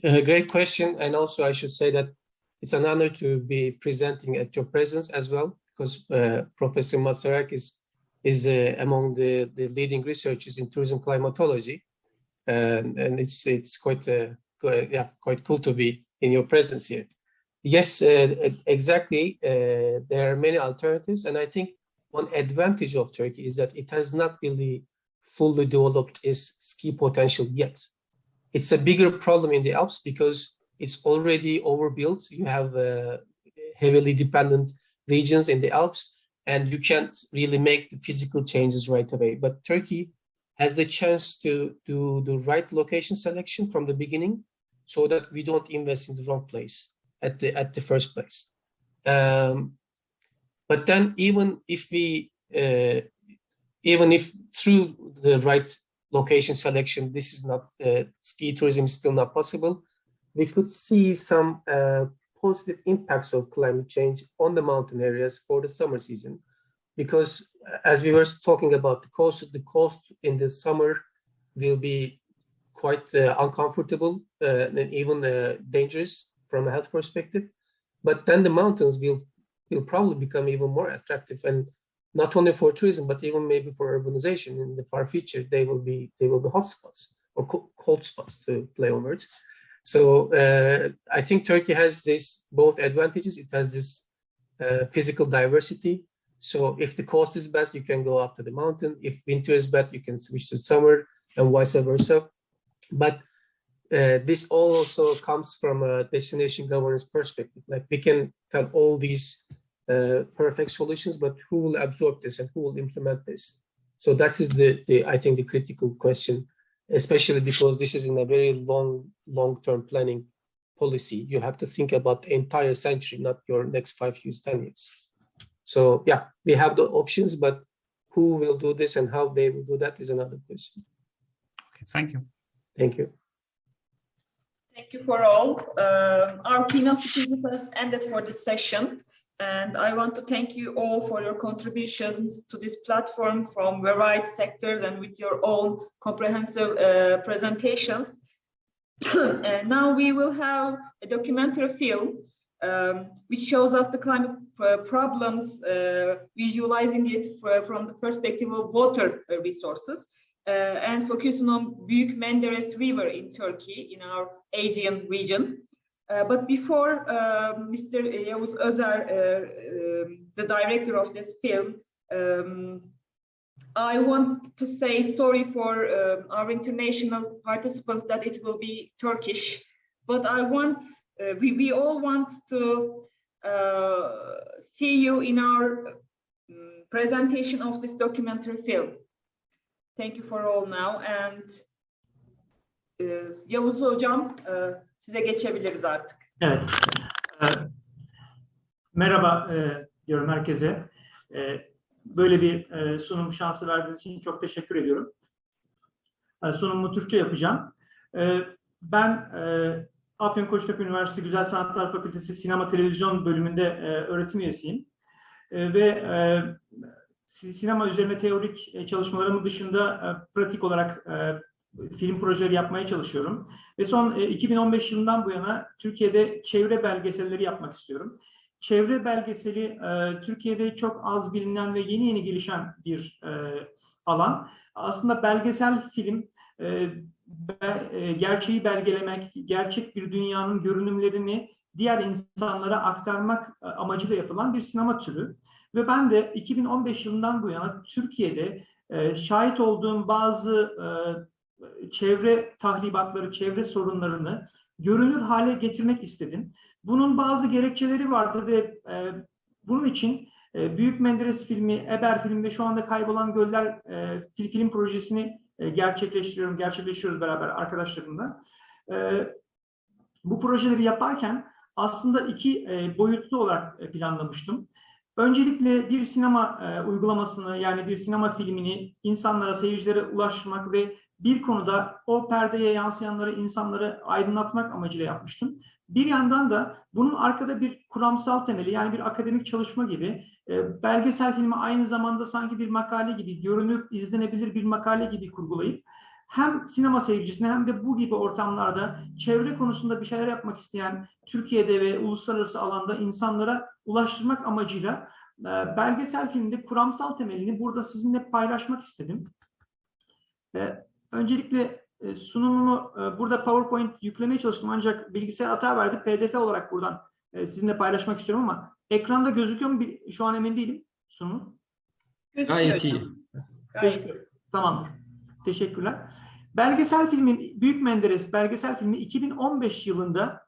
Great question. And also I should say that it's an honor to be presenting at your presence as well, because Professor Matsarakis is among the leading researchers in tourism climatology. And it's quite cool to be in your presence here. Yes, exactly. There are many alternatives. And I think one advantage of Turkey is that it has not really fully developed its ski potential yet. It's a bigger problem in the Alps because it's already overbuilt. You have heavily dependent regions in the Alps, and you can't really make the physical changes right away. But Turkey has the chance to do the right location selection from the beginning, so that we don't invest in the wrong place at the first place. But then even if through the right location selection, this is not ski tourism is still not possible, we could see some positive impacts of climate change on the mountain areas for the summer season, because as we were talking about the coast in the summer will be quite uncomfortable and even dangerous from a health perspective. But then the mountains will probably become even more attractive, and not only for tourism, but even maybe for urbanization in the far future. They will be hotspots or cold spots, to play on words. So I think Turkey has this both advantages. It has this physical diversity. So if the coast is bad, you can go up to the mountain. If winter is bad, you can switch to summer, and vice versa. But this also comes from a destination governance perspective. Like we can tell all these perfect solutions, but who will absorb this and who will implement this? So that is I think the critical question, especially because this is in a very long-term planning policy. You have to think about the entire century, not your next 5 years, 10 years. So yeah, we have the options, but who will do this and how they will do that is another question. Okay, thank you. Thank you. Thank you for all. Our keynote speakers has ended for this session. And I want to thank you all for your contributions to this platform from varied sectors and with your own comprehensive presentations. Now we will have a documentary film which shows us the climate problems, visualizing it from the perspective of water resources and focusing on Büyük Menderes River in Turkey, in our Aegean region. But before Mr. YAVUZ ÖZER, the director of this film, I want to say sorry for our international participants that it will be Turkish, but I want, we all want to see you in our presentation of this documentary film. Thank you for all now, and Yavuz Hocam, size geçebiliriz artık. Evet. Merhaba diyorum herkese. Böyle bir sunum şansı verdiğiniz için çok teşekkür ediyorum. Sunumumu Türkçe yapacağım. Ben Afyonkarahisar Üniversitesi Güzel Sanatlar Fakültesi Sinema Televizyon bölümünde öğretim üyesiyim. Ve sinema üzerine teorik çalışmalarımın dışında pratik olarak film projeleri yapmaya çalışıyorum. Ve son 2015 yılından bu yana Türkiye'de çevre belgeselleri yapmak istiyorum. Çevre belgeseli Türkiye'de çok az bilinen ve yeni gelişen bir alan. Aslında belgesel film gerçeği belgelemek, gerçek bir dünyanın görünümlerini diğer insanlara aktarmak amacıyla yapılan bir sinema türü. Ve ben de 2015 yılından bu yana Türkiye'de şahit olduğum bazı çevre tahribatları, çevre sorunlarını görünür hale getirmek istedim. Bunun bazı gerekçeleri vardı ve bunun için Büyük Menderes filmi, EBER filmi ve şu anda Kaybolan Göller film projesini gerçekleştiriyoruz beraber arkadaşlarımla. Bu projeleri yaparken aslında iki boyutlu olarak planlamıştım. Öncelikle bir sinema uygulamasını, yani bir sinema filmini insanlara, seyircilere ulaştırmak ve bir konuda o perdeye yansıyanları, insanları aydınlatmak amacıyla yapmıştım. Bir yandan da bunun arkada bir kuramsal temeli, yani bir akademik çalışma gibi, belgesel filmi aynı zamanda sanki bir makale gibi, görünür, izlenebilir bir makale gibi kurgulayıp hem sinema seyircisine hem de bu gibi ortamlarda çevre konusunda bir şeyler yapmak isteyen Türkiye'de ve uluslararası alanda insanlara ulaştırmak amacıyla belgesel filmde kuramsal temelini burada sizinle paylaşmak istedim. Öncelikle sunumumu burada PowerPoint yüklemeye çalıştım ancak bilgisayar hata verdi. PDF olarak buradan sizinle paylaşmak istiyorum ama ekranda gözüküyor mu? Şu an emin değilim sunumu. Gayet iyi. Tamamdır. Teşekkürler. Belgesel filmin, Büyük Menderes belgesel filmi 2015 yılında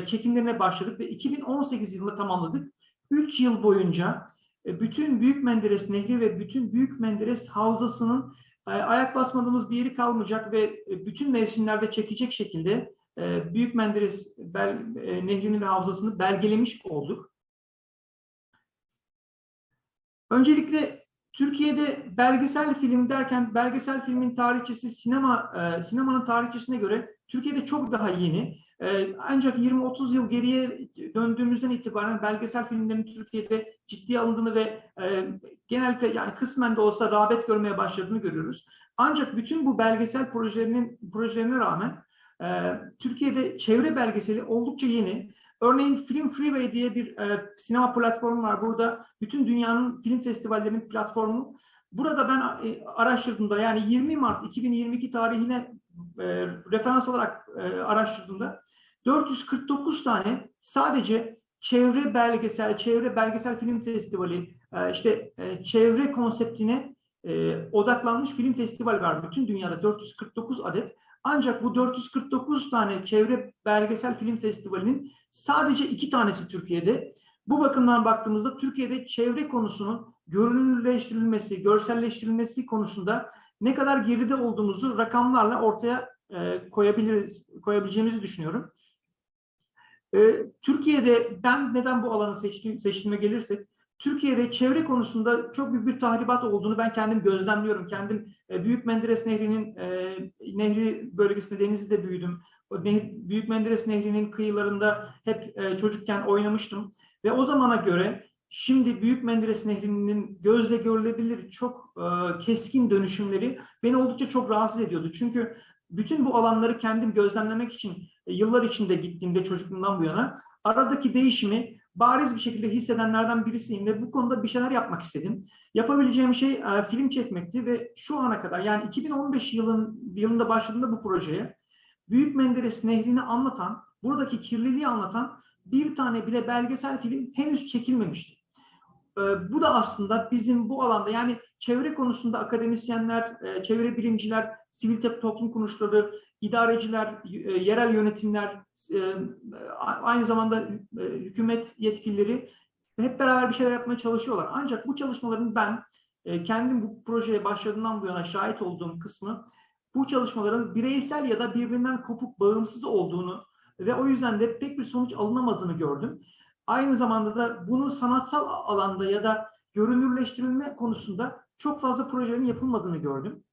çekimlerine başladık ve 2018 yılında tamamladık. 3 yıl boyunca bütün Büyük Menderes Nehri ve bütün Büyük Menderes Havzası'nın ayak basmadığımız bir yeri kalmayacak ve bütün mevsimlerde çekecek şekilde Büyük Menderes Nehri'ni ve havzasını belgelemiş olduk. Öncelikle Türkiye'de belgesel film derken belgesel filmin tarihçesi sinemanın tarihçesine göre Türkiye'de çok daha yeni. Ancak 20-30 yıl geriye döndüğümüzden itibaren belgesel filmlerin Türkiye'de ciddiye alındığını ve genellikle, yani kısmen de olsa rağbet görmeye başladığını görüyoruz. Ancak bütün bu belgesel projelerine rağmen Türkiye'de çevre belgeseli oldukça yeni. Örneğin Film Freeway diye bir sinema platformu var. Burada bütün dünyanın film festivallerinin platformu. Burada ben araştırdığımda, yani 20 Mart 2022 tarihine referans olarak araştırdığımda 449 tane sadece çevre belgesel film festivali, çevre konseptine odaklanmış film festivali var. Bütün dünyada 449 adet. Ancak bu 449 tane çevre belgesel film festivalinin sadece 2 tanesi Türkiye'de. Bu bakımdan baktığımızda Türkiye'de çevre konusunun görünürleştirilmesi, görselleştirilmesi konusunda ne kadar geride olduğumuzu rakamlarla ortaya koyabileceğimizi düşünüyorum. Türkiye'de ben neden bu alanı seçtiğime gelirsek, Türkiye'de çevre konusunda çok büyük bir tahribat olduğunu ben kendim gözlemliyorum. Kendim Büyük Menderes Nehri'nin nehri bölgesinde, Denizli'de büyüdüm. Büyük Menderes Nehri'nin kıyılarında hep çocukken oynamıştım. Ve o zamana göre şimdi Büyük Menderes Nehri'nin gözle görülebilir çok keskin dönüşümleri beni oldukça çok rahatsız ediyordu. Çünkü bütün bu alanları kendim gözlemlemek için yıllar içinde gittiğimde çocukluğumdan bu yana aradaki değişimi bariz bir şekilde hissedenlerden birisiyim ve bu konuda bir şeyler yapmak istedim. Yapabileceğim şey film çekmekti ve şu ana kadar, yani 2015 yılında başladığımda bu projeye Büyük Menderes Nehri'ni anlatan, buradaki kirliliği anlatan bir tane bile belgesel film henüz çekilmemişti. Bu da aslında bizim bu alanda, yani çevre konusunda akademisyenler, çevre bilimciler, sivil toplum kuruluşları, idareciler, yerel yönetimler, aynı zamanda hükümet yetkilileri hep beraber bir şeyler yapmaya çalışıyorlar. Ancak bu çalışmaların ben kendim bu projeye başladığımdan bu yana şahit olduğum kısmı, bu çalışmaların bireysel ya da birbirinden kopuk, bağımsız olduğunu ve o yüzden de pek bir sonuç alınamadığını gördüm. Aynı zamanda da bunun sanatsal alanda ya da görünürleştirilme konusunda çok fazla projelerin yapılmadığını gördüm.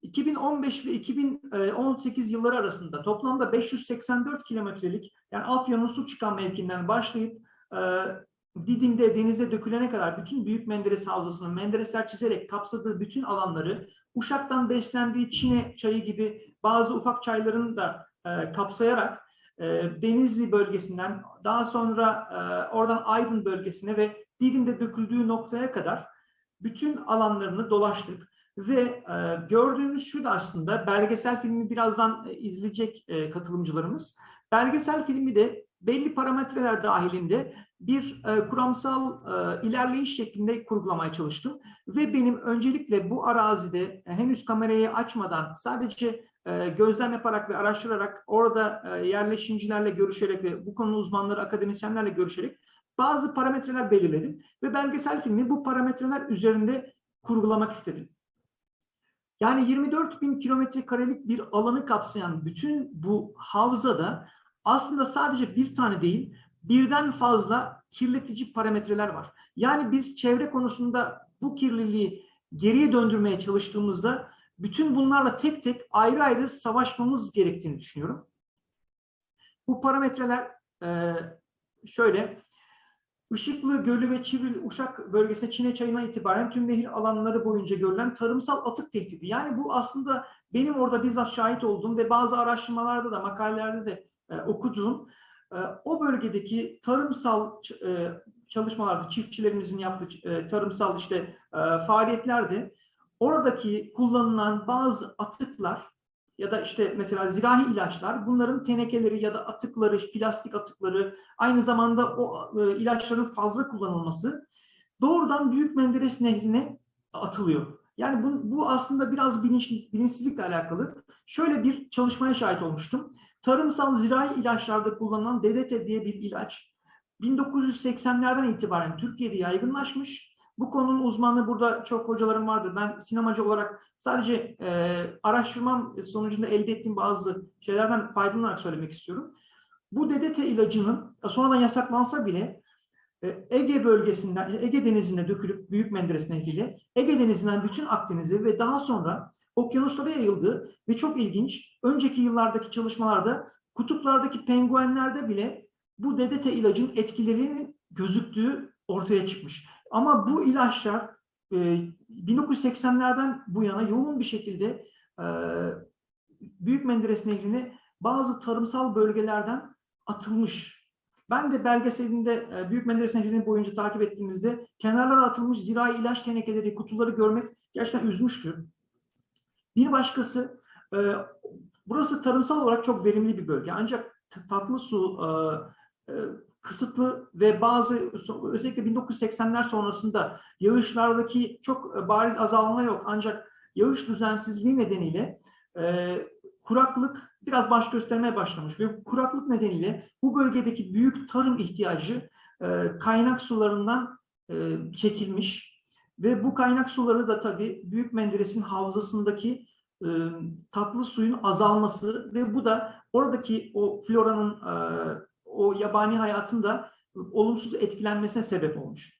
2015 ve 2018 yılları arasında toplamda 584 kilometrelik, yani Afyon'un su çıkan mevkiinden başlayıp Didim'de denize dökülene kadar bütün Büyük Menderes Havzası'nın Menderesler çizerek kapsadığı bütün alanları, Uşak'tan beslendiği Çine çayı gibi bazı ufak çayların da kapsayarak Denizli bölgesinden daha sonra oradan Aydın bölgesine ve Didim'de döküldüğü noktaya kadar bütün alanlarını dolaştık. Ve gördüğümüz şu da aslında, belgesel filmi birazdan izleyecek katılımcılarımız. Belgesel filmi de belli parametreler dahilinde bir kuramsal ilerleyiş şeklinde kurgulamaya çalıştım. Ve benim öncelikle bu arazide henüz kamerayı açmadan sadece gözlem yaparak ve araştırarak, orada yerleşimcilerle görüşerek ve bu konu uzmanları, akademisyenlerle görüşerek bazı parametreler belirledim. Ve belgesel filmi bu parametreler üzerinde kurgulamak istedim. Yani 24.000 kilometre karelik bir alanı kapsayan bütün bu havzada aslında sadece bir tane değil, birden fazla kirletici parametreler var. Yani biz çevre konusunda bu kirliliği geriye döndürmeye çalıştığımızda bütün bunlarla tek tek ayrı ayrı savaşmamız gerektiğini düşünüyorum. Bu parametreler şöyle: Işıklı Gölü ve Çivril Uşak bölgesinde Çine çayından itibaren tüm nehir alanları boyunca görülen tarımsal atık tehdidi. Yani bu aslında benim orada bizzat şahit olduğum ve bazı araştırmalarda da, makalelerde de okuduğum o bölgedeki tarımsal çalışmalarda, çiftçilerimizin yaptığı tarımsal faaliyetlerde oradaki kullanılan bazı atıklar ya da mesela zirai ilaçlar, bunların tenekeleri ya da atıkları, plastik atıkları, aynı zamanda o ilaçların fazla kullanılması doğrudan Büyük Menderes Nehri'ne atılıyor. Yani bu aslında biraz bilinçsizlikle alakalı. Şöyle bir çalışmaya şahit olmuştum. Tarımsal zirai ilaçlarda kullanılan DDT diye bir ilaç 1980'lerden itibaren Türkiye'de yaygınlaşmış. Bu konunun uzmanlığı burada çok hocalarım vardır. Ben sinemacı olarak sadece araştırmam sonucunda elde ettiğim bazı şeylerden faydalanarak söylemek istiyorum. Bu DDT ilacının sonradan yasaklansa bile Ege bölgesinden, Ege Denizi'ne dökülüp Büyük Menderes Nehri ile Ege Denizi'nden bütün Akdeniz'e ve daha sonra okyanuslara yayıldı ve çok ilginç, önceki yıllardaki çalışmalarda kutuplardaki penguenlerde bile bu DDT ilacın etkilerinin gözüktüğü ortaya çıkmış. Ama bu ilaçlar 1980'lerden bu yana yoğun bir şekilde Büyük Menderes Nehri'ne bazı tarımsal bölgelerden atılmış. Ben de belgeselinde Büyük Menderes Nehri'nin boyunca takip ettiğimizde kenarlara atılmış zirai ilaç tenekeleri, kutuları görmek gerçekten üzmüştü. Bir başkası, burası tarımsal olarak çok verimli bir bölge. Ancak tatlı su kısıtlı ve bazı, özellikle 1980'ler sonrasında yağışlardaki çok bariz azalma yok. Ancak yağış düzensizliği nedeniyle kuraklık biraz baş göstermeye başlamış ve kuraklık nedeniyle bu bölgedeki büyük tarım ihtiyacı kaynak sularından çekilmiş ve bu kaynak suları da tabii Büyük Menderes'in havzasındaki tatlı suyun azalması ve bu da oradaki o floranın, o yabani hayatın da olumsuz etkilenmesine sebep olmuş.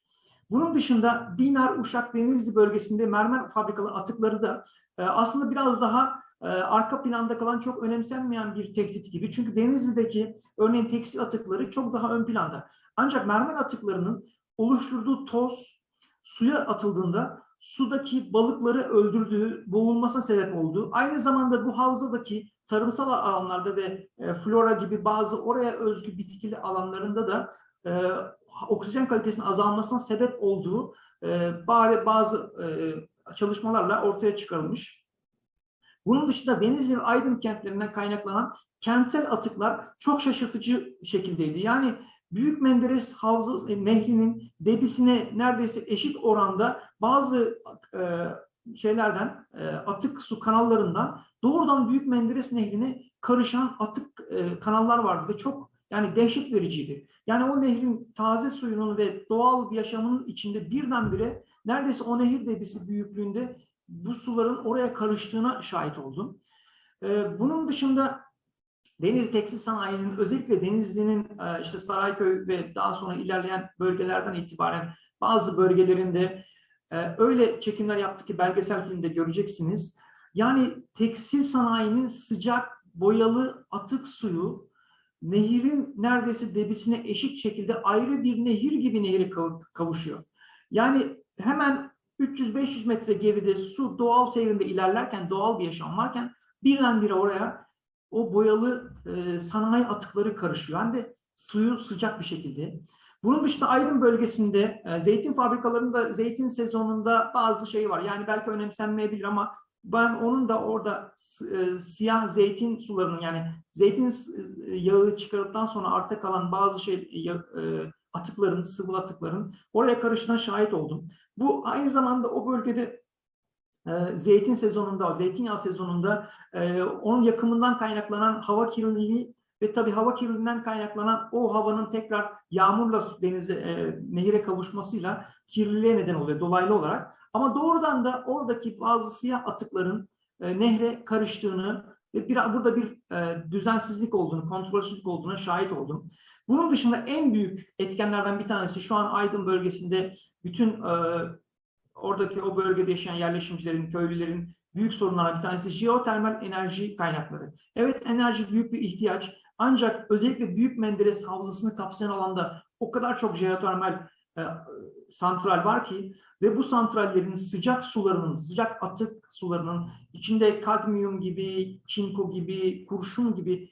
Bunun dışında Dinar, Uşak, Denizli bölgesinde mermer fabrikaları atıkları da aslında biraz daha arka planda kalan, çok önemsenmeyen bir tehdit gibi. Çünkü Denizli'deki örneğin tekstil atıkları çok daha ön planda. Ancak mermer atıklarının oluşturduğu toz suya atıldığında sudaki balıkları öldürdüğü, boğulmasına sebep olduğu, aynı zamanda bu havzadaki tarımsal alanlarda ve flora gibi bazı oraya özgü bitkili alanlarında da oksijen kalitesinin azalmasına sebep olduğu bazı çalışmalarla ortaya çıkarılmış. Bunun dışında Denizli ve Aydın kentlerinden kaynaklanan kentsel atıklar çok şaşırtıcı şekildeydi. Yani Büyük Menderes Havzası Nehri'nin debisine neredeyse eşit oranda bazı atık su kanallarından doğrudan Büyük Menderes Nehri'ne karışan atık kanallar vardı ve çok yani dehşet vericiydi. Yani o nehrin taze suyunun ve doğal yaşamının içinde birdenbire neredeyse o nehir debisi büyüklüğünde bu suların oraya karıştığına şahit oldum. Bunun dışında Denizli Tekstil Sanayi'nin, özellikle Denizli'nin işte Sarayköy ve daha sonra ilerleyen bölgelerden itibaren bazı bölgelerinde öyle çekimler yaptı ki belgesel filmde göreceksiniz. Yani tekstil sanayinin sıcak boyalı atık suyu nehirin neredeyse debisine eşit şekilde ayrı bir nehir gibi nehire kavuşuyor. Yani hemen 300-500 metre geride su doğal seyrinde ilerlerken, doğal bir yaşam varken birdenbire oraya o boyalı sanayi atıkları karışıyor. Hem de suyu sıcak bir şekilde. Bunun dışında Aydın bölgesinde zeytin fabrikalarında zeytin sezonunda bazı şey var. Yani belki önemsenmeyebilir ama ben onun da orada siyah zeytin sularının, yani zeytin yağı çıkarıldıktan sonra arta kalan bazı atıkların, sıvı atıkların oraya karıştığına şahit oldum. Bu aynı zamanda o bölgede zeytin sezonunda, zeytinyağı sezonunda onun yakımından kaynaklanan hava kirliliği ve tabii hava kirliliğinden kaynaklanan o havanın tekrar yağmurla nehire kavuşmasıyla kirliliğe neden oluyor dolaylı olarak. Ama doğrudan da oradaki bazı siyah atıkların nehre karıştığını ve burada bir düzensizlik olduğunu, kontrolsüzlük olduğuna şahit oldum. Bunun dışında en büyük etkenlerden bir tanesi şu an Aydın bölgesinde bütün oradaki o bölgede yaşayan yerleşimcilerin, köylülerin büyük sorunlarından bir tanesi jeotermal enerji kaynakları. Evet, enerji büyük bir ihtiyaç. Ancak özellikle Büyük Menderes Havzası'nı kapsayan alanda o kadar çok jeotermal santral var ki ve bu santrallerin sıcak sularının, sıcak atık sularının içinde kadmiyum gibi, çinko gibi, kurşun gibi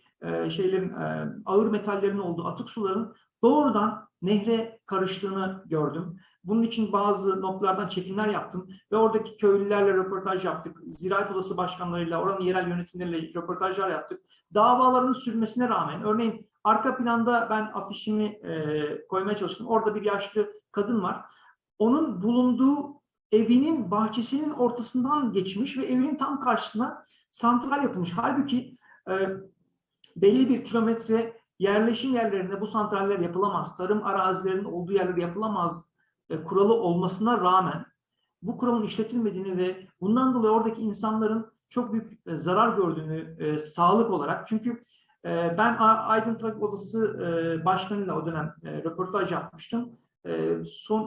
ağır metallerin olduğu atık suların doğrudan nehre karıştığını gördüm. Bunun için bazı noktalardan çekimler yaptım ve oradaki köylülerle röportaj yaptık. Ziraat Odası başkanlarıyla, oranın yerel yönetimleriyle röportajlar yaptık. Davaların sürmesine rağmen, örneğin arka planda ben afişimi koymaya çalıştım. Orada bir yaşlı kadın var. Onun bulunduğu evinin bahçesinin ortasından geçmiş ve evinin tam karşısına santral yapılmış. Halbuki belli bir kilometre yerleşim yerlerinde bu santraller yapılamaz. Tarım arazilerinin olduğu yerlerde yapılamaz kuralı olmasına rağmen bu kuralın işletilmediğini ve bundan dolayı oradaki insanların çok büyük zarar gördüğünü sağlık olarak, çünkü ben Aydın Trafik Odası Başkanı'yla o dönem röportaj yapmıştım.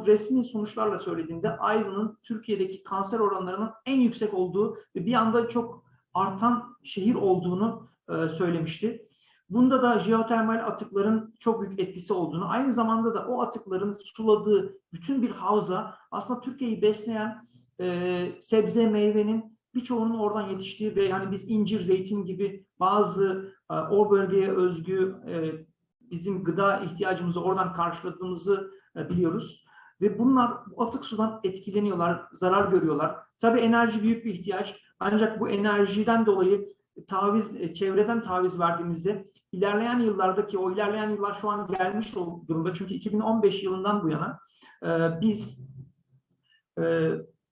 Resmi sonuçlarla söylediğimde Aydın'ın Türkiye'deki kanser oranlarının en yüksek olduğu ve bir anda çok artan şehir olduğunu söylemişti. Bunda da jeotermal atıkların çok büyük etkisi olduğunu, aynı zamanda da o atıkların suladığı bütün bir havza aslında Türkiye'yi besleyen sebze, meyvenin birçoğunun oradan yetiştiği ve yani biz incir, zeytin gibi bazı o bölgeye özgü bizim gıda ihtiyacımızı oradan karşıladığımızı biliyoruz. Ve bunlar atık sudan etkileniyorlar, zarar görüyorlar. Tabii enerji büyük bir ihtiyaç. Ancak bu enerjiden dolayı çevreden taviz verdiğimizde ilerleyen yıllardaki o ilerleyen yıllar şu an gelmiş durumda. Çünkü 2015 yılından bu yana biz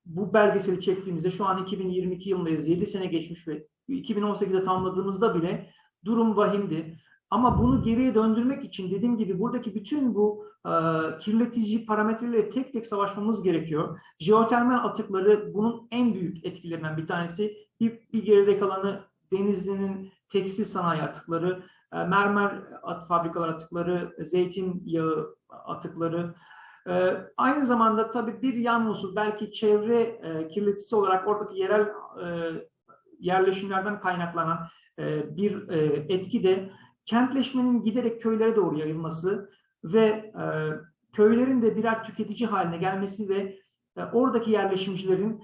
bu belgeseli çektiğimizde şu an 2022 yılındayız. 7 sene geçmiş ve 2018'de tamamladığımızda bile durum vahimdi. Ama bunu geriye döndürmek için dediğim gibi buradaki bütün bu kirletici parametreleri tek tek savaşmamız gerekiyor. Jeotermal atıkları bunun en büyük etkilerinden bir tanesi. Bir geride kalanı Denizli'nin tekstil sanayi atıkları, mermer fabrikalar atıkları, zeytinyağı atıkları. Aynı zamanda tabii bir yan unsur belki çevre kirletisi olarak oradaki yerel yerleşimlerden kaynaklanan bir etki de kentleşmenin giderek köylere doğru yayılması ve köylerin de birer tüketici haline gelmesi ve oradaki yerleşimcilerin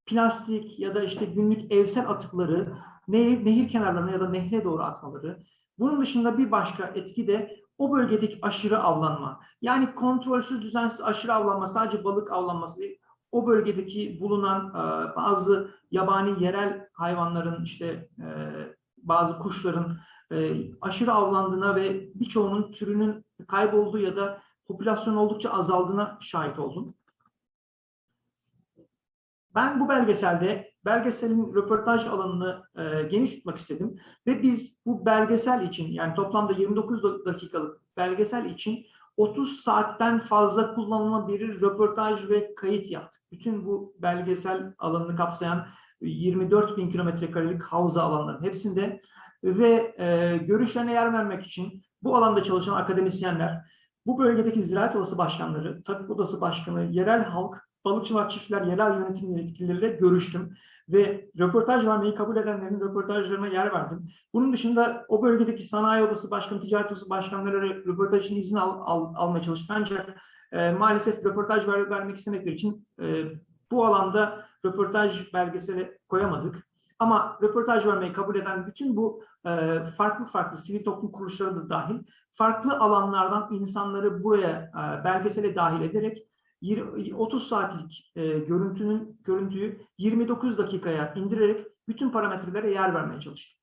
plastik ya da işte günlük evsel atıkları nehir kenarlarına ya da nehre doğru atmaları. Bunun dışında bir başka etki de o bölgedeki aşırı avlanma. Yani kontrolsüz, düzensiz aşırı avlanma, sadece balık avlanması değil, o bölgedeki bulunan bazı yabani yerel hayvanların, işte bazı kuşların aşırı avlandığına ve birçoğunun türünün kaybolduğu ya da popülasyon oldukça azaldığına şahit oldum. Ben bu belgeselin röportaj alanını geniş tutmak istedim ve biz bu belgesel için, yani toplamda 29 dakikalık belgesel için 30 saatten fazla kullanılabilir röportaj ve kayıt yaptık. Bütün bu belgesel alanını kapsayan 24.000 kilometrekarelik havza alanların hepsinde ve görüşlerine yer vermek için bu alanda çalışan akademisyenler, bu bölgedeki ziraat odası başkanları, tabip odası başkanı, yerel halk, balıkçılar, çiftler, yerel yönetim yetkilileriyle görüştüm ve röportaj vermeyi kabul edenlerin röportajlarına yer verdim. Bunun dışında o bölgedeki sanayi odası başkanı, ticaret odası başkanları röportaj için izin almaya çalıştım. Ancak maalesef röportaj vermek istemekleri için bu alanda röportaj belgeseli koyamadık. Ama röportaj vermeyi kabul eden bütün bu farklı sivil toplum kuruluşları da dahil farklı alanlardan insanları buraya belgesele dahil ederek 30 saatlik görüntüyü 29 dakikaya indirerek bütün parametrelere yer vermeye çalıştım.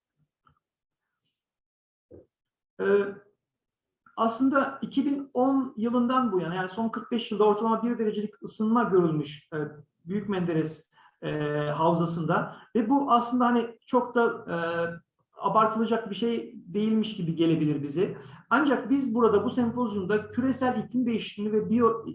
Aslında 2010 yılından bu yana, yani son 45 yılda ortalama 1 derecelik ısınma görülmüş Büyük Menderes havzasında ve bu aslında hani çok da abartılacak bir şey değilmiş gibi gelebilir bize. Ancak biz burada bu sempozyumda küresel iklim değişikliğini ve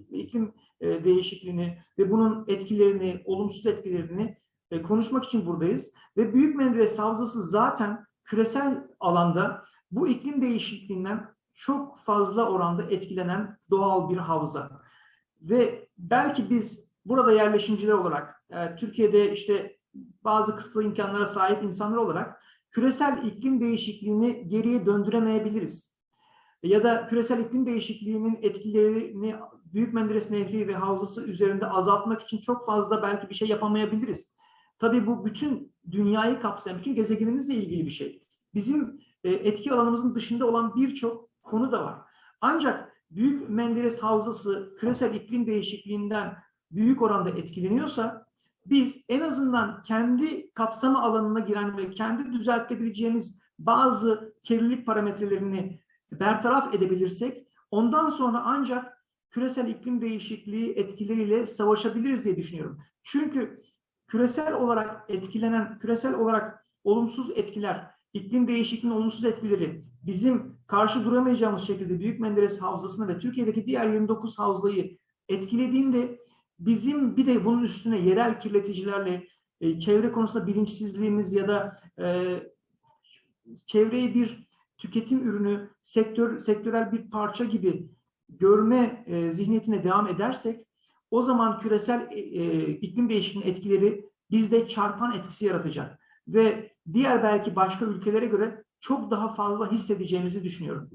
iklim değişikliğini ve bunun etkilerini, olumsuz etkilerini konuşmak için buradayız. Ve Büyük Menderes Havzası zaten küresel alanda bu iklim değişikliğinden çok fazla oranda etkilenen doğal bir havza. Ve belki biz burada yerleşimciler olarak, Türkiye'de işte bazı kısıtlı imkanlara sahip insanlar olarak küresel iklim değişikliğini geriye döndüremeyebiliriz. Ya da küresel iklim değişikliğinin etkilerini Büyük Menderes Nehri ve havzası üzerinde azaltmak için çok fazla belki bir şey yapamayabiliriz. Tabii bu bütün dünyayı kapsayan, bütün gezegenimizle ilgili bir şey. Bizim etki alanımızın dışında olan birçok konu da var. Ancak Büyük Menderes Havzası küresel iklim değişikliğinden büyük oranda etkileniyorsa biz en azından kendi kapsama alanına giren ve kendi düzeltebileceğimiz bazı kirlilik parametrelerini bertaraf edebilirsek ondan sonra ancak küresel iklim değişikliği etkileriyle savaşabiliriz diye düşünüyorum. Çünkü küresel olarak etkilenen, küresel olarak olumsuz etkiler, iklim değişikliğinin olumsuz etkileri bizim karşı duramayacağımız şekilde Büyük Menderes Havzası'nı ve Türkiye'deki diğer 29 havzayı etkilediğinde bizim bir de bunun üstüne yerel kirleticilerle çevre konusunda bilinçsizliğimiz ya da çevreyi bir tüketim ürünü, sektörel bir parça gibi görme zihniyetine devam edersek o zaman küresel iklim değişikliğinin etkileri bizde çarpan etkisi yaratacak ve diğer belki başka ülkelere göre çok daha fazla hissedeceğimizi düşünüyorum.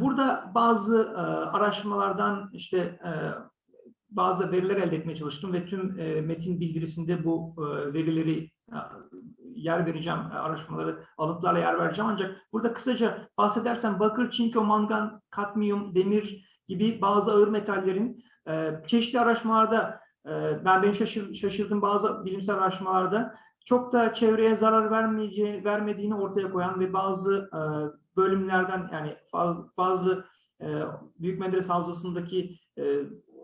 Burada bazı araştırmalardan işte bazı veriler elde etmeye çalıştım ve tüm metin bildirisinde bu verileri yer vereceğim, araştırmaları alıntılarla yer vereceğim. Ancak burada kısaca bahsedersem bakır, çinko, mangan, kadmiyum, demir gibi bazı ağır metallerin çeşitli araştırmalarda beni şaşırdım bazı bilimsel araştırmalarda çok da çevreye zarar vermediğini ortaya koyan ve bazı bölümlerden yani bazı Büyük Menderes Havzası'ndaki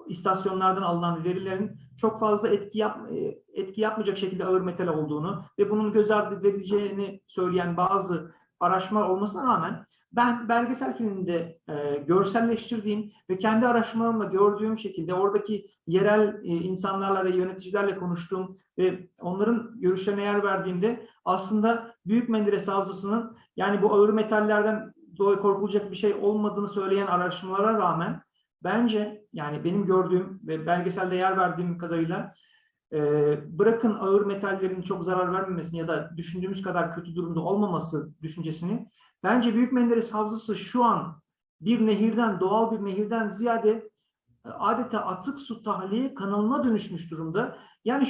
istasyonlardan alınan verilerin çok fazla etki yapmayacak şekilde ağır metal olduğunu ve bunun göz ardı edileceğini söyleyen bazı araştırmalar olmasına rağmen ben belgesel filminde görselleştirdiğim ve kendi araştırmalarımla gördüğüm şekilde oradaki yerel insanlarla ve yöneticilerle konuştuğum ve onların görüşlerine yer verdiğimde aslında Büyük Menderes Havzası'nın yani bu ağır metallerden dolayı korkulacak bir şey olmadığını söyleyen araştırmalara rağmen bence yani benim gördüğüm ve belgeselde yer verdiğim kadarıyla bırakın ağır metallerin çok zarar vermemesini ya da düşündüğümüz kadar kötü durumda olmaması düşüncesini, bence Büyük Menderes Havzası şu an bir nehirden, doğal bir nehirden ziyade adeta atık su tahliye kanalına dönüşmüş durumda. Yani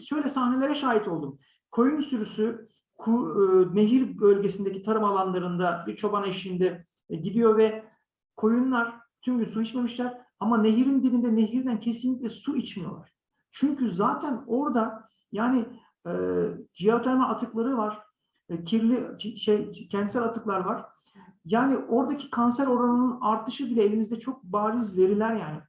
şöyle sahnelere şahit oldum. Koyun sürüsü nehir bölgesindeki tarım alanlarında bir çoban eşliğinde gidiyor ve koyunlar tüm gün su içmemişler ama nehirin dibinde nehirden kesinlikle su içmiyorlar. Çünkü zaten orada yani jeotermal atıkları var, kirli kentsel atıklar var. Yani oradaki kanser oranının artışı bile elimizde çok bariz veriler yani.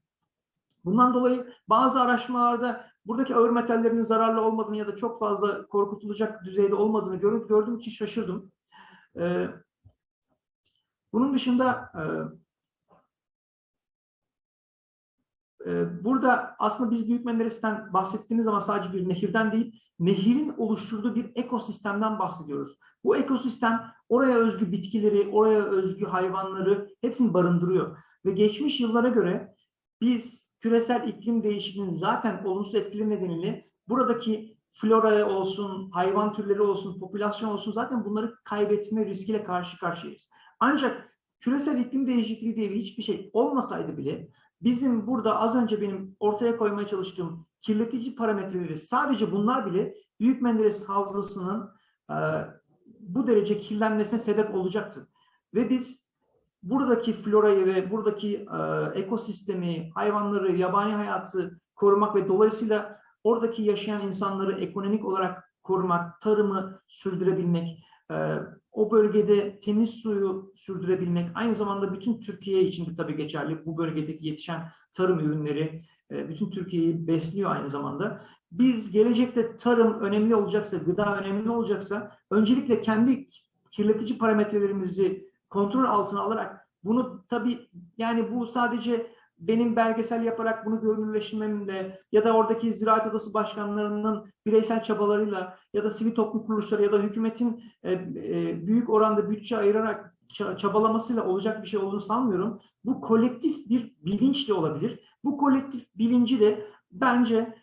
Bundan dolayı bazı araştırmalarda buradaki ağır metallerin zararlı olmadığını ya da çok fazla korkutulacak düzeyde olmadığını gördüğüm için şaşırdım. Bunun dışında burada aslında biz Büyük Menderes'ten bahsettiğimiz zaman sadece bir nehirden değil, nehirin oluşturduğu bir ekosistemden bahsediyoruz. Bu ekosistem oraya özgü bitkileri, oraya özgü hayvanları hepsini barındırıyor. Ve geçmiş yıllara göre biz küresel iklim değişikliğinin zaten olumsuz etkileri nedeniyle buradaki flora olsun, hayvan türleri olsun, popülasyon olsun zaten bunları kaybetme riskiyle karşı karşıyayız. Ancak küresel iklim değişikliği diye hiçbir şey olmasaydı bile bizim burada az önce benim ortaya koymaya çalıştığım kirletici parametreleri sadece bunlar bile Büyük Menderes Havzası'nın bu derece kirlenmesine sebep olacaktır. Ve biz buradaki florayı ve buradaki ekosistemi, hayvanları, yabani hayatı korumak ve dolayısıyla oradaki yaşayan insanları ekonomik olarak korumak, tarımı sürdürebilmek, o bölgede temiz suyu sürdürebilmek, aynı zamanda bütün Türkiye için de tabii geçerli. Bu bölgedeki yetişen tarım ürünleri bütün Türkiye'yi besliyor aynı zamanda. Biz gelecekte tarım önemli olacaksa, gıda önemli olacaksa öncelikle kendi kirletici parametrelerimizi kontrol altına alarak bunu tabii yani bu sadece benim belgesel yaparak bunu görünürleştirmemle ya da oradaki Ziraat Odası başkanlarının bireysel çabalarıyla ya da sivil toplum kuruluşları ya da hükümetin büyük oranda bütçe ayırarak çabalamasıyla olacak bir şey olduğunu sanmıyorum. Bu kolektif bir bilinçle olabilir. Bu kolektif bilinci de bence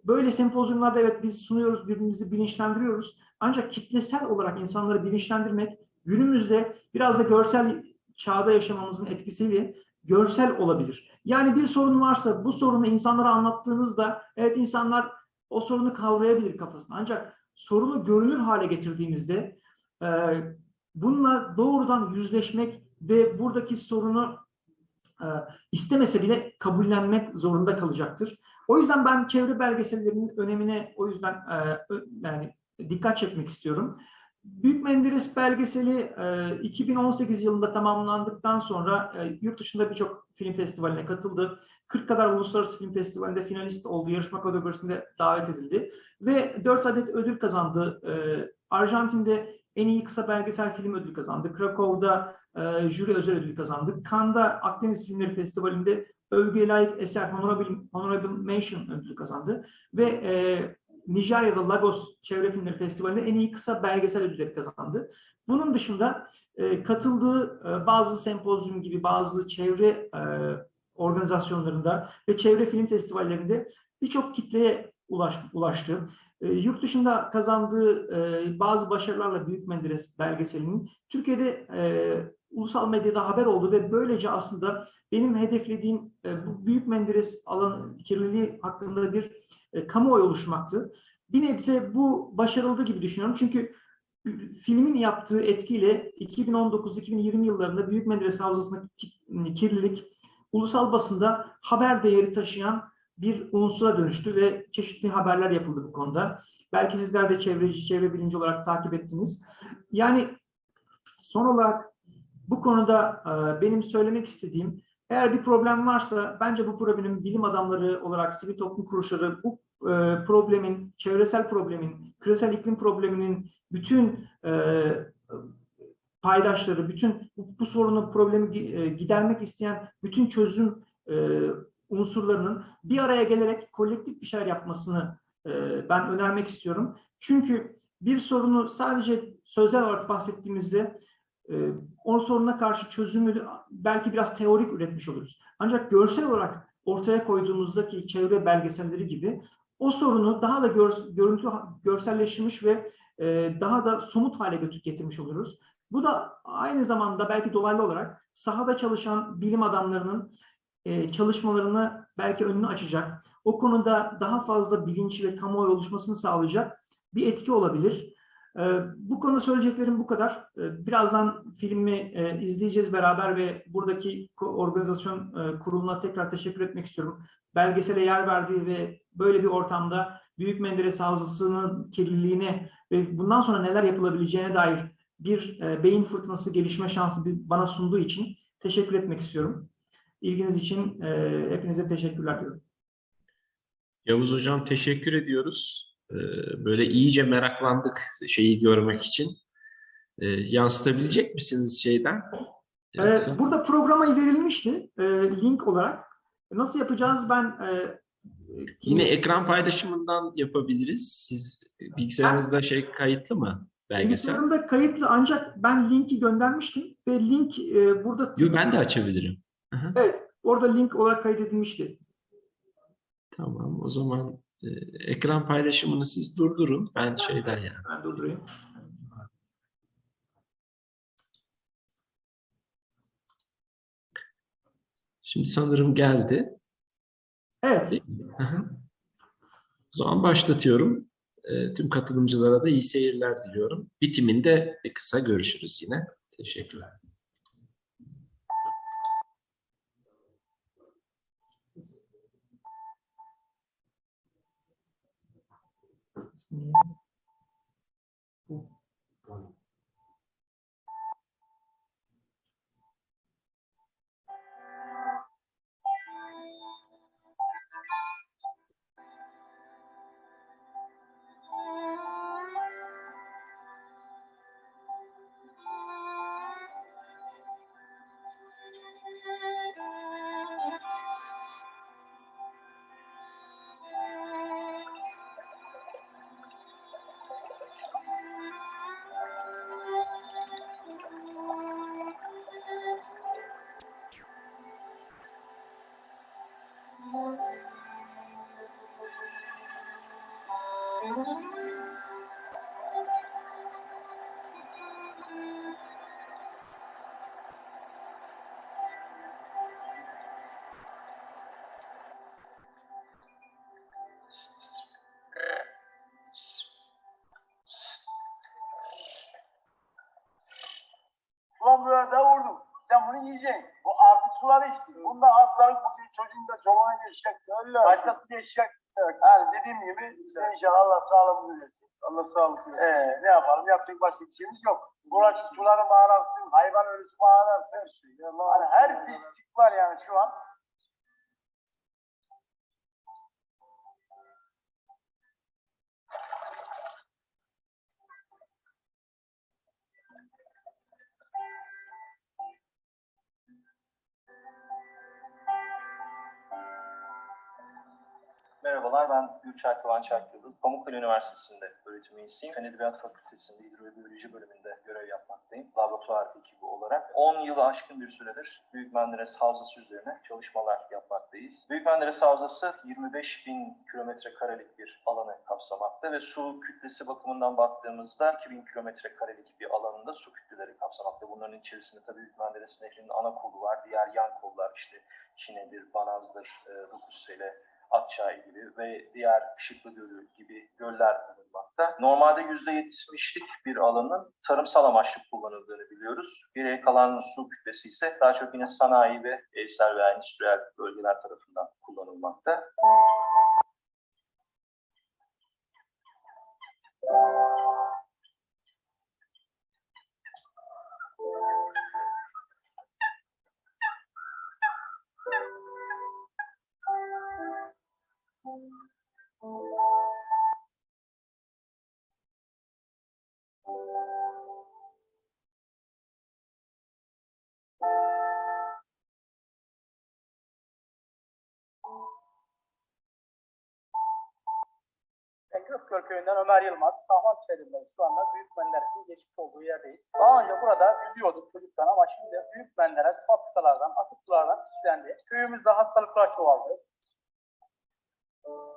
böyle sempozyumlarda evet biz sunuyoruz, birbirimizi bilinçlendiriyoruz. Ancak kitlesel olarak insanları bilinçlendirmek günümüzde biraz da görsel çağda yaşamamızın etkisiyle görsel olabilir. Yani bir sorun varsa bu sorunu insanlara anlattığınızda evet insanlar o sorunu kavrayabilir kafasında. Ancak sorunu görünür hale getirdiğimizde bununla doğrudan yüzleşmek ve buradaki sorunu istemese bile kabullenmek zorunda kalacaktır. O yüzden ben çevre belgesellerinin önemine o yüzden yani dikkat çekmek istiyorum. Büyük Menderes belgeseli 2018 yılında tamamlandıktan sonra yurt dışında birçok film festivaline katıldı. 40 kadar uluslararası film festivalinde finalist oldu. Yarışma kategorisinde davet edildi. Ve 4 adet ödül kazandı. Arjantin'de en iyi kısa belgesel film ödülü kazandı. Krakow'da jüri özel ödül kazandı. Cannes'da Akdeniz Filmleri Festivali'nde övgüye layık eser Honorable Mention ödülü kazandı. Ve Nijerya'da Lagos Çevre Filmleri Festivali'nde en iyi kısa belgesel ödülleri kazandı. Bunun dışında katıldığı bazı sempozyum gibi bazı çevre organizasyonlarında ve çevre film festivallerinde birçok kitleye ulaştı. Yurt dışında kazandığı bazı başarılarla Büyük Menderes belgeselinin Türkiye'de ulusal medyada haber oldu ve böylece aslında benim hedeflediğim bu Büyük Menderes alanı kirliliği hakkında bir kamuoyu oluşmaktı. Bir nebze bu başarıldı gibi düşünüyorum. Çünkü filmin yaptığı etkiyle 2019-2020 yıllarında Büyük Menderes Havzası'ndaki kirlilik ulusal basında haber değeri taşıyan bir unsura dönüştü ve çeşitli haberler yapıldı bu konuda. Belki sizler de çevre bilinci olarak takip ettiniz. Yani son olarak bu konuda benim söylemek istediğim Eğer bir problem varsa bence bu problemin bilim adamları olarak sivil toplum kuruluşları bu problemin, çevresel problemin, küresel iklim probleminin bütün paydaşları, bütün bu sorunu, problemi gidermek isteyen bütün çözüm unsurlarının bir araya gelerek kolektif bir şeyler yapmasını ben önermek istiyorum. Çünkü bir sorunu sadece sözel olarak bahsettiğimizde o soruna karşı çözümü belki biraz teorik üretmiş oluruz. Ancak görsel olarak ortaya koyduğumuzdaki çevre belgeselleri gibi o sorunu daha da görselleştirmiş ve daha da somut hale getirmiş oluruz. Bu da aynı zamanda belki dolaylı olarak sahada çalışan bilim adamlarının çalışmalarını belki önünü açacak. O konuda daha fazla bilinç ve kamuoyu oluşmasını sağlayacak bir etki olabilir. Bu konuda söyleyeceklerim bu kadar. Birazdan filmi izleyeceğiz beraber ve buradaki organizasyon kuruluna tekrar teşekkür etmek istiyorum. Belgesele yer verdiği ve böyle bir ortamda Büyük Menderes Havzası'nın kirliliğine ve bundan sonra neler yapılabileceğine dair bir beyin fırtınası gelişme şansı bana sunduğu için teşekkür etmek istiyorum. İlginiz için hepinize teşekkürler diyorum. Yavuz Hocam teşekkür ediyoruz. Böyle iyice meraklandık şeyi görmek için. Yansıtabilecek misiniz şeyden? Yoksa... Burada programa verilmişti link olarak. Nasıl yapacağız ben... Yine ekran paylaşımından yapabiliriz. Siz bilgisayarınızda şey kayıtlı mı? Belgesel. Bilgisayarımda kayıtlı ancak ben linki göndermiştim ve link burada... Ben de açabilirim. Aha. Evet, orada link olarak kaydedilmişti. Tamam, o zaman ekran paylaşımını siz durdurun. Ben şeyden yani. Ben durdurayım. Şimdi sanırım geldi. Evet. O zaman başlatıyorum. Tüm katılımcılara da iyi seyirler diliyorum. Bitiminde bir kısa görüşürüz yine. Teşekkürler. Ulan bu arada vurdum. Sen bunu yiyeceksin. Bu artık suları içti. Bunda hastalık bu çocuğun da çoluğuna geçecek. Öyle. Başkası geçecek. Evet. Yani dediğim gibi inşallah Allah sağlığımızı versin. Allah sağlık versin. Ne yapalım? Yapacak başka bir şeyimiz yok. Bulaşık suları bağırarsın. Hayvan ölüsü bağırarsın. Yani her pislik var yani şu an. Merhabalar, ben Gülçay Kıvanç Akyıldız. Pamukkale Üniversitesi'nde öğretim üyesiyim. Fen Edebiyat Fakültesi'nde hidrobiyoloji bölümünde görev yapmaktayım. Laboratuvar ekibi olarak. 10 yılı aşkın bir süredir Büyük Menderes Havzası üzerine çalışmalar yapmaktayız. Büyük Menderes Havzası 25.000 kilometrekarelik bir alanı kapsamakta ve su kütlesi bakımından baktığımızda 2.000 kilometrekarelik bir alanında su kütleleri kapsamakta. Bunların içerisinde tabii Büyük Menderes Nehri'nin ana kolu var. Diğer yan kollar işte Çine'dir, Banaz'dır, Dokuzsele, Akçay gibi ve diğer Işıklı Gölü gibi göller bulunmakta. Normalde %70'lik bir alanın tarımsal amaçlı kullanıldığını biliyoruz. Geriye kalan su kütlesi ise daha çok yine sanayi ve evsel veya endüstriyel bölgeler tarafından kullanılmakta. Kırıkköy köyünden Ömer Yılmaz, Tahman Çayırı'ndayız. Şu anda Büyük Menderes'in geçmiş olduğu yerdeyiz. Daha önce burada yüzüyorduk çocuktan ama şimdi Büyük Menderes fabrikalardan, atık sulardan pislendi. Köyümüzde hastalıklar çoğaldı.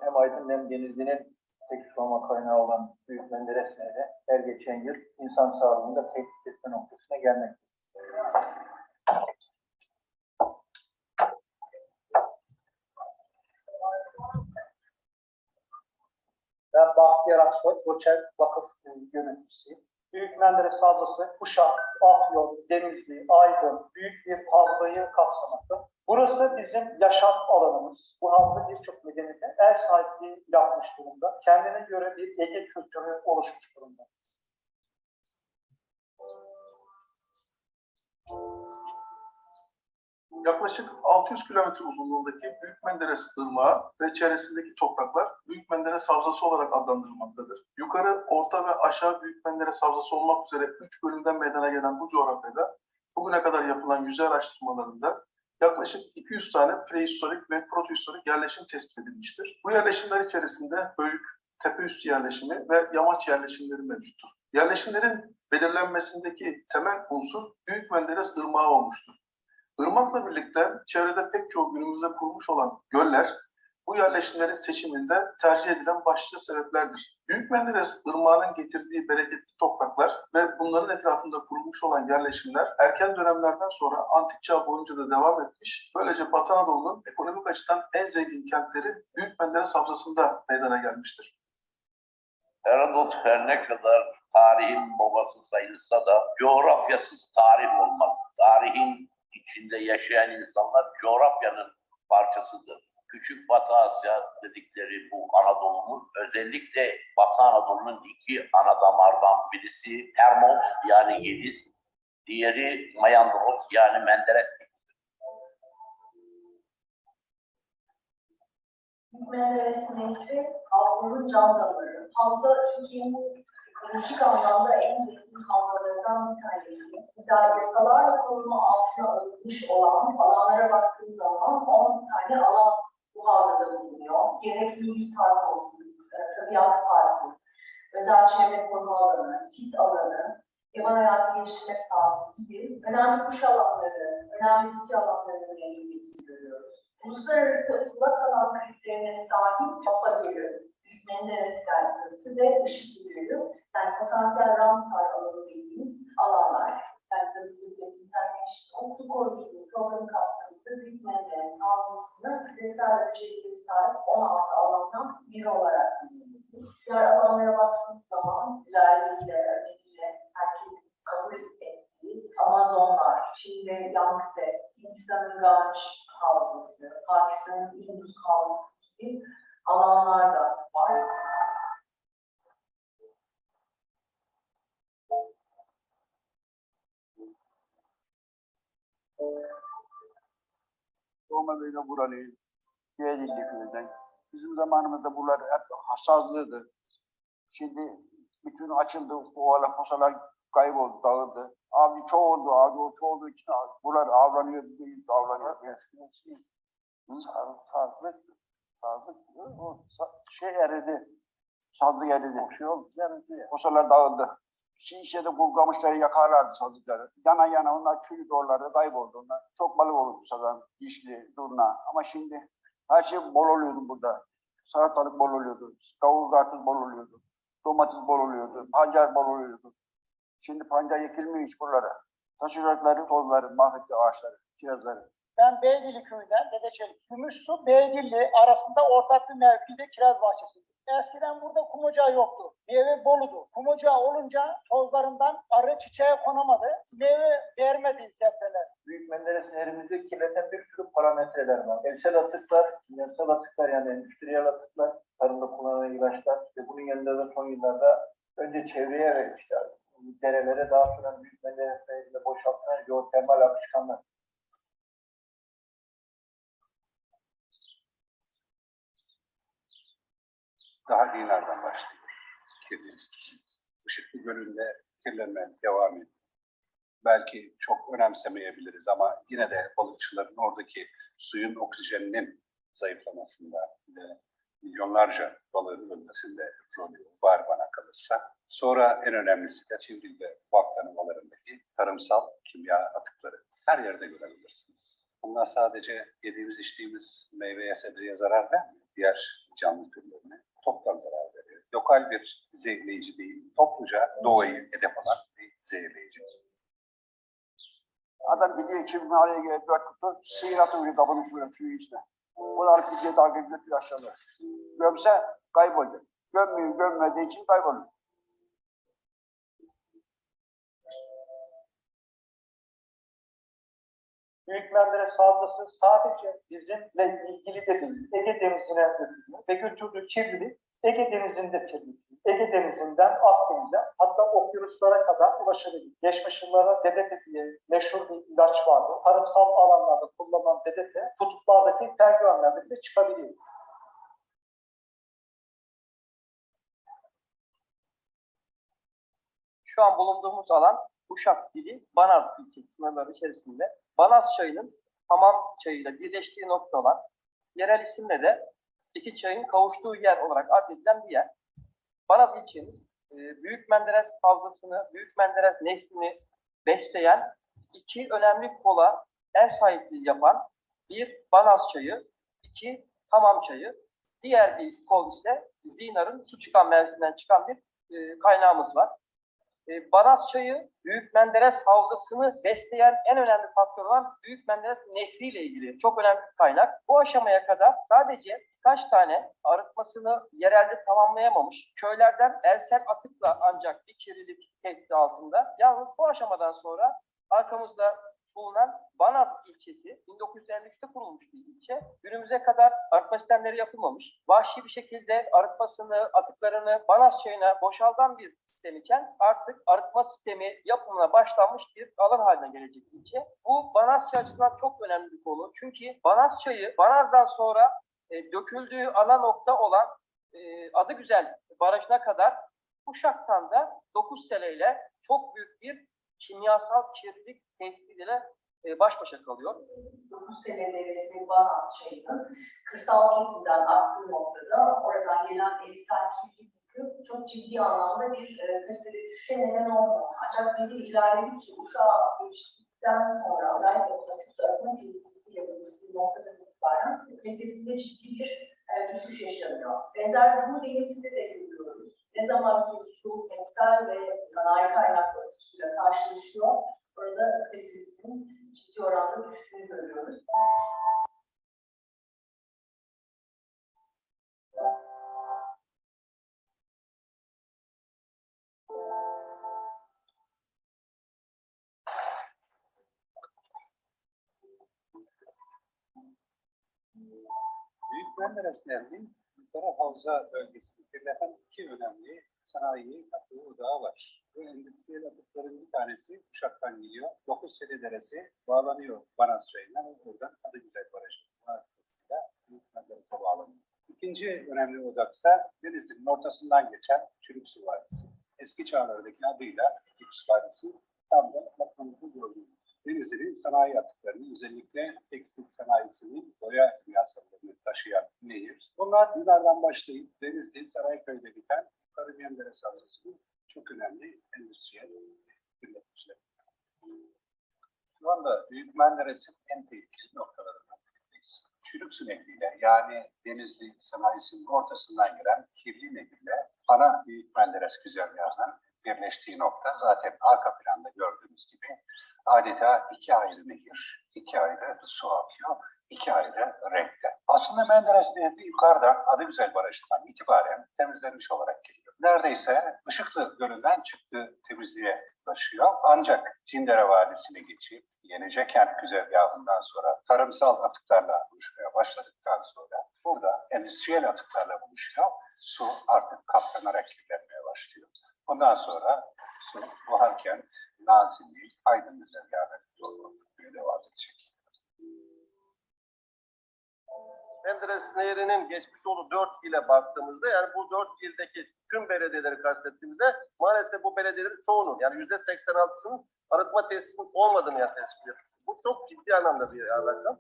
Hem Aydın hem Denizli'nin tek sulama kaynağı olan Büyük Menderes Nehri her geçen yıl insan sağlığında tehdit etme noktasına gelmektedir. Ben Bahtiyar Aksoy, Doçent Vakıf Yöneticisi. Büyük Menderes Havzası, Uşak, Afyon, Denizli, Aydın büyük bir havzayı kapsamakta. Burası bizim yaşam alanımız. Bu havza birçok medeniyete ev sahipliği yapmış durumda. Kendine göre bir Ege kültürü oluşmuş durumda. Yaklaşık 600 kilometre uzunluğundaki Büyük Menderes Irmağı ve çevresindeki topraklar Büyük Menderes Havzası olarak adlandırılmaktadır. Yukarı, orta ve aşağı Büyük Menderes Havzası olmak üzere 3 bölümden meydana gelen bu coğrafyada bugüne kadar yapılan yüzey araştırmalarında yaklaşık 200 tane prehistorik ve protohistorik yerleşim tespit edilmiştir. Bu yerleşimler içerisinde Höyük, tepeüstü yerleşimi ve yamaç yerleşimleri mevcuttur. Yerleşimlerin belirlenmesindeki temel unsur Büyük Menderes Irmağı olmuştur. Irmakla birlikte çevrede pek çok günümüzde kurulmuş olan göller bu yerleşimlerin seçiminde tercih edilen başlıca sebeplerdir. Büyük Menderes Irmağı'nın getirdiği bereketli topraklar ve bunların etrafında kurulmuş olan yerleşimler erken dönemlerden sonra antik çağ boyunca da devam etmiş. Böylece Batı Anadolu'nun ekonomik açıdan en zengin kentleri Büyük Menderes Havzası'nda meydana gelmiştir. Herodot her ne kadar tarihin babası sayılsa da coğrafyasız tarih olmaz. Tarihin içinde yaşayan insanlar coğrafyanın parçasıdır. Küçük Batı Asya dedikleri bu Anadolu'nun özellikle Batı Anadolu'nun iki ana damardan birisi Termos yani Yediz, diğeri MEANDROS yani Menderes. Menderes Nehri havzanın can damarı. Havza Türkiye'nin ekolojik anlamda en zengin havzalarından bir tanesi. Mesela yasalarla koruma altına alınmış olan alanlara baktığım zaman 10 tane alan bu havzada bulunuyor. Gerek milli park olsun, tabiat parkı, özel çevre koruma alanı, sit alanı, yaban hayatı geliştirme sahası gibi önemli kuş alanları, önemli bitki alanlarını mevcut görüyoruz. Uluslararası sulak alan kriterine sahip Kafa Gölü, Büyük Menderes Deltası ve Işıklı Gölü, yani potansiyel Ramsar alanı dediğimiz alanlar. Yani International Su Koruyuculuğu Programı kapsamında Büyük Menderes Havzası'nı küresel özelliğe sahip 16 alandan biri olarak biliniyor. Diğer alanlara baktığımız zaman güzelliğiyle, herkesin kabul ettiği Amazonlar, Çin'de Yangtze, Hindistan'ın Ganj Havzası, Pakistan'ın Indus Havzası gibi alanlar da var. Doğma böyle buralıyız. Yeğenli köyden. Bizim zamanımızda buralar hep hassazlıydı. Şimdi bütün açıldı, ovalar, posalar kayboldu, dağıldı. Abi çoğuldu, abi o çoğulduğu için buralar avlanıyor, biz avlanıyor. Sazlık, o şey eridi, sazlık eridi. O şey oldu, eridi. Posalar dağıldı. Şişede kurgamışları yakarlardı sazlıkları. Yana yana onlar çürük oralarda kayboldu. Onlar çok balık olurdu sazan, dişli, durna. Ama şimdi her şey bol oluyordu burada. Salatalık bol oluyordu, kavun karpuz bol oluyordu, domates bol oluyordu, pancar bol oluyordu. Şimdi pancar ekilmiyor hiç buralara. Taş ocakları, tozları, mahvetti ağaçları, kirazları. Ben Beydili köyünden Dedeçelik. Gümüşsu, Beydili arasında ortak bir mevkide kiraz bahçesi. Eskiden burada kum ocağı yoktu. Meyve boludu. Kum ocağı olunca tozlarından arı çiçeğe konamadı. Meyve vermedi sebzeler. Büyük Menderes Nehri'mizde kirleten bir sürü parametreler var. Evsel atıklar, kimyasal atıklar yani endüstriyel atıklar, tarımda kullanılan ilaçlar ve bunun yanında da son yıllarda önce çevreye ve işte derelere daha sonra Büyük Menderes Nehri'nde boşaltılan jeotermal akışkanlar. Daha dinlerden başlıyor. Işıklı Gölü'nde kirlenme devam ediyor. Belki çok önemsemeyebiliriz ama yine de balıkçıların oradaki suyun oksijeninin zayıflamasında ve milyonlarca balığın ölmesinde rolü var bana kalırsa. Sonra en önemlisi de çevre ve bak tanımalarındaki tarımsal kimya atıkları. Her yerde görebilirsiniz. Bunlar sadece yediğimiz içtiğimiz meyveye sebzeye zarar vermiyor. Diğer canlı türlerine toptan zarar veriyor. Lokal bir zehirleyici değil, topluca doğayı hedef alan bir zehirleyici. Adam gidiyor 2000 araya gelip 4 kutu sihir atıyor kabın içine, suyu içine. Bunlar gidiyor dalga götürüyor aşağıda. Gömse kayboluyor. Gömmüyor, gömmediği için kayboluyor. Büyük Menderes Havzası sadece bizimle ilgili de değil, Ege Denizi'ne götürüyor ve götürdüğü kirlilik Ege Denizi'nde kirlilik. Ege Denizi'nden Akdeniz'e hatta okyanuslara kadar ulaşabilir. Geçmiş yıllarda DDT diye meşhur bir ilaç vardı. Tarımsal alanlarda kullanılan DDT kutuplardaki pergamenlerde bile çıkabiliyor. Şu an bulunduğumuz alan Uşak ili Banaz ilçesi sınırları içerisinde. Banaz çayının Hamam çayıyla birleştiği nokta olan yerel isimle de iki çayın kavuştuğu yer olarak adledilen bir yer. Banaz ilçemiz Büyük Menderes Havzası'nı, Büyük Menderes Nehri'ni besleyen iki önemli kola ev sahipliği yapan bir Banaz çayı, iki Hamam çayı, diğer bir kol ise Dinar'ın su çıkan mevzinden çıkan bir kaynağımız var. Banaz çayı Büyük Menderes Havzası'nı besleyen en önemli faktör olan Büyük Menderes Nehri ile ilgili çok önemli bir kaynak. Bu aşamaya kadar sadece birkaç tane arıtmasını yerelde tamamlayamamış köylerden ersel atıkla ancak bir kirlilik tehdidi altında. Yalnız bu aşamadan sonra arkamızda bulunan Banaz ilçesi 1953'te kurulmuş bir ilçe. Günümüze kadar arıtma sistemleri yapılmamış. Vahşi bir şekilde arıtmasını, atıklarını Banaz çayına boşaltan bir sistem iken artık arıtma sistemi yapımına başlanmış bir alan haline gelecek ilçe. Bu Banaz çayı açısından çok önemli bir konu. Çünkü Banaz çayı Banaz'dan sonra döküldüğü ana nokta olan Adıgüzel Barajı'na kadar Uşak'tan da 9 seneyle çok büyük bir kimyasal kirlilik tehdidiyle baş başa kalıyor. 9 senede resmi Banaz çayının kırsal kesimden aktığı noktada oradan gelen erisel kirlilik çok ciddi anlamda bir kalitede düşüşe neden olmuyor. Ancak belli ilerledikçe Uşak'a geçtikten sonra özellikle otomatik su arıtma tesisiyle buluştuğu noktadan itibaren kalitesinde ciddi bir düşüş yaşanıyor. Benzer durumu denizinde de görüyoruz. Ne zaman ki su, kentsel ve sanayi kaynakları suyla karşılaşıyor, orada kalitesinin ciddi oranda düştüğünü görüyoruz. Büyük Menderes Nehri, yukarı havza bölgesini kirleten iki önemli sanayi atığı odağı var. Bu endüstriyel atıkların bir tanesi Uşak'tan geliyor. 9 Seli Deresi bağlanıyor Banaz çayından ve buradan Adıgüzel Barajı vasıtasıyla Büyük Menderes'e bağlanıyor. İkinci önemli odaksa denizin ortasından geçen Çürüksu Vadisi. Eski çağlardaki adıyla Çürüksu Vadisi tam da bakmanızı gördüğünüz. Denizli'nin sanayi atıklarını, özellikle tekstil sanayisinin boya kimyasallarını taşıyan nehir. Bunlar Dinar'dan başlayıp Denizli, Sarayköy'de biten Yukarı Menderes Havzası'nın çok önemli endüstriyel kirleticileri. Şu anda Büyük Menderes'in en tehlikeli noktalarından biriyiz. Çürüksu Nehri'yle, yani Denizli sanayisinin ortasından giren kirli nehirle ana Büyük Menderes güzergahının birleştiği nokta zaten arka planda gördüğünüz gibi adeta iki ayrı nehir, iki ayrı su akıyor, iki ayrı renkte. Aslında Menderes Nehri yukarıdan Adıgüzel Barajı'ndan itibaren temizlenmiş olarak geliyor. Neredeyse Işıklı Gölü'nden çıktığı temizliğe taşıyor. Ancak Cindere Vadisi'ne geçip Yenicekent güzergahından sonra tarımsal atıklarla buluşmaya başladıktan sonra burada endüstriyel atıklarla buluşuyor. Su artık katlanarak kirlenmeye başlıyor. Bundan sonra su Buharkent, Nazilli, Aydın güzergahına doğru devam edecek. Menderes Nehri'nin geçmiş olduğu 4 ile baktığımızda, yani bu 4 ildeki tüm belediyeleri kastettiğimizde maalesef bu belediyelerin çoğunun, yani %86'sının arıtma tesisinin olmadığını tespit ediyoruz. Bu çok ciddi anlamda bir rakam.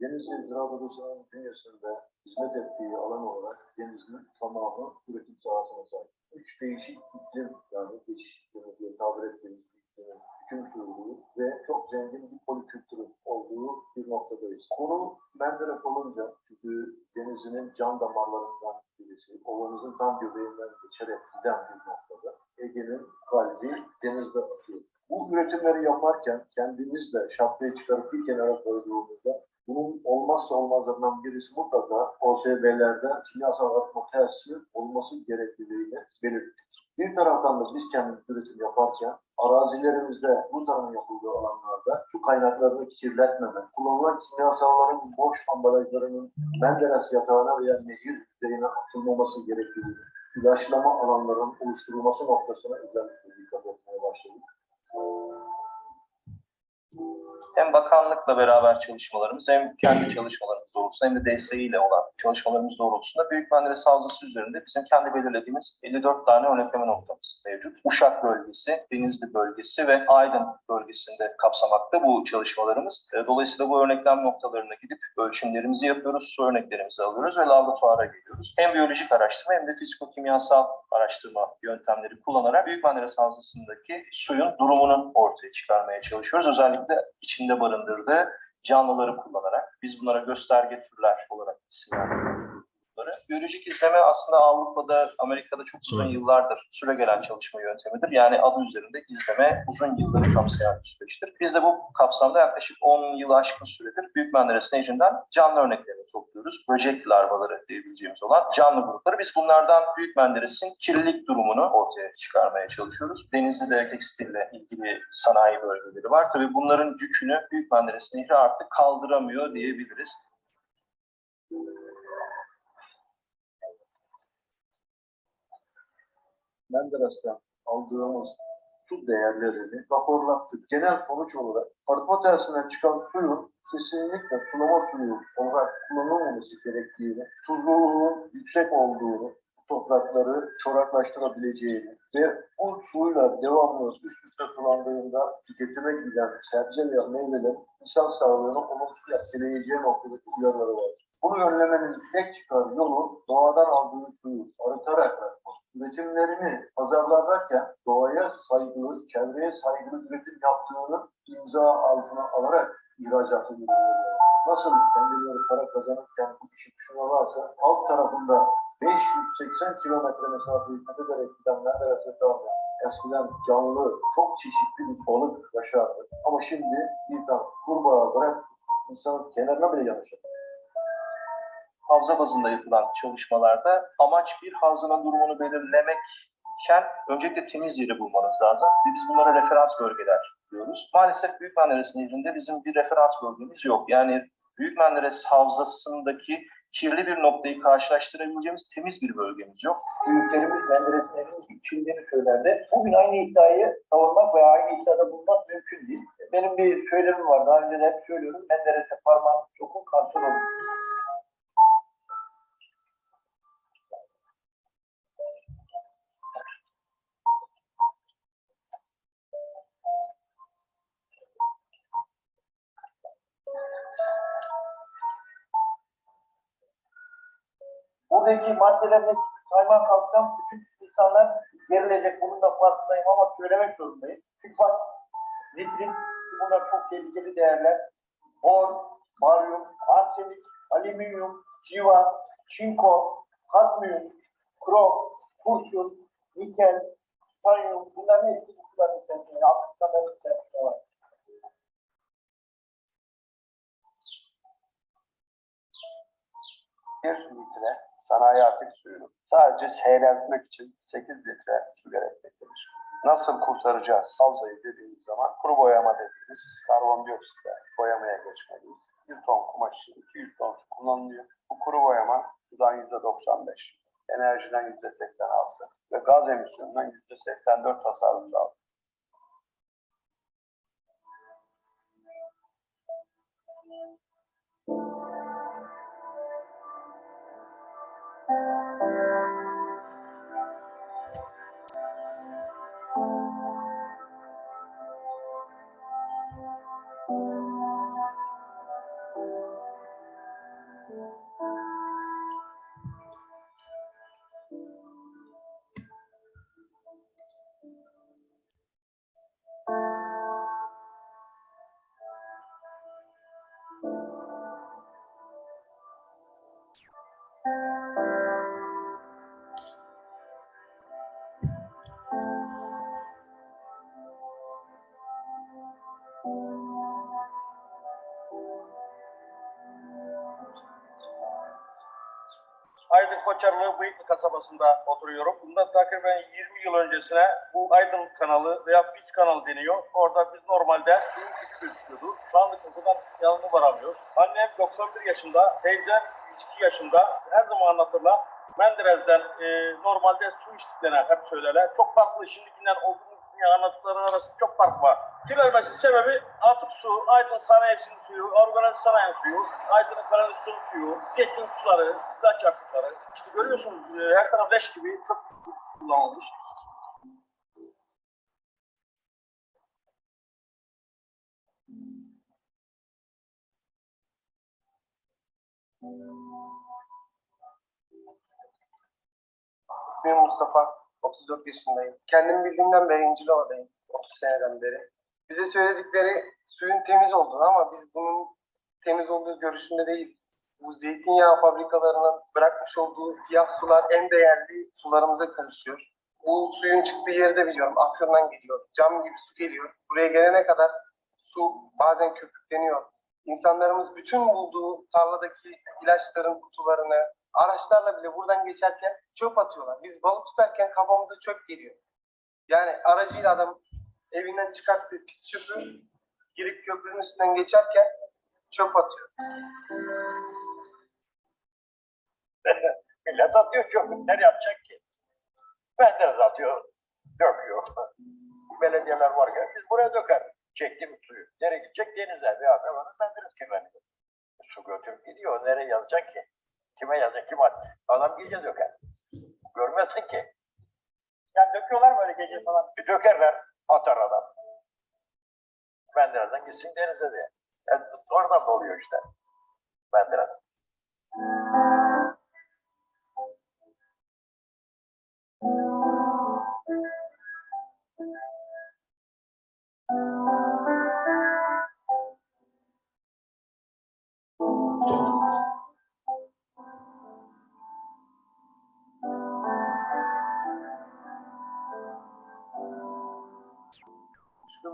Denizli Ziraat Odası'nın bünyesinde hizmet ettiği alan olarak denizin tamamı üretim sahasına sahip. 3 değişik iklim, yani geçiş iklimi diye tabir ettiğimiz iklimin hüküm sürdüğü ve çok zengin bir polikültürün olduğu bir noktadayız. Konu Menderes olunca, çünkü denizinin can damarlarından birisi, ovamızın tam göbeğinden geçerek giden bir noktada, Ege'nin kalbi denizde atıyor. Bu üretimleri yaparken kendimizle şapkayı çıkarıp bir kenara koyduğumuzda bunun olmazsa olmazlarından birisi mutlaka OSB'lerden kimyasal arıtma tesisi olması gerekliliğini belirttik. Bir taraftan da biz kendimiz üretim yaparken arazilerimizde bu tarımın yapıldığı alanlarda su kaynaklarını kirletmeme, kullanılan kimyasalların boş ambalajlarının Menderes yatağına veya nehir yüzeyine atılmaması gerekliliğini, ilaçlama alanlarının oluşturulması noktasına özellikle dikkat etmeye başladık. Hem bakanlıkla beraber çalışmalarımız hem kendi çalışmalarımız doğrultusunda hem de desteğiyle olan çalışmalarımız doğrultusunda Büyük Menderes Havzası üzerinde bizim kendi belirlediğimiz 54 tane örnekleme noktamız mevcut. Uşak bölgesi, Denizli bölgesi ve Aydın bölgesinde kapsamakta bu çalışmalarımız. Dolayısıyla bu örneklem noktalarına gidip ölçümlerimizi yapıyoruz, su örneklerimizi alıyoruz ve laboratuvara geliyoruz. Hem biyolojik araştırma hem de fiziko-kimyasal araştırma yöntemleri kullanarak Büyük Menderes Havzası'ndaki suyun durumunu ortaya çıkarmaya çalışıyoruz. Özellikle içinde barındırdığı canlıları kullanarak, biz bunlara gösterge türler olarak isimlendiriyoruz. Biyolojik izleme aslında Avrupa'da, Amerika'da çok uzun yıllardır süregelen çalışma yöntemidir. Yani adı üzerinde izleme uzun yılları kapsayan bir süreçtir. Biz de bu kapsamda yaklaşık 10 yılı aşkın süredir Büyük Menderes Nehri'nden canlı örneklerini topluyoruz. Böcek larvaları diyebileceğimiz olan canlı grupları. Biz bunlardan Büyük Menderes'in kirlilik durumunu ortaya çıkarmaya çalışıyoruz. Denizli'de tekstille ilgili sanayi bölgeleri var. Tabii bunların yükünü Büyük Menderes Nehri artık kaldıramıyor diyebiliriz. Menderes'ten aldığımız su değerlerini raporlattık. Genel sonuç olarak arıtma tesisinden çıkan suyun kesinlikle sulama suyu olarak kullanılmaması gerektiğini, tuzluluğun yüksek olduğunu, toprakları çoraklaştırabileceğini ve bu suyla devamlı üst üste sulandığında tüketime giden sebze veya meyvelerin insan sağlığına olumsuz etkileyeceği noktadaki uyarıları var. Bunu önlemenin tek çıkar yolu doğadan aldığı suyu arıtarak yapmak. Üretimlerini pazarlarken doğaya saygılı, çevreye saygılı üretim yaptığını imza altına alarak ihracatı yürütüyor. Nasıl kendileri para kazanırken bu işi düşünüyorlarsa alt tarafında 580 kilometre mesafeyi kat ederek giden Menderes yatağında eskiden canlı, çok çeşitli bir balık yaşardı. Ama şimdi bir tane kurbağa bırak insanın kenarına bile yanaşır. Havza bazında yapılan çalışmalarda amaç bir havzanın durumunu belirlemekken öncelikle temiz yeri bulmanız lazım. Ve biz bunlara referans bölgeler diyoruz. Maalesef Büyük Menderes Nehri'nde bizim bir referans bölgemiz yok. Yani Büyük Menderes Havzası'ndaki kirli bir noktayı karşılaştırabileceğimiz temiz bir bölgemiz yok. Büyüklerimiz Menderes Nehri'nin içildiğini söylerdi. Bugün aynı iddiayı savunmak veya aynı iddiada bulunmak mümkün değil. Benim bir söylemim var. Daha önce de hep söylüyorum. Menderes'e parmağını sokun kanser olur. Buradaki maddelerine saymak kalksam bütün insanlar gerilecek. Bunun da farkındayım ama söylemek zorundayım. Sülfat, nitrit, bunlar çok tehlikeli değerler. Bor, baryum, arsenik, alüminyum, civa, çinko, kadmiyum, krom, kurşun, nikel, titanyum, bunların hepsi bu suların içerisinde. Afrika'nın içerisinde var. Bir litre sanayi atık suyunu sadece seyreltmek için 8 litre su gerekmektedir. Nasıl kurtaracağız havzayı dediğimiz zaman kuru boyama dediğimiz karbondioksitle boyamaya geçmeliyiz. 1 ton kumaş için 200 ton su kullanılıyor. Bu kuru boyama sudan %95, enerjiden %86 ve gaz emisyonundan %84 tasarruf sağlıyor. Aydın Koçarlı Bıyıklı kasabasında oturuyorum. Bundan takriben 20 yıl öncesine bu Aydın kanalı veya Biz kanalı deniyor. Orada biz normalde küçük gözüküyordu. Şu anlık o kadar yanına varamıyoruz. Annem 91 yaşında, teyzem 102 yaşında. Her zaman anlatırlar. Menderes'ten normalde su içtiklerine hep söylerler. Çok farklı şimdikinden olduğumuz dünya anlatıkları arasında çok fark var. Kirlenmesinin sebebi atık su, Aydın sanayisinin suyu, organize sanayi suyu, Aydın'ın kanalizasyon suyu, zeytin suları, ilaç yakıtları. İşte görüyorsunuz her taraf leş gibi çok kullanılmış. İsmim Mustafa, 34 yaşındayım. Kendimi bildiğimden beri İncilova'dayım, 30 seneden beri. Bize söyledikleri suyun temiz olduğunu ama biz bunun temiz olduğu görüşünde değiliz. Bu zeytinyağı fabrikalarının bırakmış olduğu siyah sular en değerli sularımıza karışıyor. Bu suyun çıktığı yeri de biliyorum, Afyon'dan geliyor, cam gibi su geliyor. Buraya gelene kadar su bazen köpükleniyor. İnsanlarımız bütün bulduğu tarladaki ilaçların kutularını, araçlarla bile buradan geçerken çöp atıyorlar. Biz balık tutarken kafamıza çöp geliyor. Yani aracıyla adam evinden çıkarttığı pis çöpü girip köprünün üstünden geçerken çöp atıyor. Millet atıyor çöpü. Ne yapacak ki? Menderes atıyor, döküyor. Belediyeler varken biz buraya döker. Çektiğimiz suyu. Nereye gidecek? Denize. Bir adamın Menderes kirleniyor. Su götürüp gidiyor. Nereye yazacak ki? Kime yazacak? Kim at? Adam gece döker. Görmezsin ki. Yani döküyorlar mı öyle gece falan? Dökerler. Atar adam. Menderes'den gitsin denize diye. Yani oradan oluyor işte. Menderes.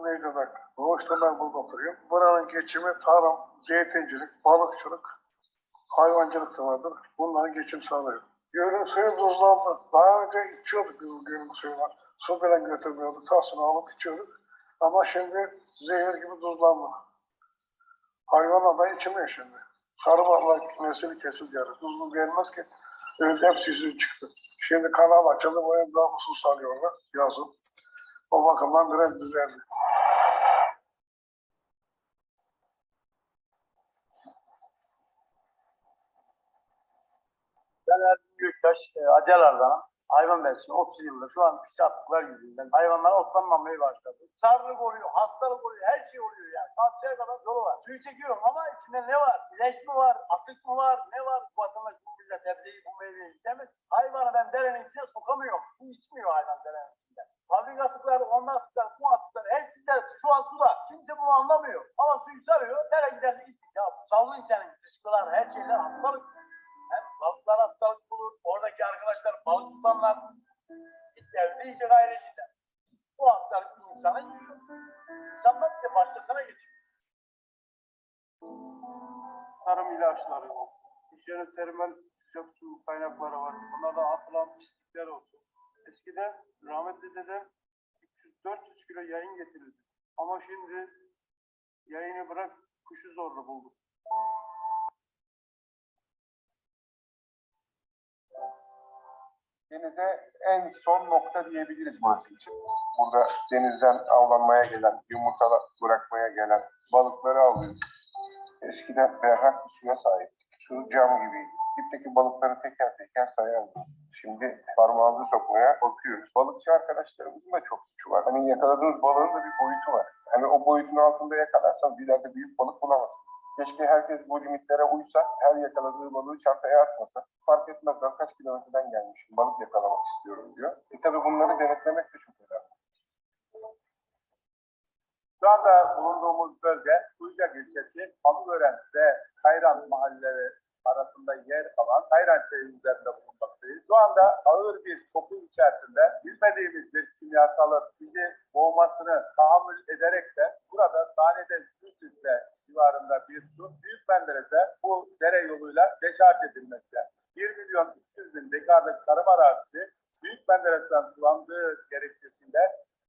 Meydanlık. Doğuştan ben burada oturuyorum. Buranın geçimi tarım, zeytincilik, balıkçılık, hayvancılık da vardır. Bunların geçim sağlıyor. Gölün suyu tuzlandı. Daha önce içiyorduk biz bu gölün suyunu. Su bile götürmüyorduk. Tasını alıp içiyorduk. Ama şimdi zehir gibi tuzlandı. Hayvanlar da içmiyor şimdi. Sarı balık nesili kesildi yani. Tuzlu gelmez ki. Öyle hepsi yüzü çıktı. Şimdi kanal açıldı. Bu evde su salıyorlar yazın. O bakımdan biraz düzeldi. Ben Erdoğan Göktaş, Acalar'dan hayvan besliyorum. 30 yıldır şu an pis atıklar yüzünden hayvanlar otlanmamaya başladı. Sarılık oluyor, hastalık oluyor, her şey oluyor yani. Saat kadar dolu var. Suyu çekiyorum ama içinde ne var? İlaç mı var, atık mı var, ne var? Bu vatandaş bu millet sebzeyi, bu meyveyi içemez. Hayvanı ben derenin içine sokamıyorum. Su içmiyor hayvan derenin içinde. Fabrika atıkları, onlar atıkları, bu atıkları, hepsi de şu an suda. Kimse bunu anlamıyor. Ama suyu sarıyor, dere giderse içsin. Ya bu salgın içenin dışkılar, her şeyler hastalık. Hem balıklar hastalık bulur, oradaki arkadaşlar balık tutanlar iyice gayreciler. Bu hastalık insana yiyor. İnsanlar bir de başkasına geçiyor. Tarım ilaçları var. İçeride termal sıcak su kaynakları var. Bunlardan atılan pislikler olsun. Eskiden rahmetli dedem 300-400 kilo yayın getirirdi. Ama şimdi yayını bırak kuşu zorla bulduk. Denize en son nokta diyebiliriz burası için. Burada denizden avlanmaya gelen, yumurta bırakmaya gelen balıkları alıyoruz. Eskiden berrak bir suya sahiptik. Su cam gibiydi. Dipteki balıkları teker teker sayardık. Şimdi parmağımızı sokmaya korkuyoruz. Balıkçı arkadaşlarımızın da çok suçu var. Hani yakaladığınız balığın da bir boyutu var. Hani o boyutun altında yakalarsan bir yerde büyük balık bulamazsın. Keşke herkes bu limitlere uysa, her yakaladığı balığı çantaya atmasa. Fark etmez, ben kaç kilometreden gelmişim, balık yakalamak istiyorum diyor. Tabii bunları denetlemek de çok önemli. Şu anda bulunduğumuz bölge Kuyucak ilçesi, Pamukören ve Kayran mahalleleri arasında yer alan Kayran şehri üzerinde bulunmaktayız. Şu anda ağır bir koku içerisinde bilmediğimiz bir kimyasalın bizi boğmasını tahammül ederek de burada saniyede 100 litre civarında bir su Büyük Menderes'e bu dere yoluyla deşarj edilmekte. 1.300.000 dekarlık tarım arazisi Büyük Menderes'ten sulandığı gerekçesiyle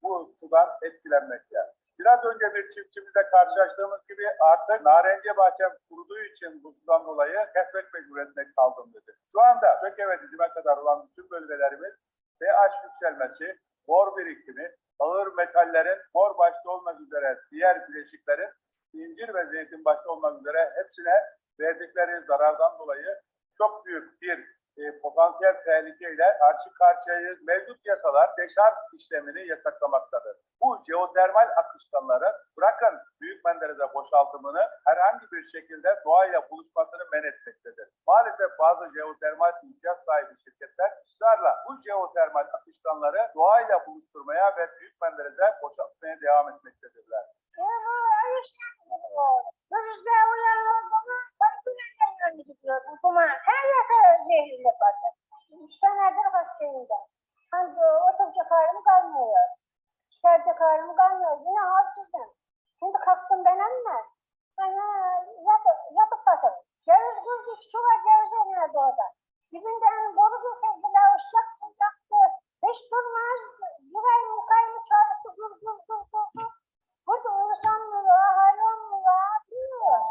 bu sudan etkilenmekte. Biraz önce bir çiftçimizle karşılaştığımız gibi artık narenciye bahçem kuruduğu için bu sudan dolayı kesmek mecburiyetine kaldım dedi. Şu anda Söke ve Didim'e kadar olan bütün bölgelerimiz pH yükselmesi, bor birikimi, ağır metallerin bor başta olmak üzere diğer bileşiklerin incir ve zeytin başta olmak üzere hepsine verdikleri zarardan dolayı çok büyük bir potansiyel tehlikeyle karşı karşıyayız. Mevcut yasalar deşarj işlemini yasaklamaktadır. Bu jeotermal akışkanları bırakın Büyük Menderes'e boşaltımını herhangi bir şekilde doğayla buluşmasını men etmektedir. Maalesef bazı jeotermal imtiyaz sahibi şirketler ısrarla bu jeotermal akışkanları doğayla buluşturmaya ve Büyük Menderes'e boşaltmaya devam etmektedirler. Her yaka zehirli batır. 3 senedir hastayım ben. Hani oturacak halim kalmıyor. Çıkaracak halim kalmıyor. Yine halsizim. Şimdi kalktım ben ama. Hani yatıp batır. Ceviz kızı su var ceviz önüne doğdu. Dibinden boru getirdiler. Işık yaktı. Hiç durmaz. Yüreğim mukayımı çalıştı. Dur. Burada uyusamıyor. Hal olmuyor. Bilmiyor.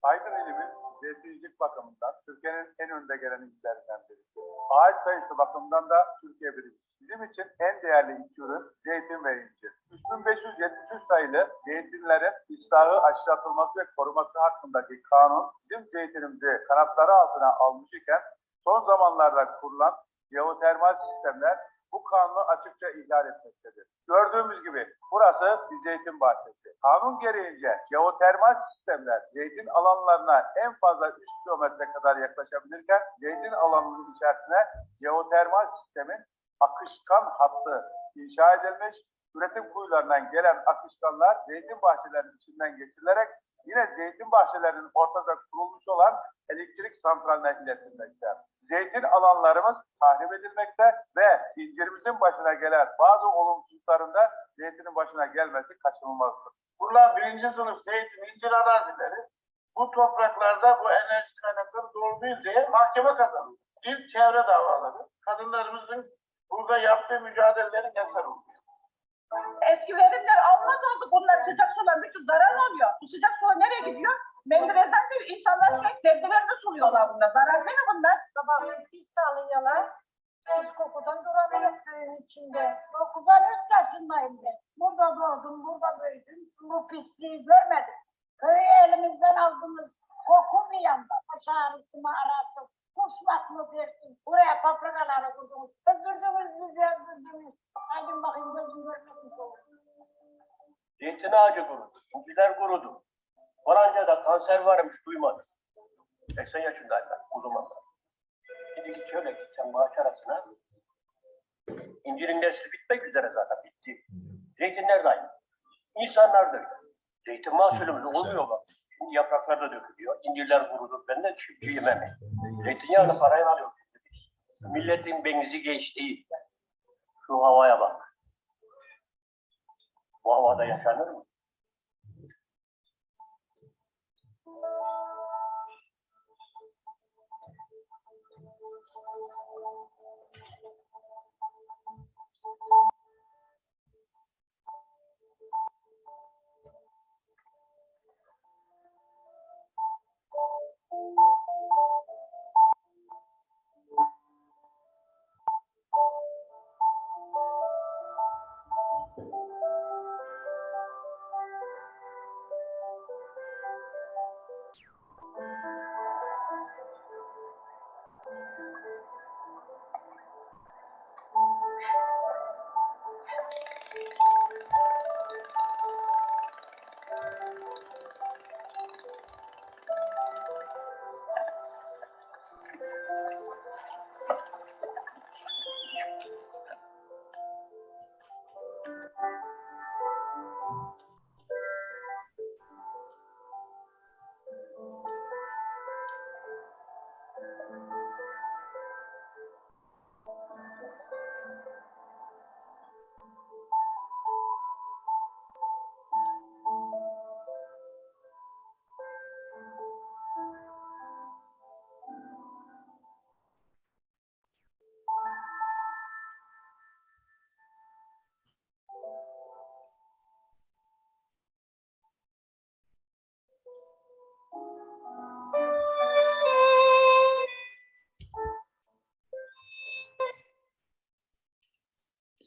Aydın ilimiz zeytincilik bakımından Türkiye'nin en önde gelen illerinden birisi. Ağaç sayısı bakımından da Türkiye birincisi. Bizim için en değerli iki ürün zeytin ve incir. 3573 sayılı zeytinlerin islahı, aşılatılması ve koruması hakkındaki kanun bizim zeytinimizi kanatları altına almış iken son zamanlarda kurulan jeotermal sistemler bu kanunu açıkça ihlal etmektedir. Gördüğümüz gibi burası bir zeytin bahçesi. Kanun gereğince jeotermal sistemler zeytin alanlarına en fazla 3 kilometre kadar yaklaşabilirken zeytin alanının içerisine jeotermal sistemin akışkan hattı inşa edilmiş. Üretim kuyularından gelen akışkanlar zeytin bahçelerinin içinden geçirilerek yine zeytin bahçelerinin ortada kurulmuş olan elektrik santraline iletilmekte. Zeytin alanlarımız tahrip edilmekte ve incirimizin başına gelen bazı olumsuzlukların da zeytinin başına gelmesi kaçınılmazdır. Bunlar birinci sınıf zeytin, incir arazileri bu topraklarda bu enerji kaynakları doğru değil diye mahkeme kazandı. İlk çevre davaları kadınlarımızın burada yaptığı mücadelelerin eser oldu. Eski verimler almaz oldu. Bunlar sıcak sular bütün zarar oluyor. Bu sıcak su nereye gidiyor? Menderes'ten değil. İnsanlar sürekli sebzelerini suluyorlar bunlar. Zarar değil mi bunlar? Sabahleyin pis salıyorlar. Pis kokudan duramıyor suyun içinde. O kızar üst yaşındayım ben. Burada doğdum, burada büyüdüm. Bu pisliği görmedim. Köyü elimizden aldınız. Koku bir yanda. Baş ağrısı mı arası? Kusmak mı dersin? Buraya paprikaları kurdunuz. Öldürdünüz bizi, öldürdünüz. Hadi bakayım gözüm görmesin olur. Zeytin ağacı kurudu, inciler kurudu. Falanca'da kanser varmış duymadım. 80 yaşındayım ben o zaman. Şimdi şöyle gitsem maaş arasına. İncirin nesli bitmek üzere zaten bitti. Zeytinler de aynı. İnsanlar da öyle. Zeytin mahsulümüz olmuyor bak. Şimdi yapraklar da dökülüyor. İncirler kurudu. Ben de çiftçiyim hemen. Zeytinyağını parayla alıyorum. Milletin benzi geçtiği. Şu havaya bak. Bu havada yaşanır mı?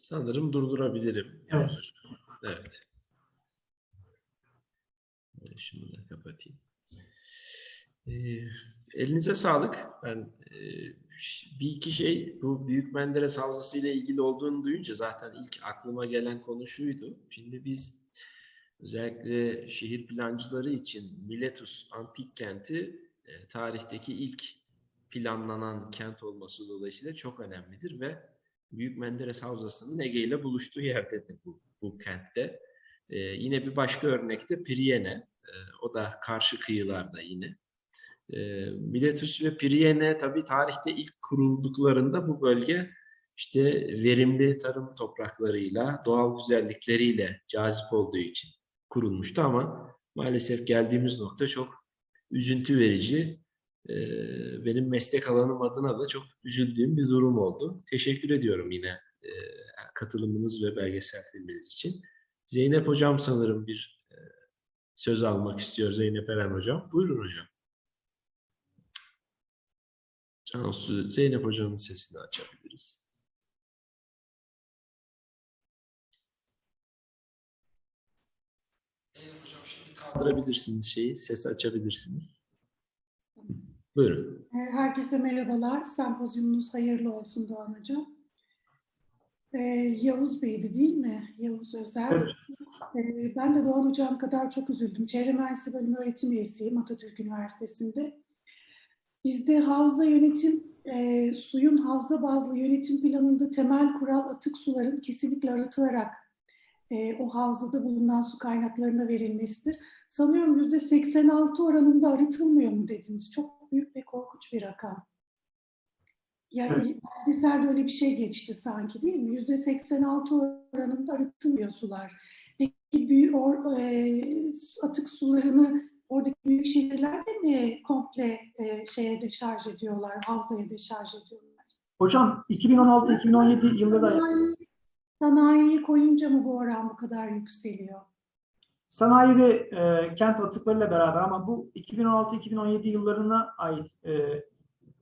Sanırım durdurabilirim. Evet. Evet. Şimdi de kapatayım. Elinize sağlık. Ben bir iki şey bu Büyük Menderes Havzası ile ilgili olduğunu duyunca zaten ilk aklıma gelen konu şuydu. Şimdi biz özellikle şehir plancıları için Miletus Antik Kenti tarihteki ilk planlanan kent olması dolayısıyla çok önemlidir ve Büyük Menderes Havzası'nın Ege ile buluştuğu yerdedir bu kentte. Yine bir başka örnekte Priene. O da karşı kıyılarda yine. Miletus ve Priene tabii tarihte ilk kurulduklarında bu bölge işte verimli tarım topraklarıyla, doğal güzellikleriyle cazip olduğu için kurulmuştu ama maalesef geldiğimiz nokta çok üzüntü verici. Benim meslek alanım adına da çok üzüldüğüm bir durum oldu. Teşekkür ediyorum yine katılımınız ve belgesel filminiz için. Zeynep Hocam sanırım bir söz almak istiyor. Zeynep Eren Hocam. Buyurun hocam. Cansu, Zeynep Hocam'ın sesini açabiliriz. Zeynep Hocam şimdi kaldırabilirsiniz sesi açabilirsiniz. Buyurun. Herkese merhabalar. Sempozyumunuz hayırlı olsun Doğan Hocam. Yavuz Bey'di değil mi? Yavuz ÖZER. Evet. Ben de Doğan Hocam kadar çok üzüldüm. Çevre Mühendisliği Bölümü öğretim üyesiyim Atatürk Üniversitesi'nde. Bizde havza yönetim, suyun havza bazlı yönetim planında temel kural atık suların kesinlikle arıtılarak o havzada bulunan su kaynaklarına verilmesidir. Sanıyorum %86 oranında arıtılmıyor mu dediniz? Çok büyük ve korkunç bir rakam. Ya belgeselde öyle bir şey geçti sanki değil mi? %86 oranında arıtılmıyor sular. Peki atık sularını oradaki büyük şehirlerde mi komple şeye deşarj ediyorlar, havzaya deşarj ediyorlar? Hocam 2016-2017 yılları sanayiyi koyunca mı bu oran bu kadar yükseliyor? Sanayi ve kent atıklarıyla beraber ama bu 2016-2017 yıllarına ait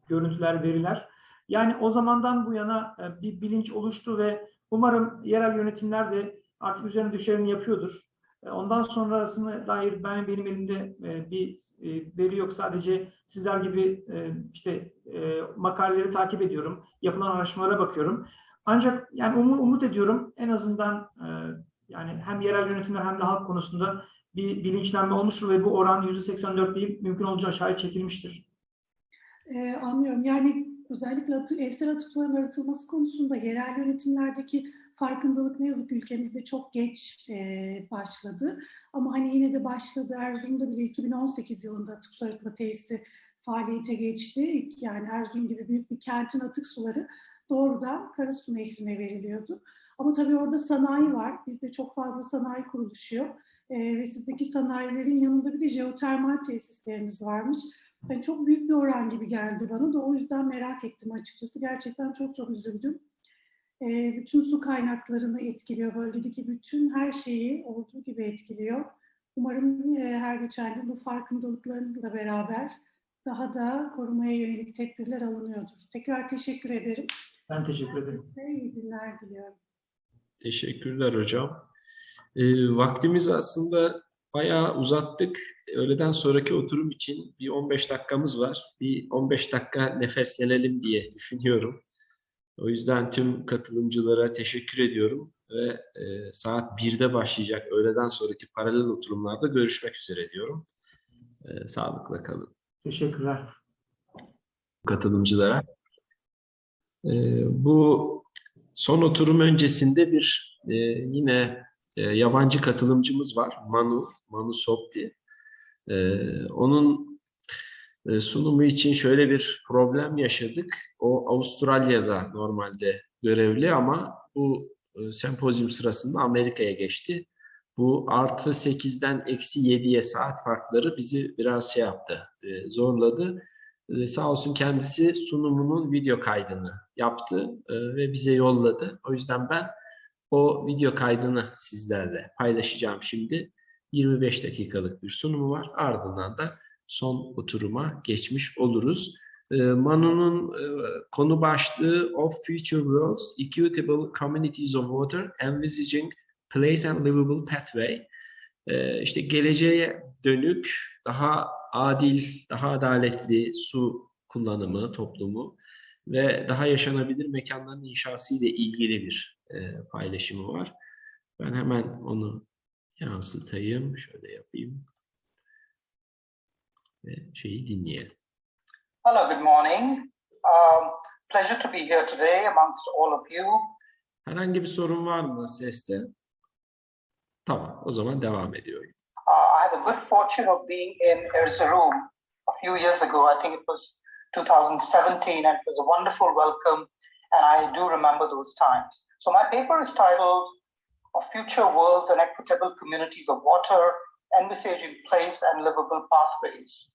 görüntüler, veriler. Yani o zamandan bu yana bir bilinç oluştu ve umarım yerel yönetimler de artık üzerine düşeni yapıyordur. Ondan sonrasına dair benim elimde bir veri yok. Sadece sizler gibi makaleleri takip ediyorum. Yapılan araştırmalara bakıyorum. Ancak yani umut ediyorum en azından yani hem yerel yönetimler hem de halk konusunda bir bilinçlenme olmuştur ve bu oran %84 değil mümkün olduğunca aşağıya çekilmiştir. Anlıyorum. Yani özellikle evsel atıkların arıtılması konusunda yerel yönetimlerdeki farkındalık ne yazık ki ülkemizde çok geç başladı. Ama hani yine de başladı. Erzurum'da bile 2018 yılında atık su arıtma tesisi faaliyete geçti. Yani Erzurum gibi büyük bir kentin atık suları doğrudan Karasu Nehri'ne veriliyordu. Ama tabii orada sanayi var. Bizde çok fazla sanayi kuruluşuyor. Ve sizdeki sanayilerin yanında bir de jeotermal tesislerimiz varmış. Yani çok büyük bir oran gibi geldi bana da o yüzden merak ettim açıkçası. Gerçekten çok üzüldüm. Bütün su kaynaklarını etkiliyor. Bölgedeki bütün her şeyi olduğu gibi etkiliyor. Umarım her geçen gün bu farkındalıklarınızla beraber daha da korumaya yönelik tedbirler alınıyordur. Tekrar teşekkür ederim. Ben teşekkür ederim. İyi günler diliyorum. Teşekkürler hocam. Vaktimizi aslında bayağı uzattık. Öğleden sonraki oturum için bir 15 dakikamız var. Bir 15 dakika nefeslenelim diye düşünüyorum. O yüzden tüm katılımcılara teşekkür ediyorum ve saat 1'de başlayacak öğleden sonraki paralel oturumlarda görüşmek üzere diyorum. Sağlıkla kalın. Teşekkürler. Katılımcılara. Bu son oturum öncesinde bir yine yabancı katılımcımız var. MANU SOBTİ. Onun sunumu için şöyle bir problem yaşadık. O Avustralya'da normalde görevli ama bu sempozyum sırasında Amerika'ya geçti. Bu +8'den -7'ye saat farkları bizi biraz zorladı. Sağ olsun kendisi sunumunun video kaydını yaptı ve bize yolladı. O yüzden ben o video kaydını sizlerle paylaşacağım şimdi. 25 dakikalık bir sunumu var. Ardından da son oturuma geçmiş oluruz. MANU'nun konu başlığı of Future Worlds, Equitable Communities of Water, Envisaging Place and Livable Pathway. İşte geleceğe dönük, daha adil, daha adaletli su kullanımı, toplumu ve daha yaşanabilir mekanların inşası ile ilgili bir paylaşımı var. Ben hemen onu yansıtayım, şöyle yapayım ve şeyi dinleyelim. Hello, good morning. Pleasure to be here today amongst all of you. Herhangi bir sorun var mı seste? Tamam, o zaman devam ediyorum. I had the good fortune of being in Erzurum a few years ago. I think it was 2017, and it was a wonderful welcome, and I do remember those times. So my paper is titled "Of Future Worlds and Equitable Communities of Water, Envisaging Place and Livable Pathways."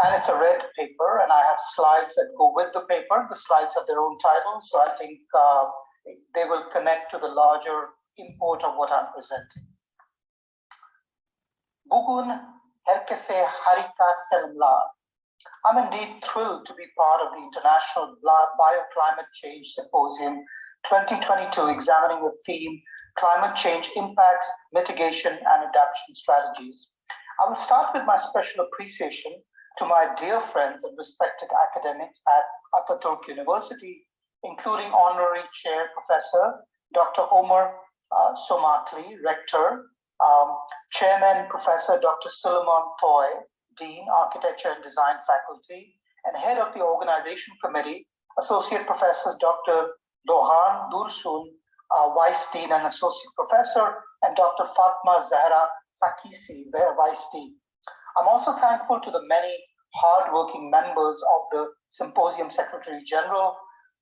And it's a red paper, and I have slides that go with the paper. The slides have their own titles, so I think they will connect to the larger import of what I'm presenting. Bugün herkese harika selamlar. I'm indeed thrilled to be part of the International Bioclimate Change Symposium 2022, examining the theme Climate Change Impacts, Mitigation and Adaptation Strategies. I will start with my special appreciation to my dear friends and respected academics at Atatürk University, including Honorary Chair Professor Dr. Omar Somakli, Rector, Chairman Professor Dr. Suleiman Toy, Dean, Architecture and Design Faculty, and Head of the Organization Committee, Associate Professors Dr. Dohan Dursun, Vice Dean and Associate Professor, and Dr. Fatma Zahra Sakisi, Vice Dean. I'm also thankful to the many hard-working members of the Symposium Secretary General,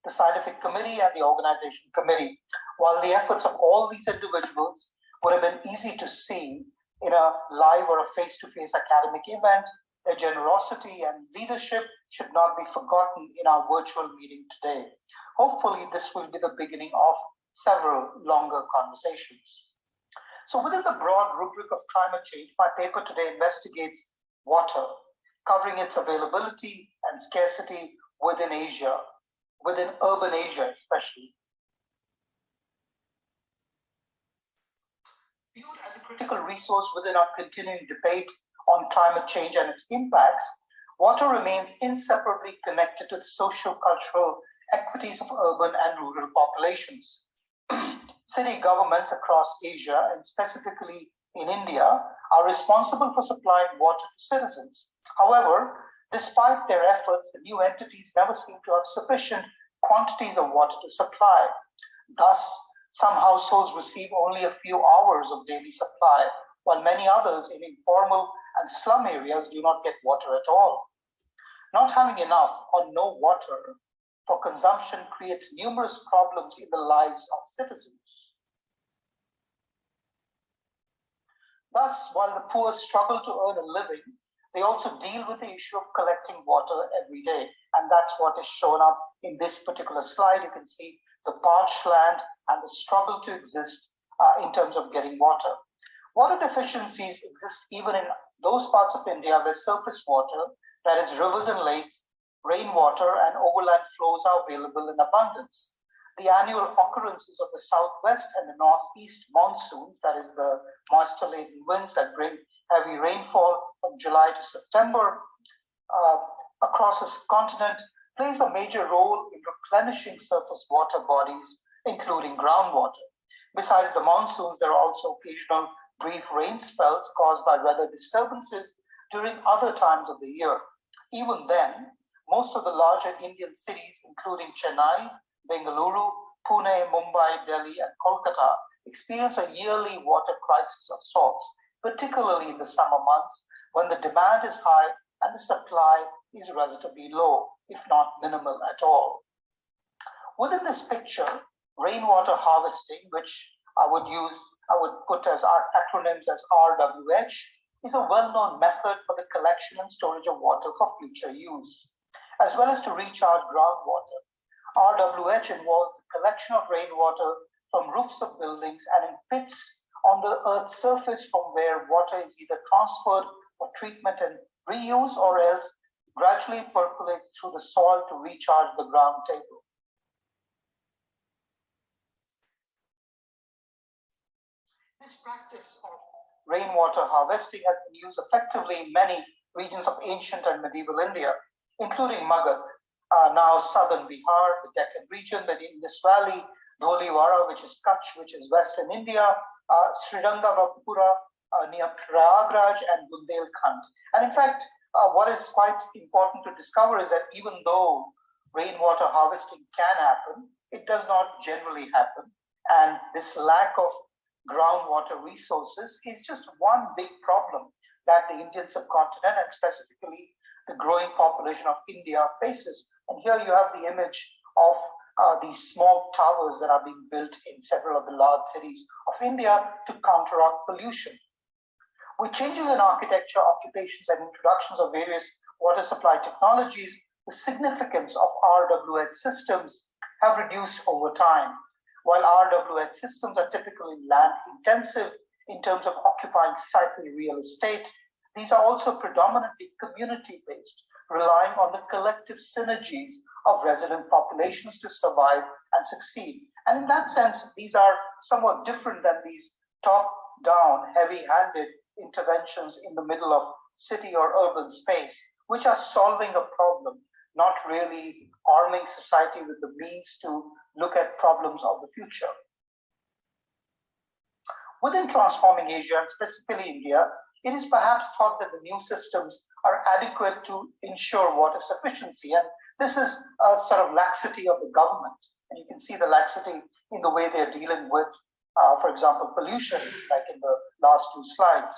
the Scientific Committee, and the Organization Committee. While the efforts of all these individuals would have been easy to see in a live or a face-to-face academic event, their generosity and leadership should not be forgotten in our virtual meeting today. Hopefully, this will be the beginning of several longer conversations. So within the broad rubric of climate change, my paper today investigates water, covering its availability and scarcity within Asia, within urban Asia especially. Viewed as a critical resource within our continuing debate on climate change and its impacts, water remains inseparably connected to the socio-cultural equities of urban and rural populations. City governments across Asia, and specifically in India, are responsible for supplying water to citizens. However, despite their efforts, the new entities never seem to have sufficient quantities of water to supply. Thus, some households receive only a few hours of daily supply, while many others in informal and slum areas do not get water at all. Not having enough or no water for consumption creates numerous problems in the lives of citizens. Thus, while the poor struggle to earn a living, they also deal with the issue of collecting water every day. And that's what is shown up in this particular slide. You can see the parched land and the struggle to exist in terms of getting water. Water deficiencies exist even in those parts of India where surface water, that is rivers and lakes, rainwater and overland flows are available in abundance. The annual occurrences of the southwest and the northeast monsoons, that is the moisture-laden winds that bring heavy rainfall from July to September across this continent, plays a major role in replenishing surface water bodies, including groundwater. Besides the monsoons, there are also occasional brief rain spells caused by weather disturbances during other times of the year. Even then, most of the larger Indian cities, including Chennai, Bengaluru, Pune, Mumbai, Delhi, and Kolkata, experience a yearly water crisis of sorts, particularly in the summer months when the demand is high and the supply is relatively low, if not minimal at all. Within this picture, rainwater harvesting, which I would put as our acronyms as RWH, is a well-known method for the collection and storage of water for future use, as well as to recharge groundwater. RWH involves the collection of rainwater from roofs of buildings and in pits on the Earth's surface from where water is either transferred for treatment and reuse or else gradually percolates through the soil to recharge the ground table. This practice of rainwater harvesting has been used effectively in many regions of ancient and medieval India, including Magad, now southern Bihar, the Deccan region, the Indus Valley, Dholivara, which is Kutch, which is western India, Srirangavapura, near Prayagraj, and Bundelkhand. And in fact, what is quite important to discover is that even though rainwater harvesting can happen, it does not generally happen. And this lack of groundwater resources is just one big problem that the Indian subcontinent and specifically the growing population of India faces. And here you have the image of these small towers that are being built in several of the large cities of India to counteract pollution. With changes in architecture, occupations, and introductions of various water supply technologies, the significance of RWH systems have reduced over time. While RWH systems are typically land intensive in terms of occupying site-free real estate, these are also predominantly community-based, relying on the collective synergies of resident populations to survive and succeed. And in that sense, these are somewhat different than these top-down, heavy-handed interventions in the middle of city or urban space, which are solving a problem, not really arming society with the means to look at problems of the future. Within transforming Asia, and specifically India, it is perhaps thought that the new systems are adequate to ensure water sufficiency. And this is a sort of laxity of the government. And you can see the laxity in the way they're dealing with, for example, pollution, like in the last two slides.